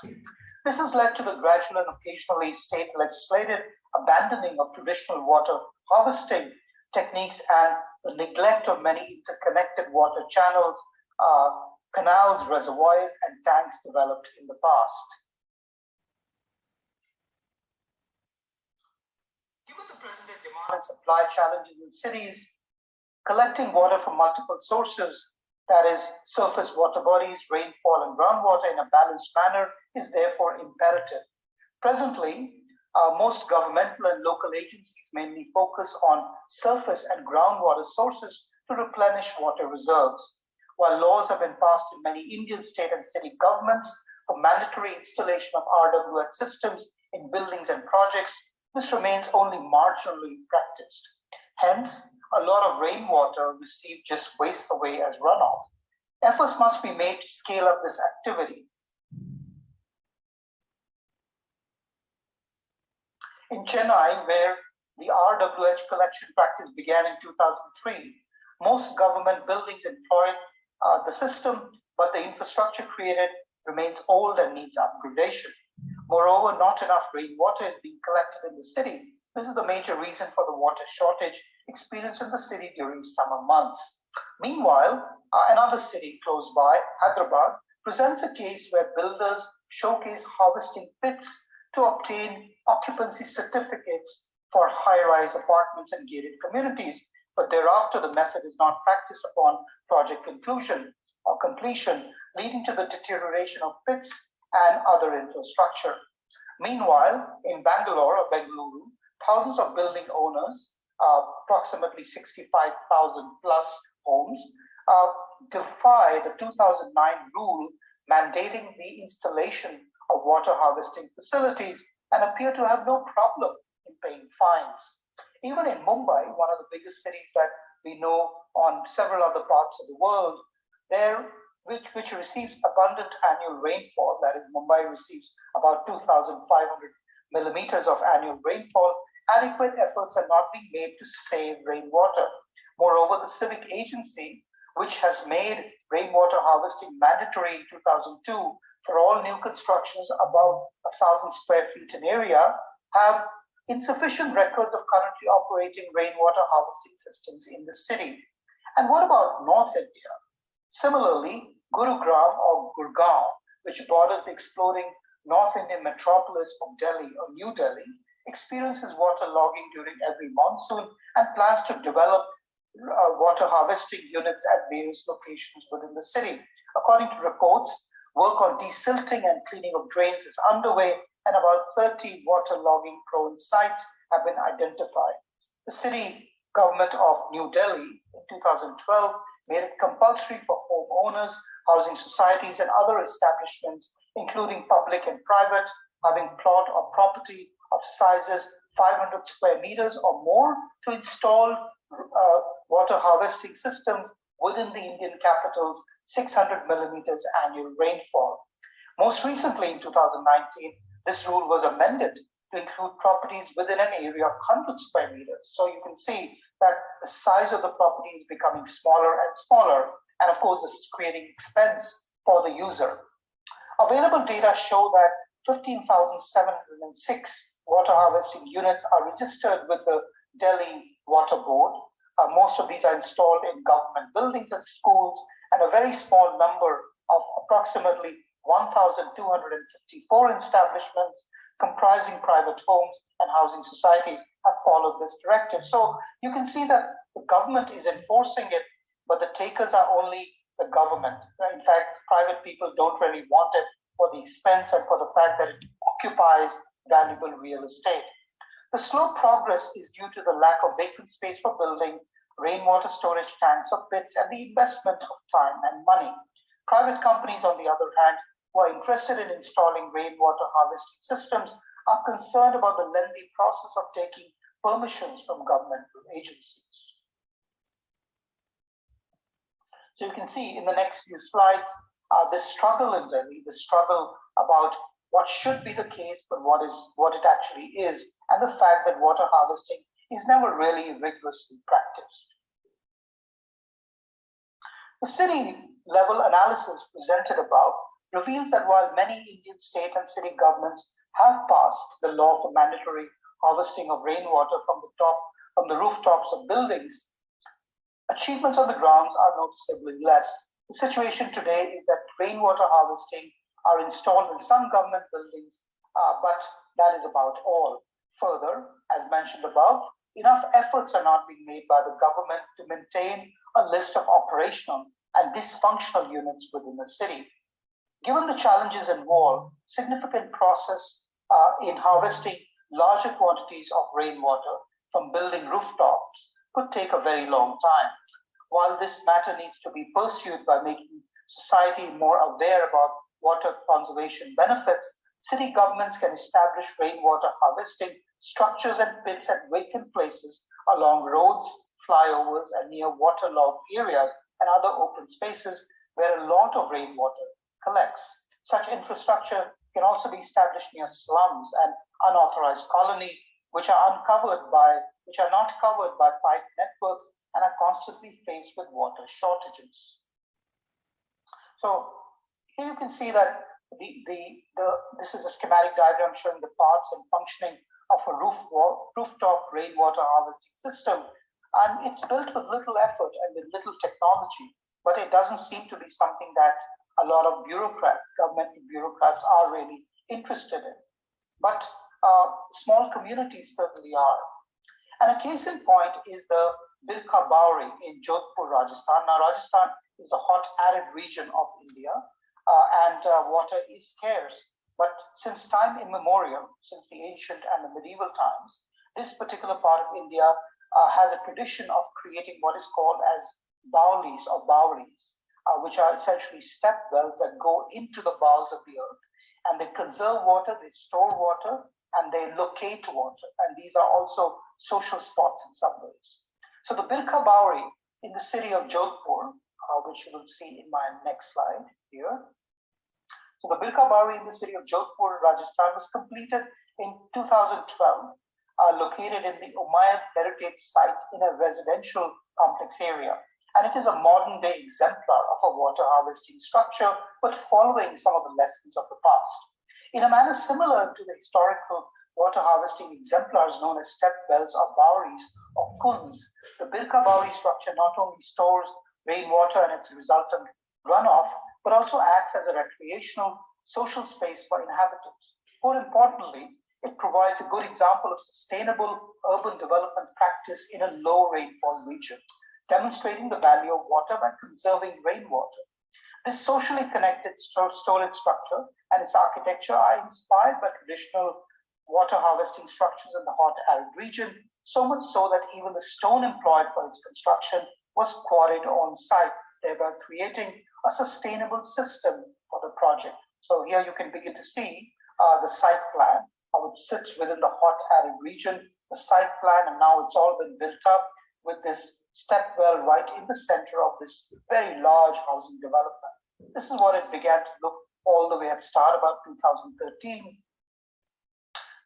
This has led to the gradual and occasionally state legislated abandoning of traditional water harvesting techniques and the neglect of many interconnected water channels, canals, reservoirs, and tanks developed in the past. Given the present demand and supply challenges in cities, collecting water from multiple sources, that is, surface water bodies, rainfall, and groundwater in a balanced manner, is therefore imperative. Presently, most governmental and local agencies mainly focus on surface and groundwater sources to replenish water reserves. While laws have been passed in many Indian state and city governments for mandatory installation of RWH systems in buildings and projects, this remains only marginally practiced. Hence, a lot of rainwater received just wastes away as runoff. Efforts must be made to scale up this activity. In Chennai, where the RWH collection practice began in 2003, most government buildings employ the system, but the infrastructure created remains old and needs upgradation. Moreover, not enough rainwater is being collected in the city. This is the major reason for the water shortage experienced in the city during summer months. Meanwhile, another city close by, Hyderabad, presents a case where builders showcase harvesting pits to obtain occupancy certificates for high-rise apartments and gated communities, but thereafter the method is not practiced upon project conclusion or completion, leading to the deterioration of pits and other infrastructure. Meanwhile, in Bangalore or Bengaluru, thousands of building owners, approximately 65,000 plus homes, defy the 2009 rule mandating the installation of water harvesting facilities and appear to have no problem in paying fines. Even in Mumbai, one of the biggest cities that we know on several other parts of the world, which receives abundant annual rainfall, that is, Mumbai receives about 2,500 millimeters of annual rainfall, adequate efforts are not being made to save rainwater. Moreover, the civic agency, which has made rainwater harvesting mandatory in 2002 for all new constructions above 1,000 square feet in area, have insufficient records of currently operating rainwater harvesting systems in the city. And what about North India? Similarly, Gurugram or Gurgaon, which borders the exploding North Indian metropolis of Delhi or New Delhi, experiences water logging during every monsoon and plans to develop water harvesting units at various locations within the city. According to reports, work on desilting and cleaning of drains is underway, and about 30 water logging prone sites have been identified. The city government of New Delhi in 2012 made it compulsory for homeowners, housing societies, and other establishments, including public and private, having plot or property of sizes 500 square meters or more, to install water harvesting systems within the Indian capital's 600 millimeters annual rainfall. Most recently, in 2019, this rule was amended to include properties within an area of 100 square meters. So you can see that the size of the property is becoming smaller and smaller. And of course, this is creating expense for the user. Available data show that 15,706 water harvesting units are registered with the Delhi Water Board. Most of these are installed in government buildings and schools, and a very small number of approximately 1,254 establishments comprising private homes and housing societies have followed this directive. So you can see that the government is enforcing it, but the takers are only the government. In fact, private people don't really want it for the expense and for the fact that it occupies valuable real estate. The slow progress is due to the lack of vacant space for building rainwater storage tanks or pits and the investment of time and money. Private companies, on the other hand, who are interested in installing rainwater harvesting systems are concerned about the lengthy process of taking permissions from governmental agencies. So you can see in the next few slides, this struggle in Delhi, the struggle about what should be the case, but what it actually is, and the fact that water harvesting is never really rigorously practiced. The city level analysis presented above reveals that while many Indian state and city governments have passed the law for mandatory harvesting of rainwater from the rooftops of buildings, achievements on the grounds are noticeably less. The situation today is that rainwater harvesting are installed in some government buildings, but that is about all. Further, as mentioned above, enough efforts are not being made by the government to maintain a list of operational and dysfunctional units within the city. Given the challenges involved, significant process in harvesting larger quantities of rainwater from building rooftops could take a very long time. While this matter needs to be pursued by making society more aware about water conservation benefits, city governments can establish rainwater harvesting structures and pits at vacant places along roads, flyovers, and near waterlogged areas and other open spaces where a lot of rainwater collects. Such infrastructure can also be established near slums and unauthorized colonies, which are not covered by pipe networks and are constantly faced with water shortages. So here you can see that this is a schematic diagram showing the parts and functioning of a rooftop rainwater harvesting system, and it's built with little effort and with little technology, but it doesn't seem to be something that a lot of government bureaucrats are really interested in. But small communities certainly are. And a case in point is the Birka Bauri in Jodhpur, Rajasthan. Now, Rajasthan is a hot, arid region of India, and water is scarce. But since time immemorial, since the ancient and the medieval times, this particular part of India has a tradition of creating what is called as baulis or bauris, which are essentially step wells that go into the bowels of the earth, and they conserve water, they store water, and they locate water. And these are also social spots in some ways. So the Birka Bauri in the city of Jodhpur, which you will see in my next slide here. So the Birka Bauri in the city of Jodhpur, Rajasthan was completed in 2012, located in the Umayyad heritage site in a residential complex area. And it is a modern day exemplar of a water harvesting structure, but following some of the lessons of the past. In a manner similar to the historical water harvesting exemplars known as step wells or bauris or kunds, the Birka Bauri structure not only stores rainwater and its resultant runoff, but also acts as a recreational social space for inhabitants. More importantly, it provides a good example of sustainable urban development practice in a low rainfall region, demonstrating the value of water by conserving rainwater. This socially connected storage structure and its architecture are inspired by traditional water harvesting structures in the hot arid region, so much so that even the stone employed for its construction was quarried on site, thereby creating a sustainable system for the project. So here you can begin to see the site plan, how it sits within the hot arid region, the site plan, and now it's all been built up with this step well right in the center of this very large housing development. This is what it began to look all the way at start, about 2013.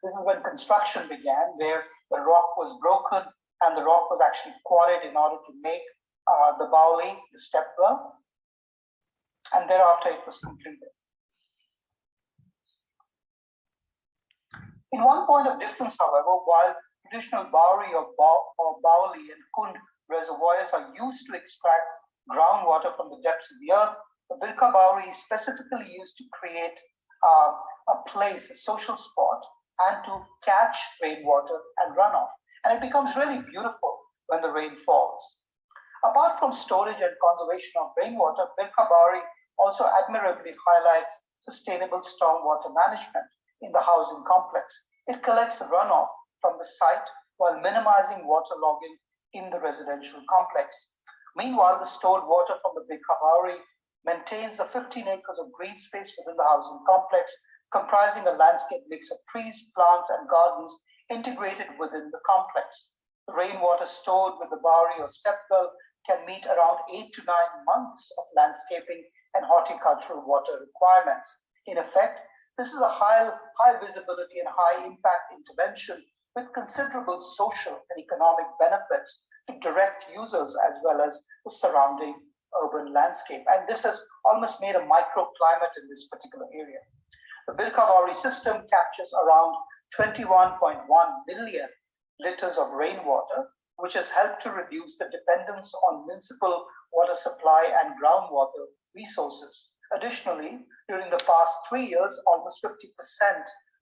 This is when construction began, where the rock was broken and the rock was actually quarried in order to make the Baoli, the step well, and thereafter it was completed. In one point of difference, however, while traditional Baori or Baoli and Kund reservoirs are used to extract groundwater from the depths of the earth, the Birka Baori is specifically used to create a place, a social spot, and to catch rainwater and runoff. And it becomes really beautiful when the rain falls. Apart from storage and conservation of rainwater, Birka Baori also admirably highlights sustainable stormwater management in the housing complex. It collects the runoff from the site while minimizing waterlogging in the residential complex. Meanwhile, the stored water from the Birka Baori maintains the 15 acres of green space within the housing complex, comprising a landscape mix of trees, plants, and gardens integrated within the complex. The rainwater stored with the Baori or step well can meet around 8 to 9 months of landscaping and horticultural water requirements. In effect, this is a high visibility and high impact intervention with considerable social and economic benefits to direct users as well as the surrounding urban landscape. And this has almost made a microclimate in this particular area. The Birka Baori system captures around 21.1 million liters of rainwater, which has helped to reduce the dependence on municipal water supply and groundwater resources. Additionally, during the past 3 years, almost 50%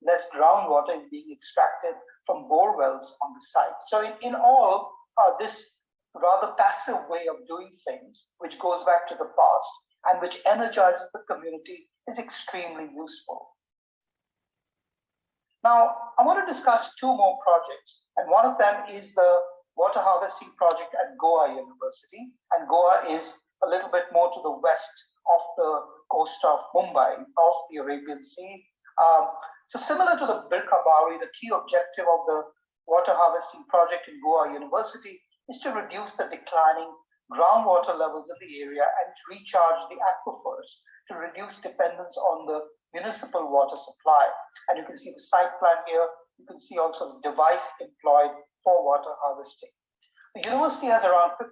less groundwater is being extracted from bore wells on the site. So in all, this rather passive way of doing things, which goes back to the past and which energizes the community, is extremely useful. Now, I want to discuss 2 more projects, and one of them is the water harvesting project at Goa University, and Goa is a little bit more to the west of the coast of Mumbai, of the Arabian Sea. So similar to the Birka Baori, the key objective of the water harvesting project in Goa University is to reduce the declining groundwater levels in the area and to recharge the aquifers to reduce dependence on the municipal water supply. And you can see the site plan here. You can see also the device employed for water harvesting. The university has around 1,500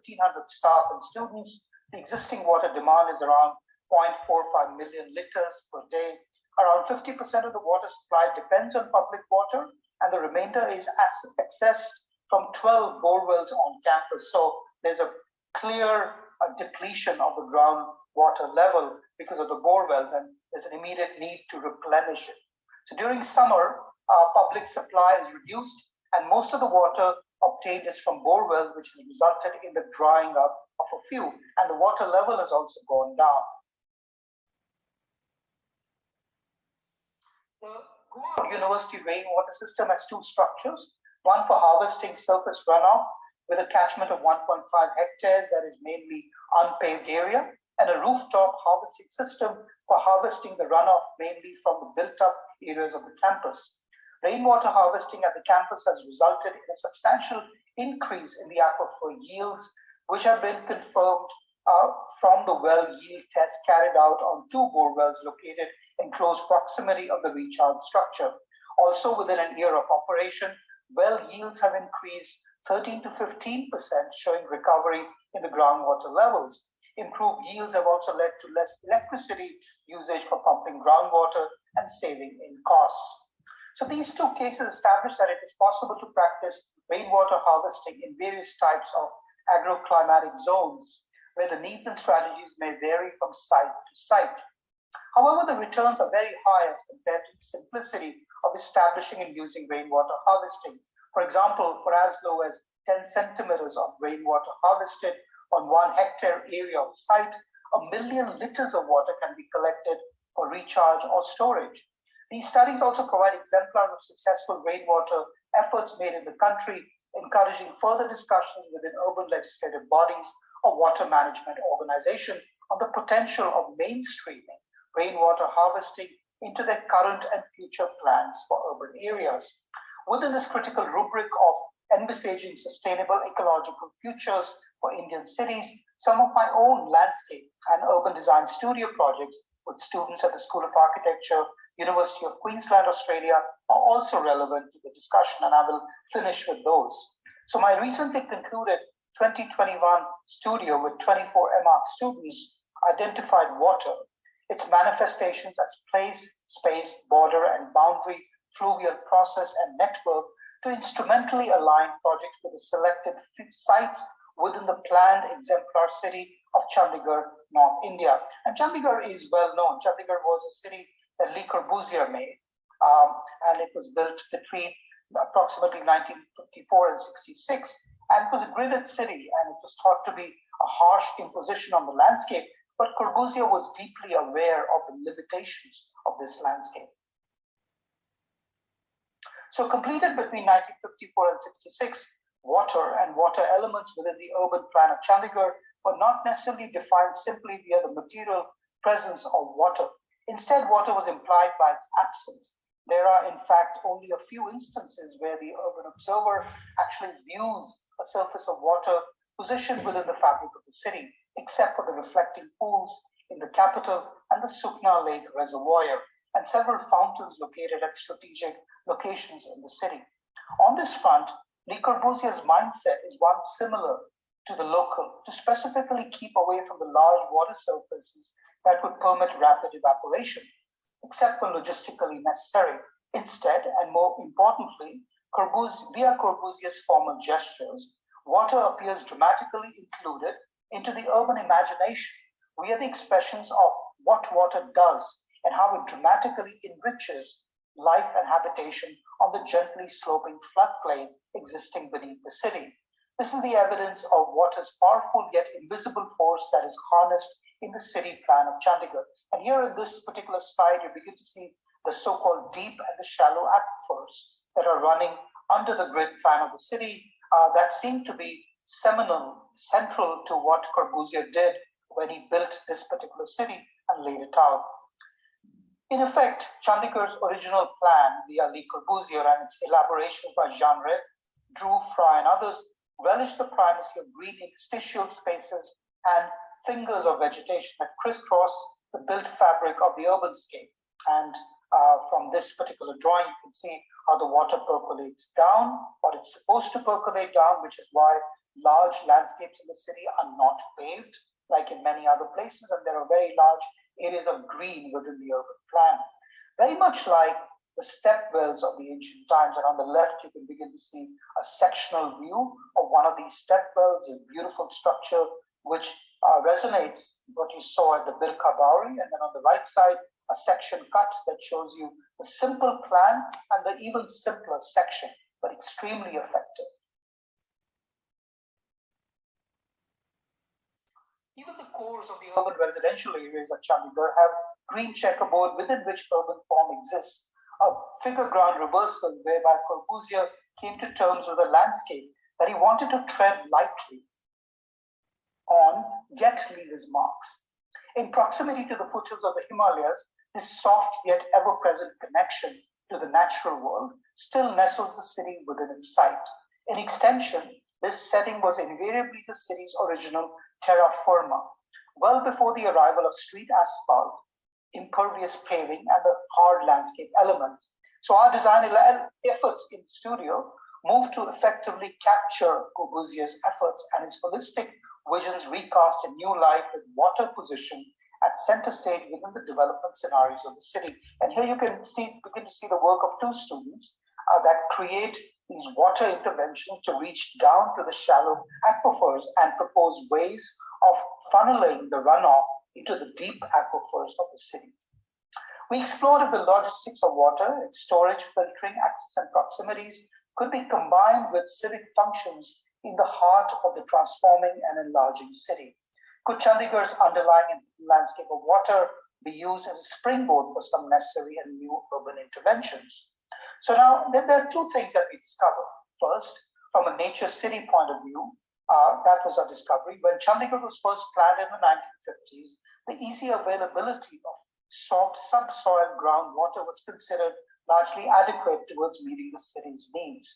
staff and students. The existing water demand is around 0.45 million liters per day. Around 50% of the water supply depends on public water, and the remainder is accessed from 12 bore wells on campus. So there's a clear depletion of the groundwater level because of the bore wells, and there's an immediate need to replenish it. So during summer, public supply is reduced, and most of the water obtained is from bore wells, which has resulted in the drying up of a few, and the water level has also gone down. The Goa University rainwater system has 2 structures, one for harvesting surface runoff with a catchment of 1.5 hectares that is mainly unpaved area, and a rooftop harvesting system for harvesting the runoff mainly from the built-up areas of the campus. Rainwater harvesting at the campus has resulted in a substantial increase in the aquifer yields, which have been confirmed from the well yield test carried out on 2 bore wells located in close proximity of the recharge structure. Also, within an year of operation, well yields have increased 13 to 15%, showing recovery in the groundwater levels. Improved yields have also led to less electricity usage for pumping groundwater and saving in costs. So these 2 cases establish that it is possible to practice rainwater harvesting in various types of agroclimatic zones, where the needs and strategies may vary from site to site. However, the returns are very high as compared to the simplicity of establishing and using rainwater harvesting. For example, for as low as 10 centimeters of rainwater harvested on 1 hectare area of site, 1 million liters of water can be collected for recharge or storage. These studies also provide exemplars of successful rainwater efforts made in the country, encouraging further discussions within urban legislative bodies or water management organizations on the potential of mainstreaming rainwater harvesting into their current and future plans for urban areas. Within this critical rubric of envisaging sustainable ecological futures for Indian cities, some of my own landscape and urban design studio projects with students at the School of Architecture, University of Queensland, Australia, are also relevant to the discussion, and I will finish with those. So my recently concluded 2021 studio with 24 MArch students identified water, its manifestations as place, space, border, and boundary, fluvial process, and network to instrumentally align projects with the selected sites within the planned exemplar city of Chandigarh, North India. And Chandigarh is well known. Chandigarh was a city that Le Corbusier made, and it was built between approximately 1954 and 66. And it was a gridded city, and it was thought to be a harsh imposition on the landscape. But Corbusier was deeply aware of the limitations of this landscape. So completed between 1954 and 66, water and water elements within the urban plan of Chandigarh were not necessarily defined simply via the material presence of water. Instead, water was implied by its absence. There are, in fact, only a few instances where the urban observer actually views a surface of water positioned within the fabric of the city, except for the reflecting pools in the capital and the Sukna Lake Reservoir, and several fountains located at strategic locations in the city. On this front, Le Corbusier's mindset is one similar to the local, to specifically keep away from the large water surfaces that would permit rapid evaporation, except when logistically necessary. Instead, and more importantly, via Corbusier's formal gestures, water appears dramatically included into the urban imagination via the expressions of what water does and how it dramatically enriches life and habitation on the gently sloping floodplain existing beneath the city. This is the evidence of water's powerful yet invisible force that is harnessed in the city plan of Chandigarh. And here in this particular slide, you begin to see the so-called deep and the shallow aquifers that are running under the grid plan of the city that seem to be central to what Corbusier did when he built this particular city and laid it out. In effect, Chandigarh's original plan via Le Corbusier and its elaborations by Jean Rey, Drew, Fry, and others relished the primacy of green interstitial spaces and fingers of vegetation that crisscross the built fabric of the urbanscape. And from this particular drawing, you can see how the water percolates down, what it's supposed to percolate down, which is why large landscapes in the city are not paved, like in many other places, and there are very large areas of green within the urban plan. Very much like the step wells of the ancient times, and on the left you can begin to see a sectional view of one of these step wells, a beautiful structure which resonates what you saw at the Birka Bauri, and then on the right side a section cut that shows you the simple plan and the even simpler section, but extremely effective. Even the cores of the urban residential areas of Chandigarh have green checkerboard within which urban form exists, a figure ground reversal whereby Corbusier came to terms with a landscape that he wanted to tread lightly on, yet leave his marks. In proximity to the foothills of the Himalayas, this soft yet ever-present connection to the natural world still nestles the city within its sight. In extension, this setting was invariably the city's original terra firma, well before the arrival of street asphalt, impervious paving, and the hard landscape elements. So our design efforts in the studio moved to effectively capture Corbusier's efforts and his holistic visions recast in new light with water position at center stage within the development scenarios of the city. And here you can begin to see the work of two students that create these water interventions to reach down to the shallow aquifers and propose ways of funneling the runoff into the deep aquifers of the city. We explored if the logistics of water, its storage, filtering, access, and proximities could be combined with civic functions in the heart of the transforming and enlarging city. Could Chandigarh's underlying landscape of water be used as a springboard for some necessary and new urban interventions. So now there are two things that we discovered. First, from a nature city point of view, that was our discovery. When Chandigarh was first planned in the 1950s, the easy availability of subsoil groundwater was considered largely adequate towards meeting the city's needs.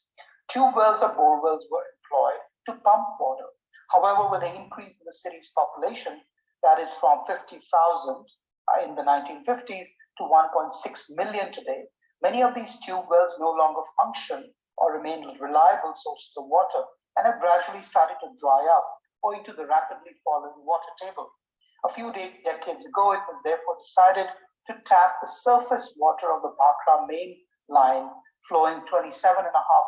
Tube wells or bore wells were employed to pump water. However, with the increase in the city's population, that is from 50,000 in the 1950s to 1.6 million today, many of these tube wells no longer function or remain reliable sources of water and have gradually started to dry up owing to the rapidly falling water table. A few decades ago, it was therefore decided to tap the surface water of the Bhakra main line flowing 27.5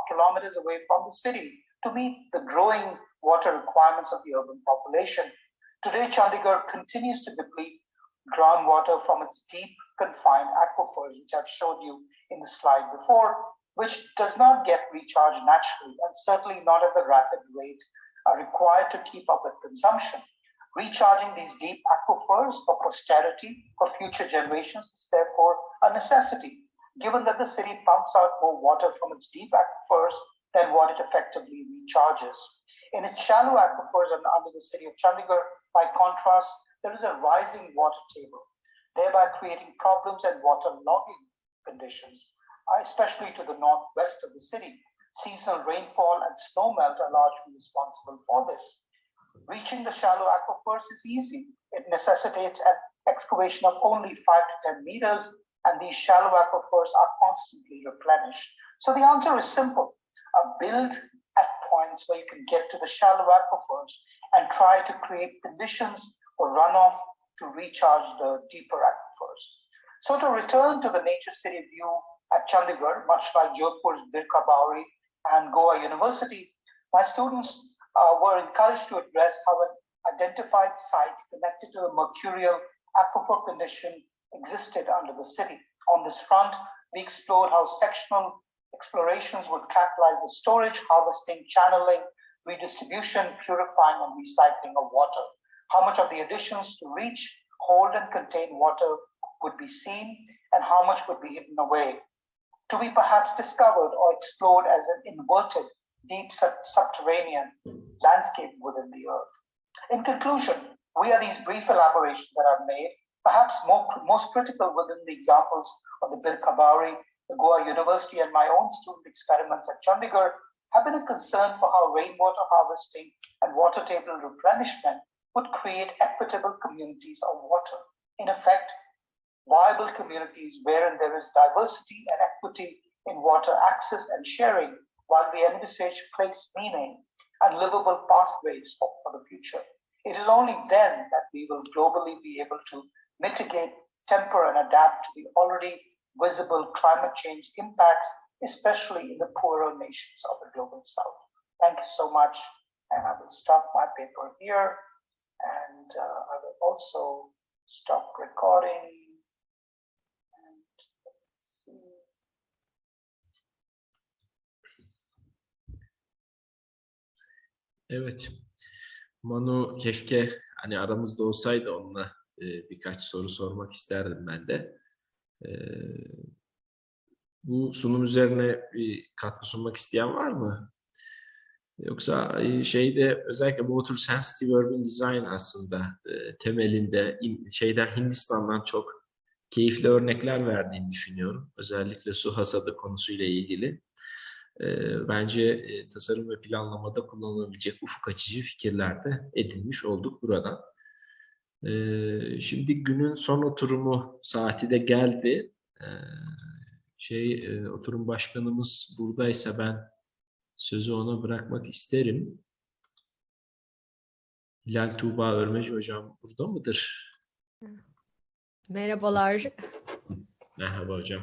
kilometers away from the city to meet the growing water requirements of the urban population. Today, Chandigarh continues to deplete groundwater from its deep confined aquifers, which I've showed you in the slide before, which does not get recharged naturally and certainly not at the rapid rate required to keep up with consumption. Recharging these deep aquifers for posterity, for future generations, is therefore a necessity, given that the city pumps out more water from its deep aquifers than what it effectively recharges. In its shallow aquifers and under the city of Chandigarh, by contrast, there is a rising water table, thereby creating problems and water logging conditions, especially to the northwest of the city. Seasonal rainfall and snowmelt are largely responsible for this. Reaching the shallow aquifers is easy. It necessitates an excavation of only 5 to 10 meters, and these shallow aquifers are constantly replenished. So the answer is simple. Build at points where you can get to the shallow aquifers and try to create conditions for runoff to recharge the deeper aquifers. So to return to the nature city view at Chandigarh, much like Jodhpur's Birka Bauri and Goa University, my students were encouraged to address how an identified site connected to the mercurial aquifer condition existed under the city. On this front, we explored how sectional explorations would catalyze the storage, harvesting, channeling, redistribution, purifying, and recycling of water. How much of the additions to reach, hold, and contain water would be seen, and how much would be hidden away, to be perhaps discovered or explored as an inverted, deep subterranean landscape within the earth. In conclusion, we are these brief elaborations that are made, perhaps most critical within the examples of the Birka Bauri, the Goa University, and my own student experiments at Chandigarh, have been a concern for how rainwater harvesting and water table replenishment would create equitable communities of water. In effect, viable communities wherein there is diversity and equity in water access and sharing, while we envisage place, meaning, and livable pathways for the future. It is only then that we will globally be able to mitigate, temper, and adapt to the already visible climate change impacts, especially in the poorer nations of the global south. Thank you so much, and I will stop my paper here, and I will also stop recording. Evet, Manu keşke hani aramızda olsaydı, onunla birkaç soru sormak isterdim ben de. Bu sunum üzerine bir katkı sunmak isteyen var mı? Yoksa özellikle Water Sensitive Urban Design aslında temelinde Hindistan'dan çok keyifli örnekler verdiğini düşünüyorum. Özellikle su hasadı konusuyla ilgili. Bence tasarım ve planlamada kullanılabilecek ufuk açıcı fikirler de edinmiş olduk buradan. Şimdi günün son oturumu saati de geldi. Oturum başkanımız buradaysa ben sözü ona bırakmak isterim. Hilal Tuğba Örmeci hocam burada mıdır? Merhabalar. Merhaba hocam.